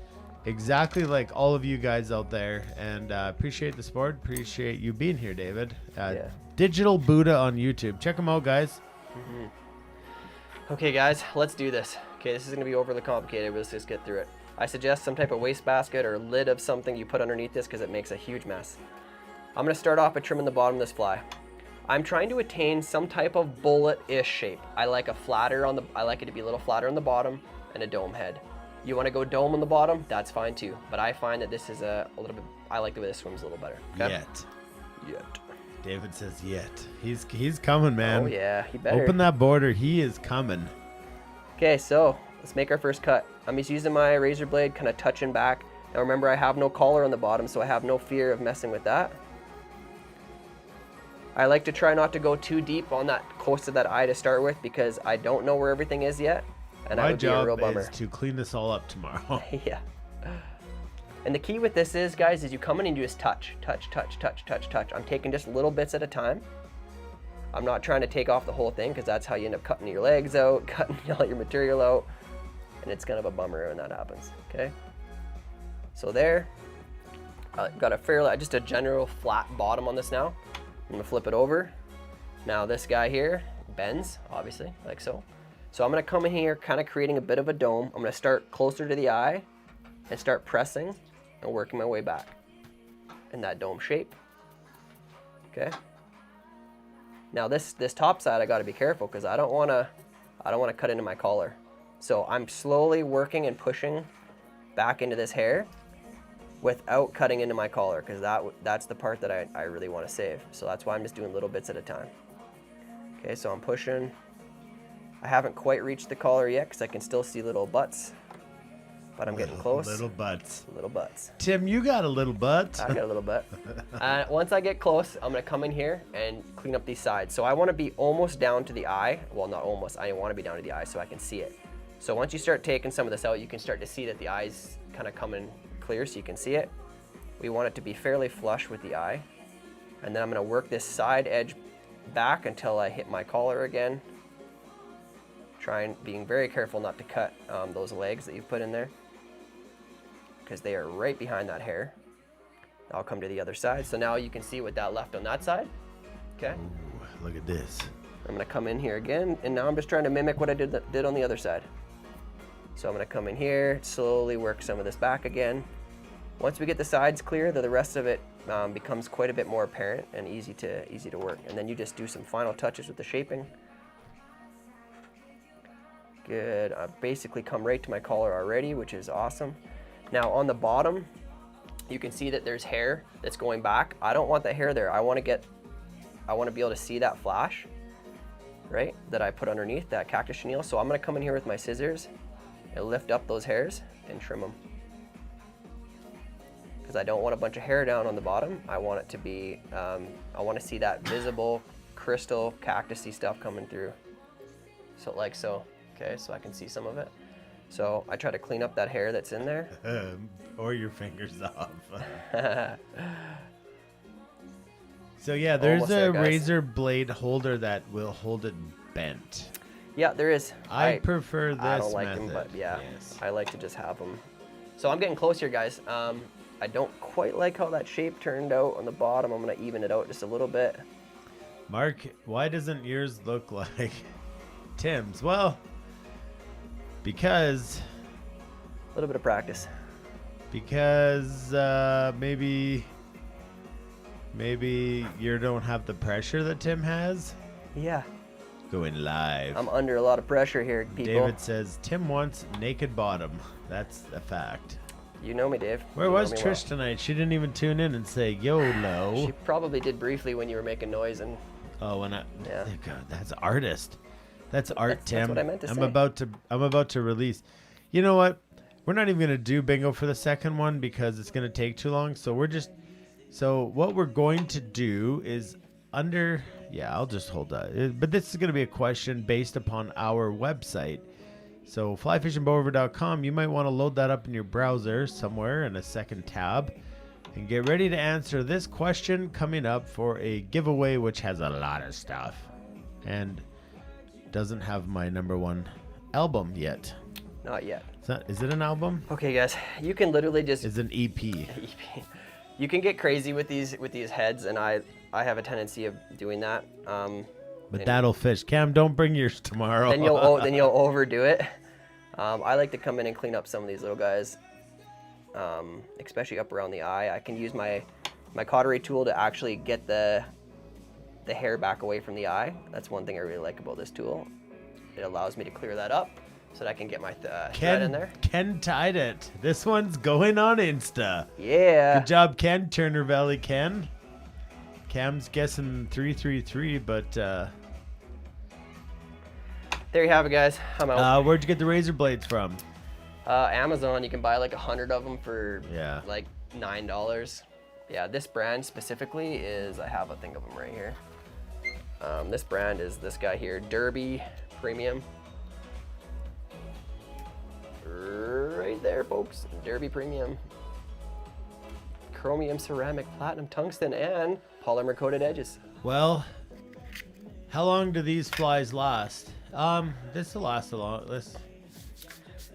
exactly like all of you guys out there. And appreciate the support. Appreciate you being here, David. Digital Buddha on YouTube. Check him out, guys. Mm-hmm. Okay, guys, let's do this. Okay, this is gonna be overly complicated, but let's just get through it. I suggest some type of wastebasket or lid of something you put underneath this, because it makes a huge mess. I'm gonna start off by trimming the bottom of this fly. I'm trying to attain some type of bullet-ish shape. I like it to be a little flatter on the bottom and a dome head. You wanna go dome on the bottom, that's fine too. But I find that this is a little bit, I like the way this swims a little better. Okay? Yet. David says yet. He's coming, man. Oh yeah, he better. Open that border. He is coming. Okay, so let's make our first cut. I'm just using my razor blade, kind of touching back. Now remember, I have no collar on the bottom, so I have no fear of messing with that. I like to try not to go too deep on that, close to that eye to start with, because I don't know where everything is yet, and that My would be a real job bummer. is to clean this all up tomorrow. Yeah. And the key with this is, guys, is you come in and you just touch. I'm taking just little bits at a time. I'm not trying to take off the whole thing, because that's how you end up cutting your legs out, cutting all your material out, and it's kind of a bummer when that happens, okay? So there, got just a general flat bottom on this now. I'm gonna flip it over. Now this guy here bends, obviously, like so. So I'm gonna come in here, kind of creating a bit of a dome. I'm gonna start closer to the eye and start pressing and working my way back in that dome shape, okay? Now this top side, I gotta be careful, because I don't wanna cut into my collar. So I'm slowly working and pushing back into this hair without cutting into my collar, because that's the part that I really want to save. So that's why I'm just doing little bits at a time. Okay, so I'm pushing. I haven't quite reached the collar yet, because I can still see little butts, but I'm getting close. Little butts. Little butts. Tim, you got a little butt. I got a little butt. Once I get close, I'm gonna come in here and clean up these sides. So I want to be almost down to the eye. Well, not almost. I want to be down to the eye so I can see it. So once you start taking some of this out, you can start to see that the eye's kind of coming clear, so you can see it. We want it to be fairly flush with the eye. And then I'm gonna work this side edge back until I hit my collar again. being very careful not to cut those legs that you've put in there, because they are right behind that hair. I'll come to the other side. So now you can see what that left on that side. Okay. Ooh, look at this. I'm gonna come in here again, and now I'm just trying to mimic what I did on the other side. So I'm gonna come in here, slowly work some of this back again. Once we get the sides clear, the rest of it becomes quite a bit more apparent and easy to work. And then you just do some final touches with the shaping. Good. I've basically come right to my collar already, which is awesome. Now on the bottom, you can see that there's hair that's going back. I don't want the hair there. I want to be able to see that flash, right, that I put underneath that cactus chenille. So I'm going to come in here with my scissors and lift up those hairs and trim them, because I don't want a bunch of hair down on the bottom. I want it to be, I want to see that visible crystal cactusy stuff coming through. So like so, okay, so I can see some of it. So I try to clean up that hair that's in there. Or your fingers off. So yeah, there's Almost there, a guys. razor blade holder that will hold it bent. Yeah, there is. I prefer this I don't like method. them, but yeah, Yes. I like to just have them. So I'm getting close here, guys. I don't quite like how that shape turned out on the bottom. I'm gonna even it out just a little bit. Mark, why doesn't yours look like Tim's? Well, because A little bit of practice. maybe you don't have the pressure that Tim has. Yeah, Going live. I'm under a lot of pressure here, people. David says Tim wants naked bottom. That's a fact. You know me, Dave. Where You know was me Trish tonight? She didn't even tune in and say YOLO. well. She probably did briefly when you were making noise, and Oh, when I Yeah. God, that's artist. That's art, That's Tim. what I meant to I'm say. about to release. You know what? We're not even gonna do bingo for the second one because it's gonna take too long. So what we're going to do is I'll just hold that. But this is gonna be a question based upon our website. So flyfishandbowriver.com, you might want to load that up in your browser somewhere in a second tab and get ready to answer this question coming up for a giveaway which has a lot of stuff and doesn't have my #1 album yet. not yet. Is it an album? Okay, guys, you can literally just It's an EP. you can get crazy with these heads, and I have a tendency of doing that. But that'll fish. Cam, don't bring yours tomorrow. Then you'll overdo it. I like to come in and clean up some of these little guys, especially up around the eye. I can use my cautery tool to actually get the hair back away from the eye. That's one thing I really like about this tool. It allows me to clear that up so that I can get my thread in there. Ken tied it. This one's going on Insta. Yeah. Good job, Ken. Turner Valley Ken. Cam's guessing 333, but There you have it, guys. I'm out. where'd you get the razor blades from? Amazon, you can buy like 100 of them for Yeah. like $9. Yeah, this brand specifically I have a thing of them right here. This brand is this guy here, Derby Premium. Right there, folks. Derby Premium. Chromium, ceramic, platinum, tungsten, and polymer coated edges. Well, how long do these flies last? This will last a long. This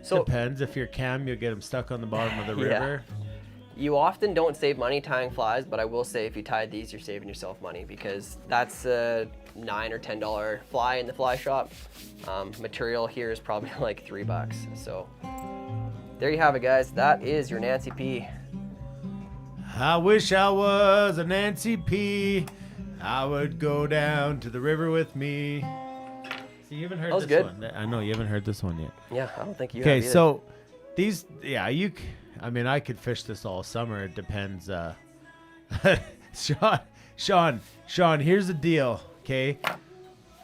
So depends. If you're Cam, you'll get them stuck on the bottom of the Yeah. river. you often don't save money tying flies, but I will say if you tied these, you're saving yourself money, because that's a $9 or $10 fly in the fly shop. Material here is probably like $3. So there you have it, guys. That is your Nancy P. I wish I was a Nancy P. I would go down to the river with me. See, you haven't heard That was this good. one. I know you haven't heard this one yet. Yeah, I don't think you Okay, have either. so these, I mean, I could fish this all summer. It depends. Sean, here's the deal. Okay,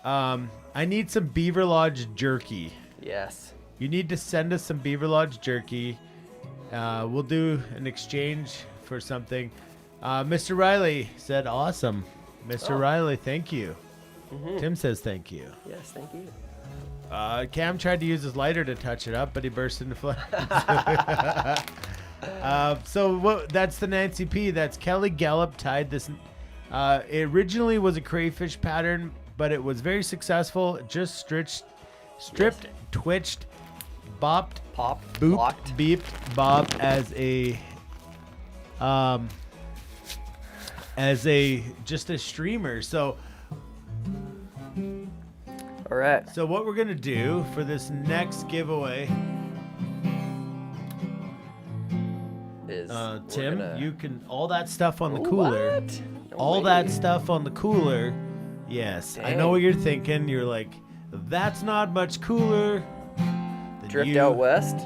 I need some Beaver Lodge jerky. Yes. You need to send us some Beaver Lodge jerky. We'll do an exchange for something. Mr. Riley said, awesome. Mr. Riley, thank you. Tim says thank you. Yes, thank you. Cam tried to use his lighter to touch it up, but he burst into flames. That's the Nancy P. That's Kelly Galloup tied this. It originally was a crayfish pattern, but it was very successful. It just stripped, twitched, bopped, Popped, booped, blocked. beeped, bopped as a just a streamer. So All right. So what we're gonna do for this next giveaway, Is Tim, gonna... you can all that stuff on the Ooh, cooler. what? No All way. that stuff on the cooler. Yes, I know Dang. what you're thinking. You're like, that's not much cooler than Drift you. Out West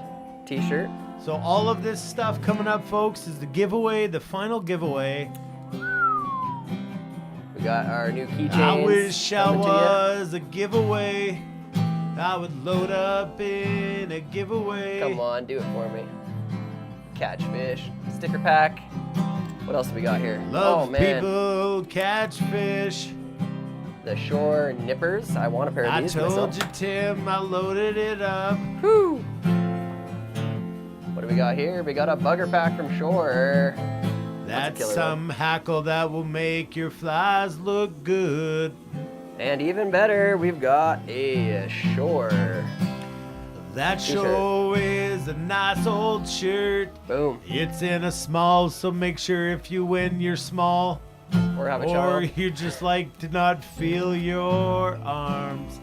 t-shirt. So all of this stuff coming up, folks, is the giveaway, the final giveaway. We got our new keychains. I wish I coming to ya. was a giveaway. I would load up in a giveaway. Come on, do it for me. Catchfish, sticker pack. What else do we got here? Love oh man, people catch fish. the Shore Nippers. I want a pair of I these told myself. you, Tim, I loaded it up. Whew. What do we got here? We got a bugger pack from Shore. That's killer some hackle that will make your flies look good. And even better, we've got a Shore. That T-shirt. show is a nice old shirt. Boom. It's in a small, so make sure if you win, you're small. Or have a Or child. you just like to not feel your arms.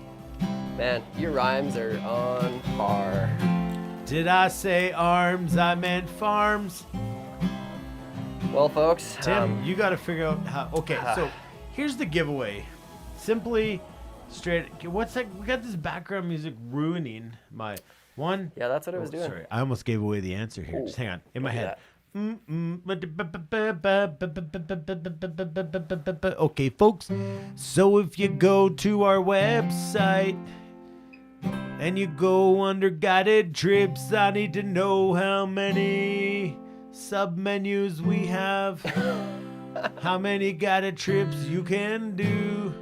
Man, your rhymes are on par. Did I say arms? I meant farms. Well, folks, Tim, you got to figure out how. Okay, so here's the giveaway. Simply, straight. What's that? We got this background music ruining my one. yeah, that's what I was Oh, doing. Sorry, I almost gave away the answer here. Ooh, Just hang on. In my don't do head. that. Okay, folks. So if you go to our website and you go under guided trips, I need to know how many sub-menus we have, how many guided trips you can do,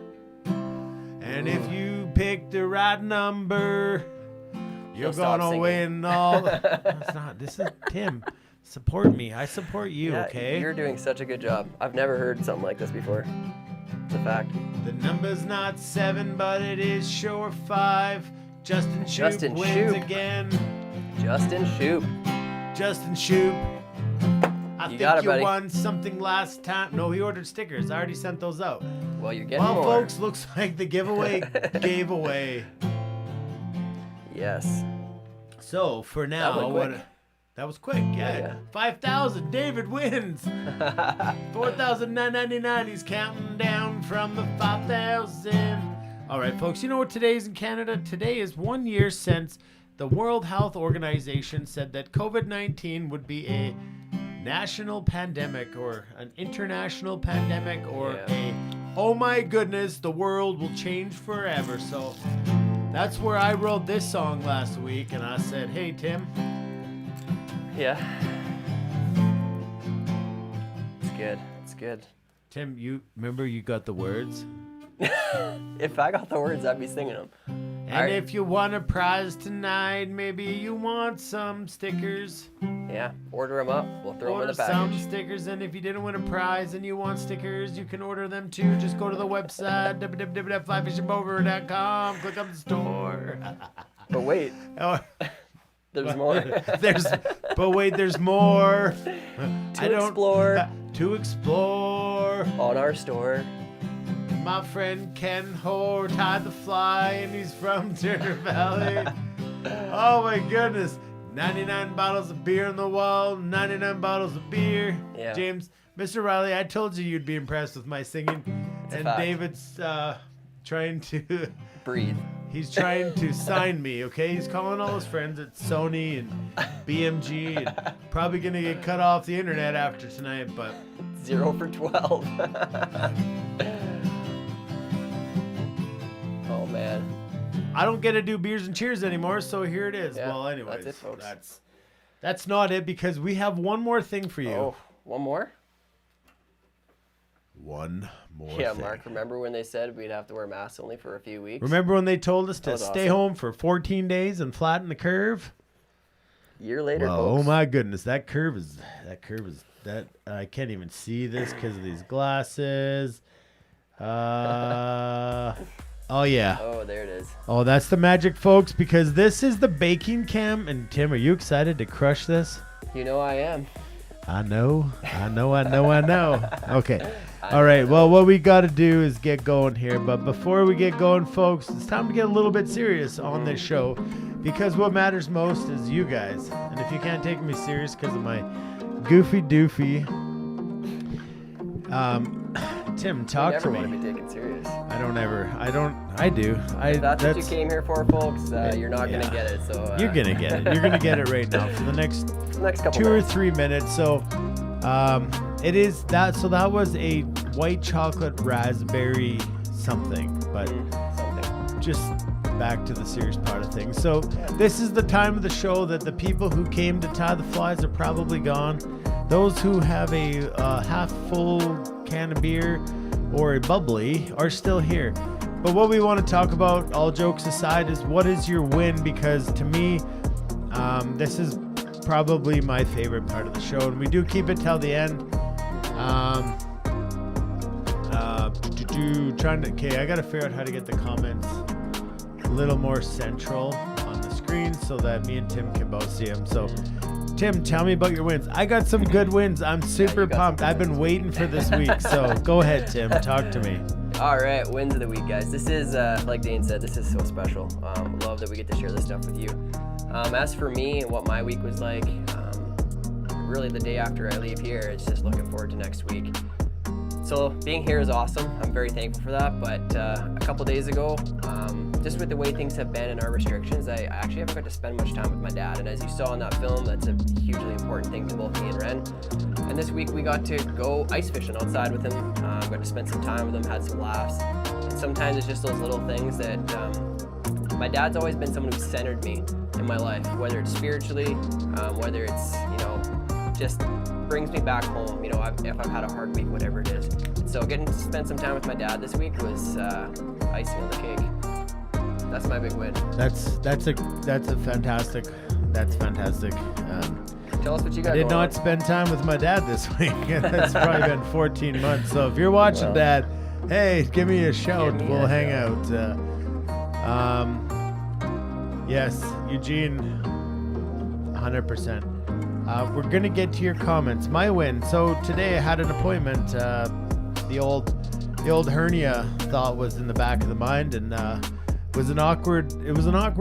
and if you pick the right number, you're Stop gonna singing. win all. That's not. This is Tim. Support me. I support you. Yeah, Okay. You're doing such a good job. I've never heard something like this before. It's a fact. The number's not 7, but it is sure 5. Justin Shoop Justin wins Shoop. again. Justin Shoop. Justin Shoop. I think got it, you buddy. won something last time. No, he ordered stickers. I already sent those out. Well, you're getting Well, more. folks, looks like the giveaway gave away. Yes. So for now, went quick. That was quick. Yeah. Yeah. 5,000. David wins. 4,999. He's counting down from the 5,000. All right, folks. You know what today is in Canada? Today is 1 year since the World Health Organization said that COVID-19 would be a national pandemic or an international pandemic or Yeah. oh my goodness, the world will change forever. So that's where I wrote this song last week, and I said, hey, Tim. Yeah. It's good. It's good. Tim, you remember you got the words? If I got the words, I'd be singing them. And Alright. if you want a prize tonight, maybe you want some stickers. Yeah. Order them up. We'll throw them in Order the some package. stickers, and if you didn't win a prize and you want stickers, you can order them too. Just go to the website, www.flyfishingbover.com, click on the store. But wait, Or- there's more. But wait, there's more. To explore. To explore. On our store. My friend Ken Ho tied the fly, and he's from Turner Valley. Oh my goodness. 99 bottles of beer on the wall, 99 bottles of beer. Yeah. James, Mr. Riley, I told you you'd be impressed with my singing. It's a And fact. David's trying to, Breathe. he's trying to sign me, okay? He's calling all his friends at Sony and BMG and probably going to get cut off the internet after tonight, but 0 for 12. Oh man. I don't get to do beers and cheers anymore, so here it is. Yeah, Well, anyways, that's it, folks. That's not it, because we have one more thing for you. Oh, one more? One more Yeah, thing. Mark, remember when they said we'd have to wear masks only for a few weeks? Remember when they told us to was stay awesome. home for 14 days and flatten the curve? Year later, Well, folks. oh my goodness, that curve is that I can't even see this because of these glasses. Oh, yeah. Oh, there it is. Oh, that's the magic, folks, because this is the baking cam. And Tim, are you excited to crush this? You know I am. I know. Okay. All right. Well, what we got to do is get going here. But before we get going, folks, it's time to get a little bit serious on this show, because what matters most is you guys. And if you can't take me serious because of my goofy doofy, Tim, talk to You me. never want to be taken serious. I do. If that's what you came here for, folks. You're not going to get it. So You're going to get it. You're going to get it right now for the next couple 2 or minutes. 3 minutes. So it is that. So that was a white chocolate raspberry something. But Something. just back to the serious part of things. So this is the time of the show that the people who came to tie the flies are probably gone. Those who have a half full can of beer or a bubbly are still here. But what we want to talk about, all jokes aside, is what is your win? Because to me, this is probably my favorite part of the show, and we do keep it till the end. Okay, I gotta figure out how to get the comments a little more central on the screen so that me and Tim can both see them. So, Tim, tell me about your wins. I got some good wins. I'm super pumped. I've been waiting for this week. So go ahead, Tim. Talk to me. All right, wins of the week, guys. This is, like Dane said, this is so special. Love that we get to share this stuff with you. As for me and what my week was like, really the day after I leave here, it's just looking forward to next week. So being here is awesome. I'm very thankful for that. But a couple days ago, just with the way things have been and our restrictions, I actually haven't got to spend much time with my dad. And as you saw in that film, that's a hugely important thing to both me and Ren. And this week we got to go ice fishing outside with him. Got to spend some time with him, had some laughs. And sometimes it's just those little things that my dad's always been someone who centered me in my life, whether it's spiritually, whether it's, just brings me back home, if I've had a hard week, whatever it is. So getting to spend some time with my dad this week was icing on the cake. That's my big win. That's fantastic. That's fantastic. Tell us what you got. I did going not on. spend time with my dad this week. That's probably been 14 months. So if you're watching, Dad, hey, give me a shout. We'll hang out. Yes, Eugene, 100%. We're going to get to your comments. My win. So today I had an appointment. The old hernia thought was in the back of the mind, and it was an awkward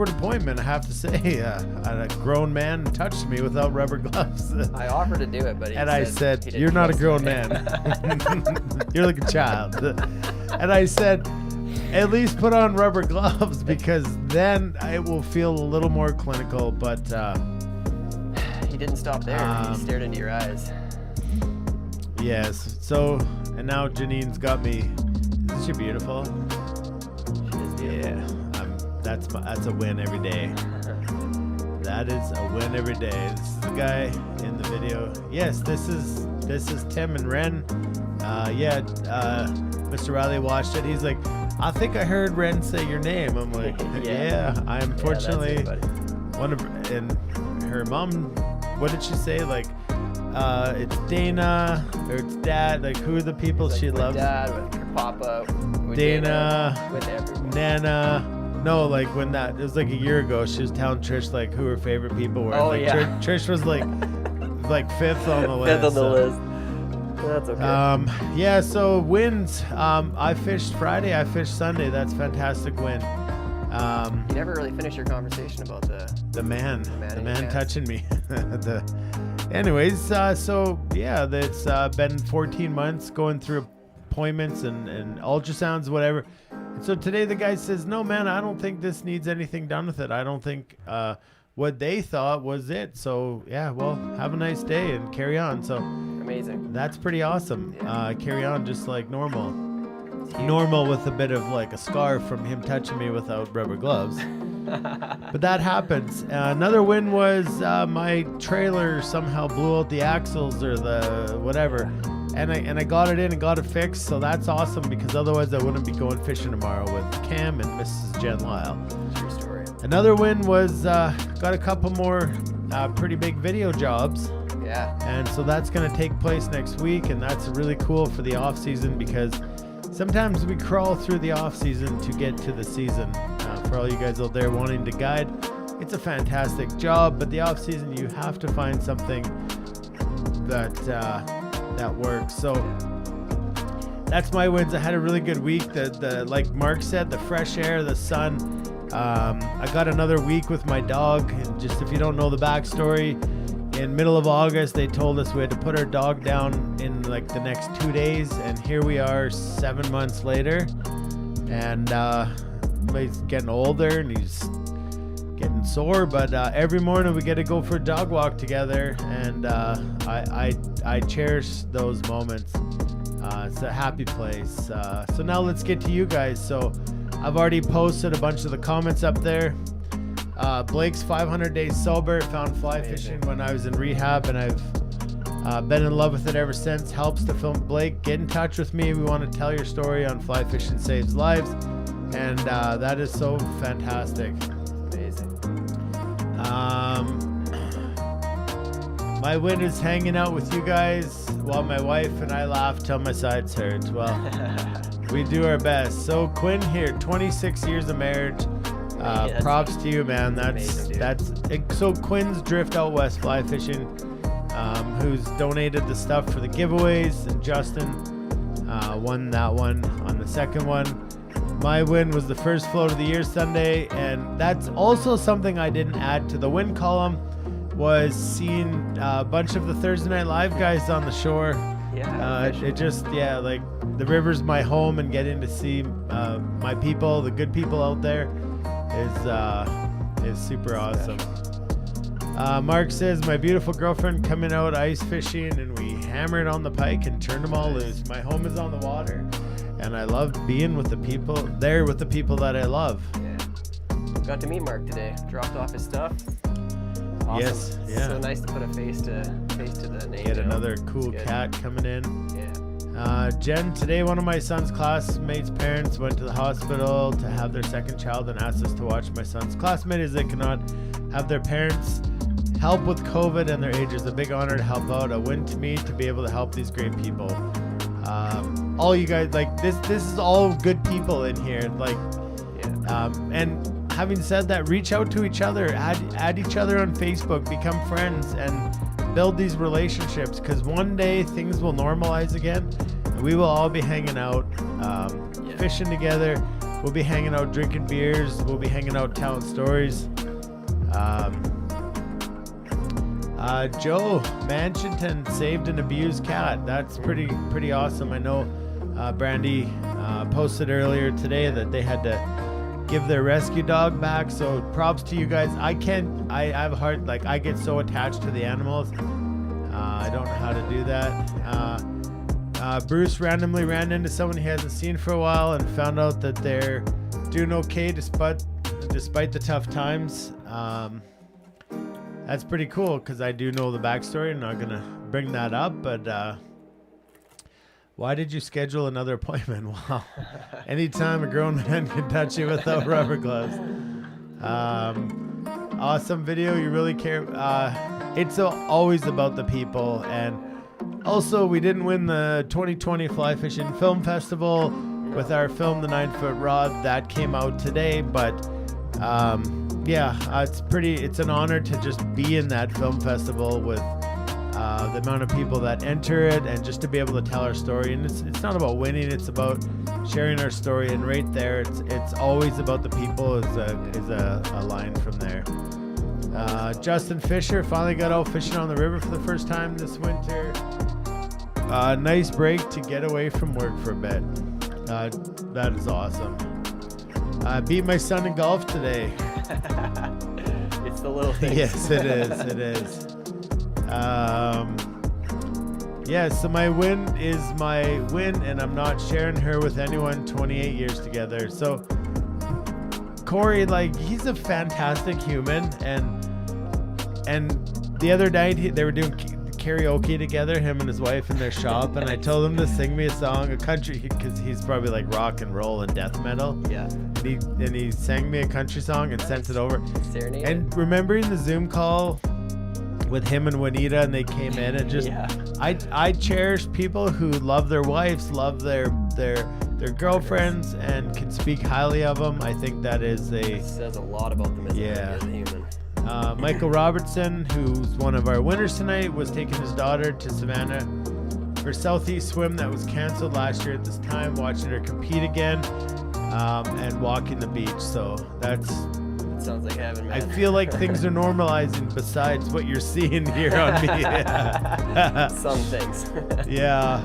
appointment, I have to say. A grown man touched me without rubber gloves. I offered to do it, but I said, "You're not a grown man. You're like a child." And I said, "At least put on rubber gloves, because then it will feel a little more clinical." But he didn't stop there. He stared into your eyes. Yes. So, and now Janine's got me. Isn't she beautiful? She is beautiful. Yeah. That's a win every day. That is a win every day. This is the guy in the video. Yes, this is Tim and Ren. Mr. Riley watched it. He's like, "I think I heard Ren say your name." I'm like, yeah. I'm fortunately one of, and her mom. What did she say? Like, it's Dana or it's Dad. Like, who are the people she loves? Dad, with her papa, with Dana, with everyone. Nana. No, like when it was like a year ago, she was telling Trish like who her favorite people were. Oh, like, yeah. Trish was like fifth on the list. Fifth on the list. That's okay. So wins. I fished Friday. I fished Sunday. That's fantastic win. You never really finished your conversation about the man yes. touching me. Anyways, that's been 14 months going through appointments and ultrasounds, whatever. And so today the guy says, "No, man, I don't think this needs anything done with it. I don't think what they thought was it." So yeah, well, have a nice day and carry on. So amazing. that's pretty awesome. Carry on just like normal. It's huge. Normal with a bit of like a scar from him touching me without rubber gloves. But that happens. Another win was my trailer somehow blew out the axles or the whatever. And I got it in and got it fixed, so that's awesome, because otherwise I wouldn't be going fishing tomorrow with Cam and Mrs. Jen Lyle. True story. Another win was got a couple more pretty big video jobs. Yeah. And so that's going to take place next week, and that's really cool for the off season, because sometimes we crawl through the off season to get to the season. For all you guys out there wanting to guide, it's a fantastic job, but the off season you have to find something that works. So that's my wins. I had a really good week. The like Mark said, the fresh air, the sun. I got another week with my dog. And just if you don't know the backstory, in middle of August, they told us we had to put our dog down in like the next 2 days, and here we are 7 months later, and he's getting older and he's getting sore, but every morning we get to go for a dog walk together, and I cherish those moments. It's a happy place. So now let's get to you guys. So I've already posted a bunch of the comments up there. Blake's 500 days sober, found fly fishing when I was in rehab, and I've been in love with it ever since. Helps to film. Blake, get in touch with me. We want to tell your story on Fly Fishing Saves Lives, and that is so fantastic. Amazing. My win is hanging out with you guys while my wife and I laugh till my sides hurt. Well, we do our best. So Quinn here, 26 years of marriage. Props to you, man. That's so Quinn's Drift Out West Fly Fishing, who's donated the stuff for the giveaways, and Justin won that one on the second one. My win was the first float of the year Sunday, and that's also something I didn't add to the win column, was seeing a bunch of the Thursday Night Live guys on the shore. It just, like the river's my home, and getting to see my people, the good people out there, is super awesome. Mark says, my beautiful girlfriend coming out ice fishing, and we hammered on the pike and turned them all loose. My home is on the water, and I love being with the people that I love. Yeah. Got to meet Mark today. Dropped off his stuff. Awesome. Yes, yeah. So nice to put a face to the name. Get another cool cat coming in. Yeah. Jen, today one of my son's classmates' parents went to the hospital to have their second child and asked us to watch my son's classmate as they cannot have their parents help with COVID and their age. Is a big honor to help out. A win to me to be able to help these great people. All you guys, like this is all good people in here. Like, and having said that, reach out to each other, add each other on Facebook, become friends, and build these relationships, because one day things will normalize again, and we will all be hanging out, fishing together. We'll be hanging out, drinking beers. We'll be hanging out, telling stories. Joe Manchinton saved an abused cat. That's pretty awesome. I know Brandy posted earlier today that they had to give their rescue dog back, so props to you guys. I have a heart, like I get so attached to the animals. I don't know how to do that. Bruce randomly ran into someone he hasn't seen for a while and found out that they're doing okay despite the tough times. That's pretty cool, because I do know the backstory. I'm not gonna bring that up, but why did you schedule another appointment? Wow. Anytime a grown man can touch you without rubber gloves. Awesome video. You really care. It's always about the people. And also, we didn't win the 2020 Fly Fishing Film Festival with our film, The 9-Foot Rod. That came out today. But it's an honor to just be in that film festival with the amount of people that enter it, and just to be able to tell our story. And it's not about winning, it's about sharing our story. And right there, it's always about the people is a line from there. Justin Fisher finally got out fishing on the river for the first time this winter. Nice break to get away from work for a bit. That is awesome. Beat my son in golf today. It's the little things. Yes, it is. So my win is my win, and I'm not sharing her with anyone. 28 years together. So Corey, like, he's a fantastic human, and the other night they were doing karaoke together, him and his wife in their shop, and I told him to sing me a song, a country, because he's probably like rock and roll and death metal. Yeah. And he sang me a country song and sent it over. Serenade. And remembering the Zoom call with him and Juanita, and they came in, and just I cherish people who love their wives, love their their girlfriends and can speak highly of them. I think that is It says a lot about them as a human. Michael Robertson, who's one of our winners tonight, was taking his daughter to Savannah for Southeast Swim that was canceled last year at this time, watching her compete again and walking the beach. So that sounds like heaven, man. I feel like things are normalizing besides what you're seeing here on me. Some things. Yeah.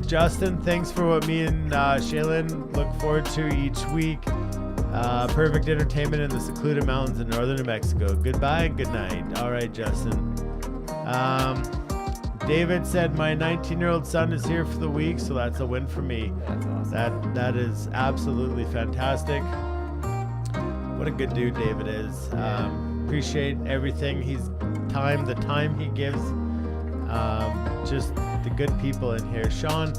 Justin, thanks for what me and Shaylin look forward to each week. Perfect entertainment in the secluded mountains in northern New Mexico. Goodbye and good night. All right, Justin. David said my 19-year-old son is here for the week, so that's a win for me. That's awesome. That is absolutely fantastic. What a good dude David is. Appreciate everything the time he gives. Just the good people in here. Sean,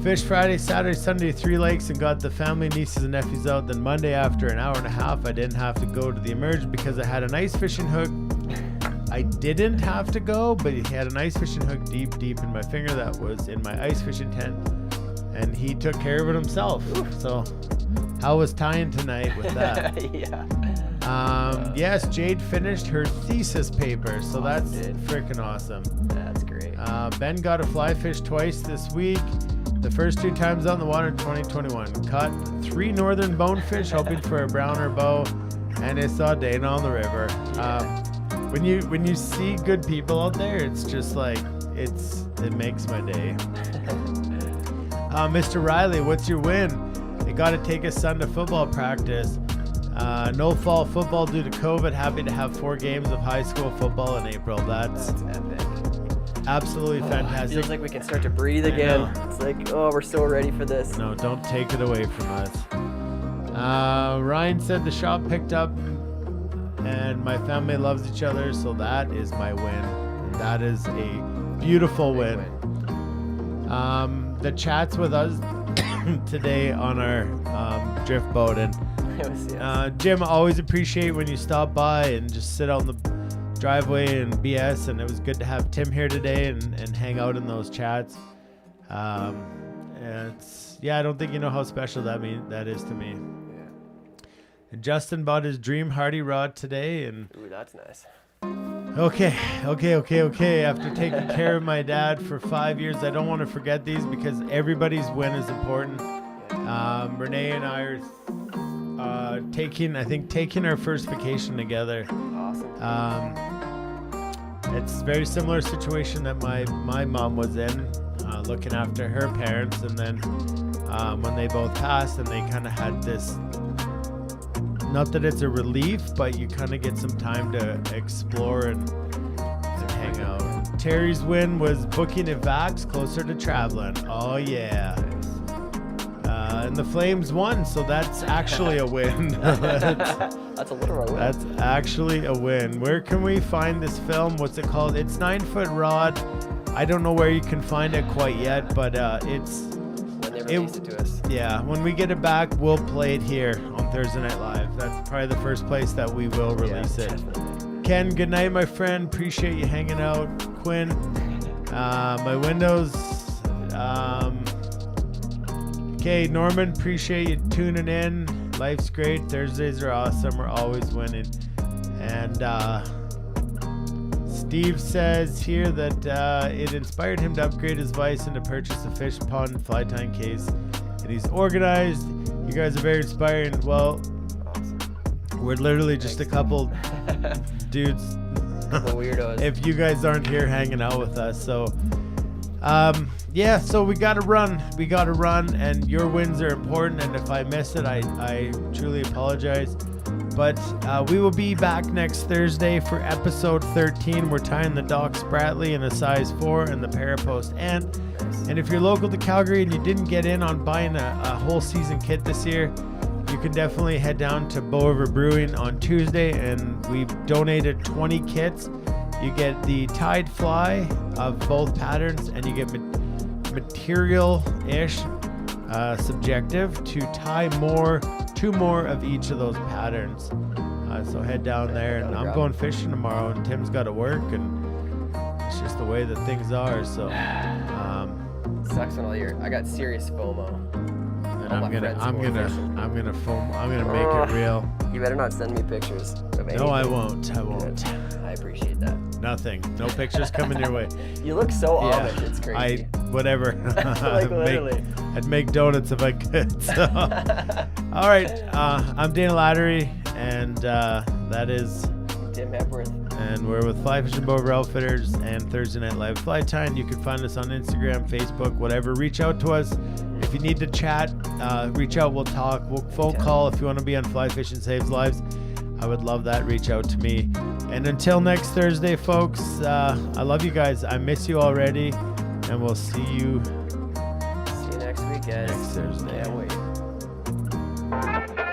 fished Friday, Saturday, Sunday, 3 lakes and got the family, nieces and nephews out. Then Monday, after an hour and a half, I didn't have to go to the Emerge because I had an ice fishing hook. I didn't have to go, but he had an ice fishing hook deep in my finger that was in my ice fishing tent, and he took care of it himself. So how was tying tonight with that? Yeah. Yes, Jade finished her thesis paper, so that's freaking awesome. That's great. Ben got a fly fish twice this week. The first 2 times out in the water in 2021. Caught 3 northern bonefish, hoping for a browner bow, and I saw Dana on the river. When you see good people out there, it's just like it makes my day. Mr. Riley, what's your win? I got to take his son to football practice. No fall football due to COVID. Happy to have 4 games of high school football in April. That's epic. Absolutely fantastic. Feels like we can start to breathe again. It's like, oh, we're so ready for this. No, don't take it away from us. Ryan said the shop picked up and my family loves each other, so that is my win. And that is a beautiful win. The chats with us today on our drift boat, and Jim, always appreciate when you stop by and just sit out in the driveway and BS, and it was good to have Tim here today and hang out in those chats. I don't think you know how special that is to me. And Justin bought his Dream Hardy rod today, and ooh, that's nice. Okay. After taking care of my dad for 5 years, I don't want to forget these because everybody's win is important. Renee and I are taking our first vacation together. Awesome. It's a very similar situation that my mom was in, looking after her parents, and then when they both passed, and they kind of had this, not that it's a relief, but you kind of get some time to explore and hang out. Terry's win was booking evacs closer to traveling. Oh yeah. And the Flames won, so that's actually a win. That's a literal win. That's actually a win. Where can we find this film? What's it called? It's 9-foot rod. I don't know where you can find it quite yet, but it's... When they release it to us. Yeah, when we get it back, we'll play it here on Thursday Night Live. That's probably the first place that we will release it. Definitely. Ken, good night, my friend. Appreciate you hanging out. Quinn, my windows... Okay, Norman, appreciate you tuning in. Life's great. Thursdays are awesome. We're always winning. And Steve says here that it inspired him to upgrade his vice and to purchase a fish pond fly tying case. And he's organized. You guys are very inspiring. Well, awesome. We're literally just a couple dudes. Couple weirdos. If you guys aren't here hanging out with us. So... so we gotta run, and your wins are important, and if I miss it, I truly apologize. But we will be back next Thursday for episode 13. We're tying the Doc Spratley in a size 4 and the Parapost Ant. And if you're local to Calgary and you didn't get in on buying a whole season kit this year, you can definitely head down to Bow River Brewing on Tuesday, and we've donated 20 kits. You get the tied fly of both patterns, and you get material-ish subjective to tie 2 more of each of those patterns. So head down there, and I'm going fishing tomorrow, and Tim's got to work, and it's just the way that things are. So Sucks when I got serious FOMO. And All my friends go fishing. I'm gonna make it real. You better not send me pictures of anything. No, I won't. I appreciate that. Nothing. No pictures coming your way. You look so Yeah. Amish. It's crazy. Whatever. Like, literally. I'd make donuts if I could. So. All right. I'm Dana Lattery, and that is Tim Hepworth. And we're with Fly Fishing Boat Outfitters and Thursday Night Live Fly Time. You can find us on Instagram, Facebook, whatever. Reach out to us. If you need to chat, reach out. We'll talk. We'll phone call if you want to be on Fly Fishing Saves Lives. I would love that. Reach out to me. And until next Thursday, folks, I love you guys. I miss you already. And we'll see you next week, guys. next Thursday. Can't wait.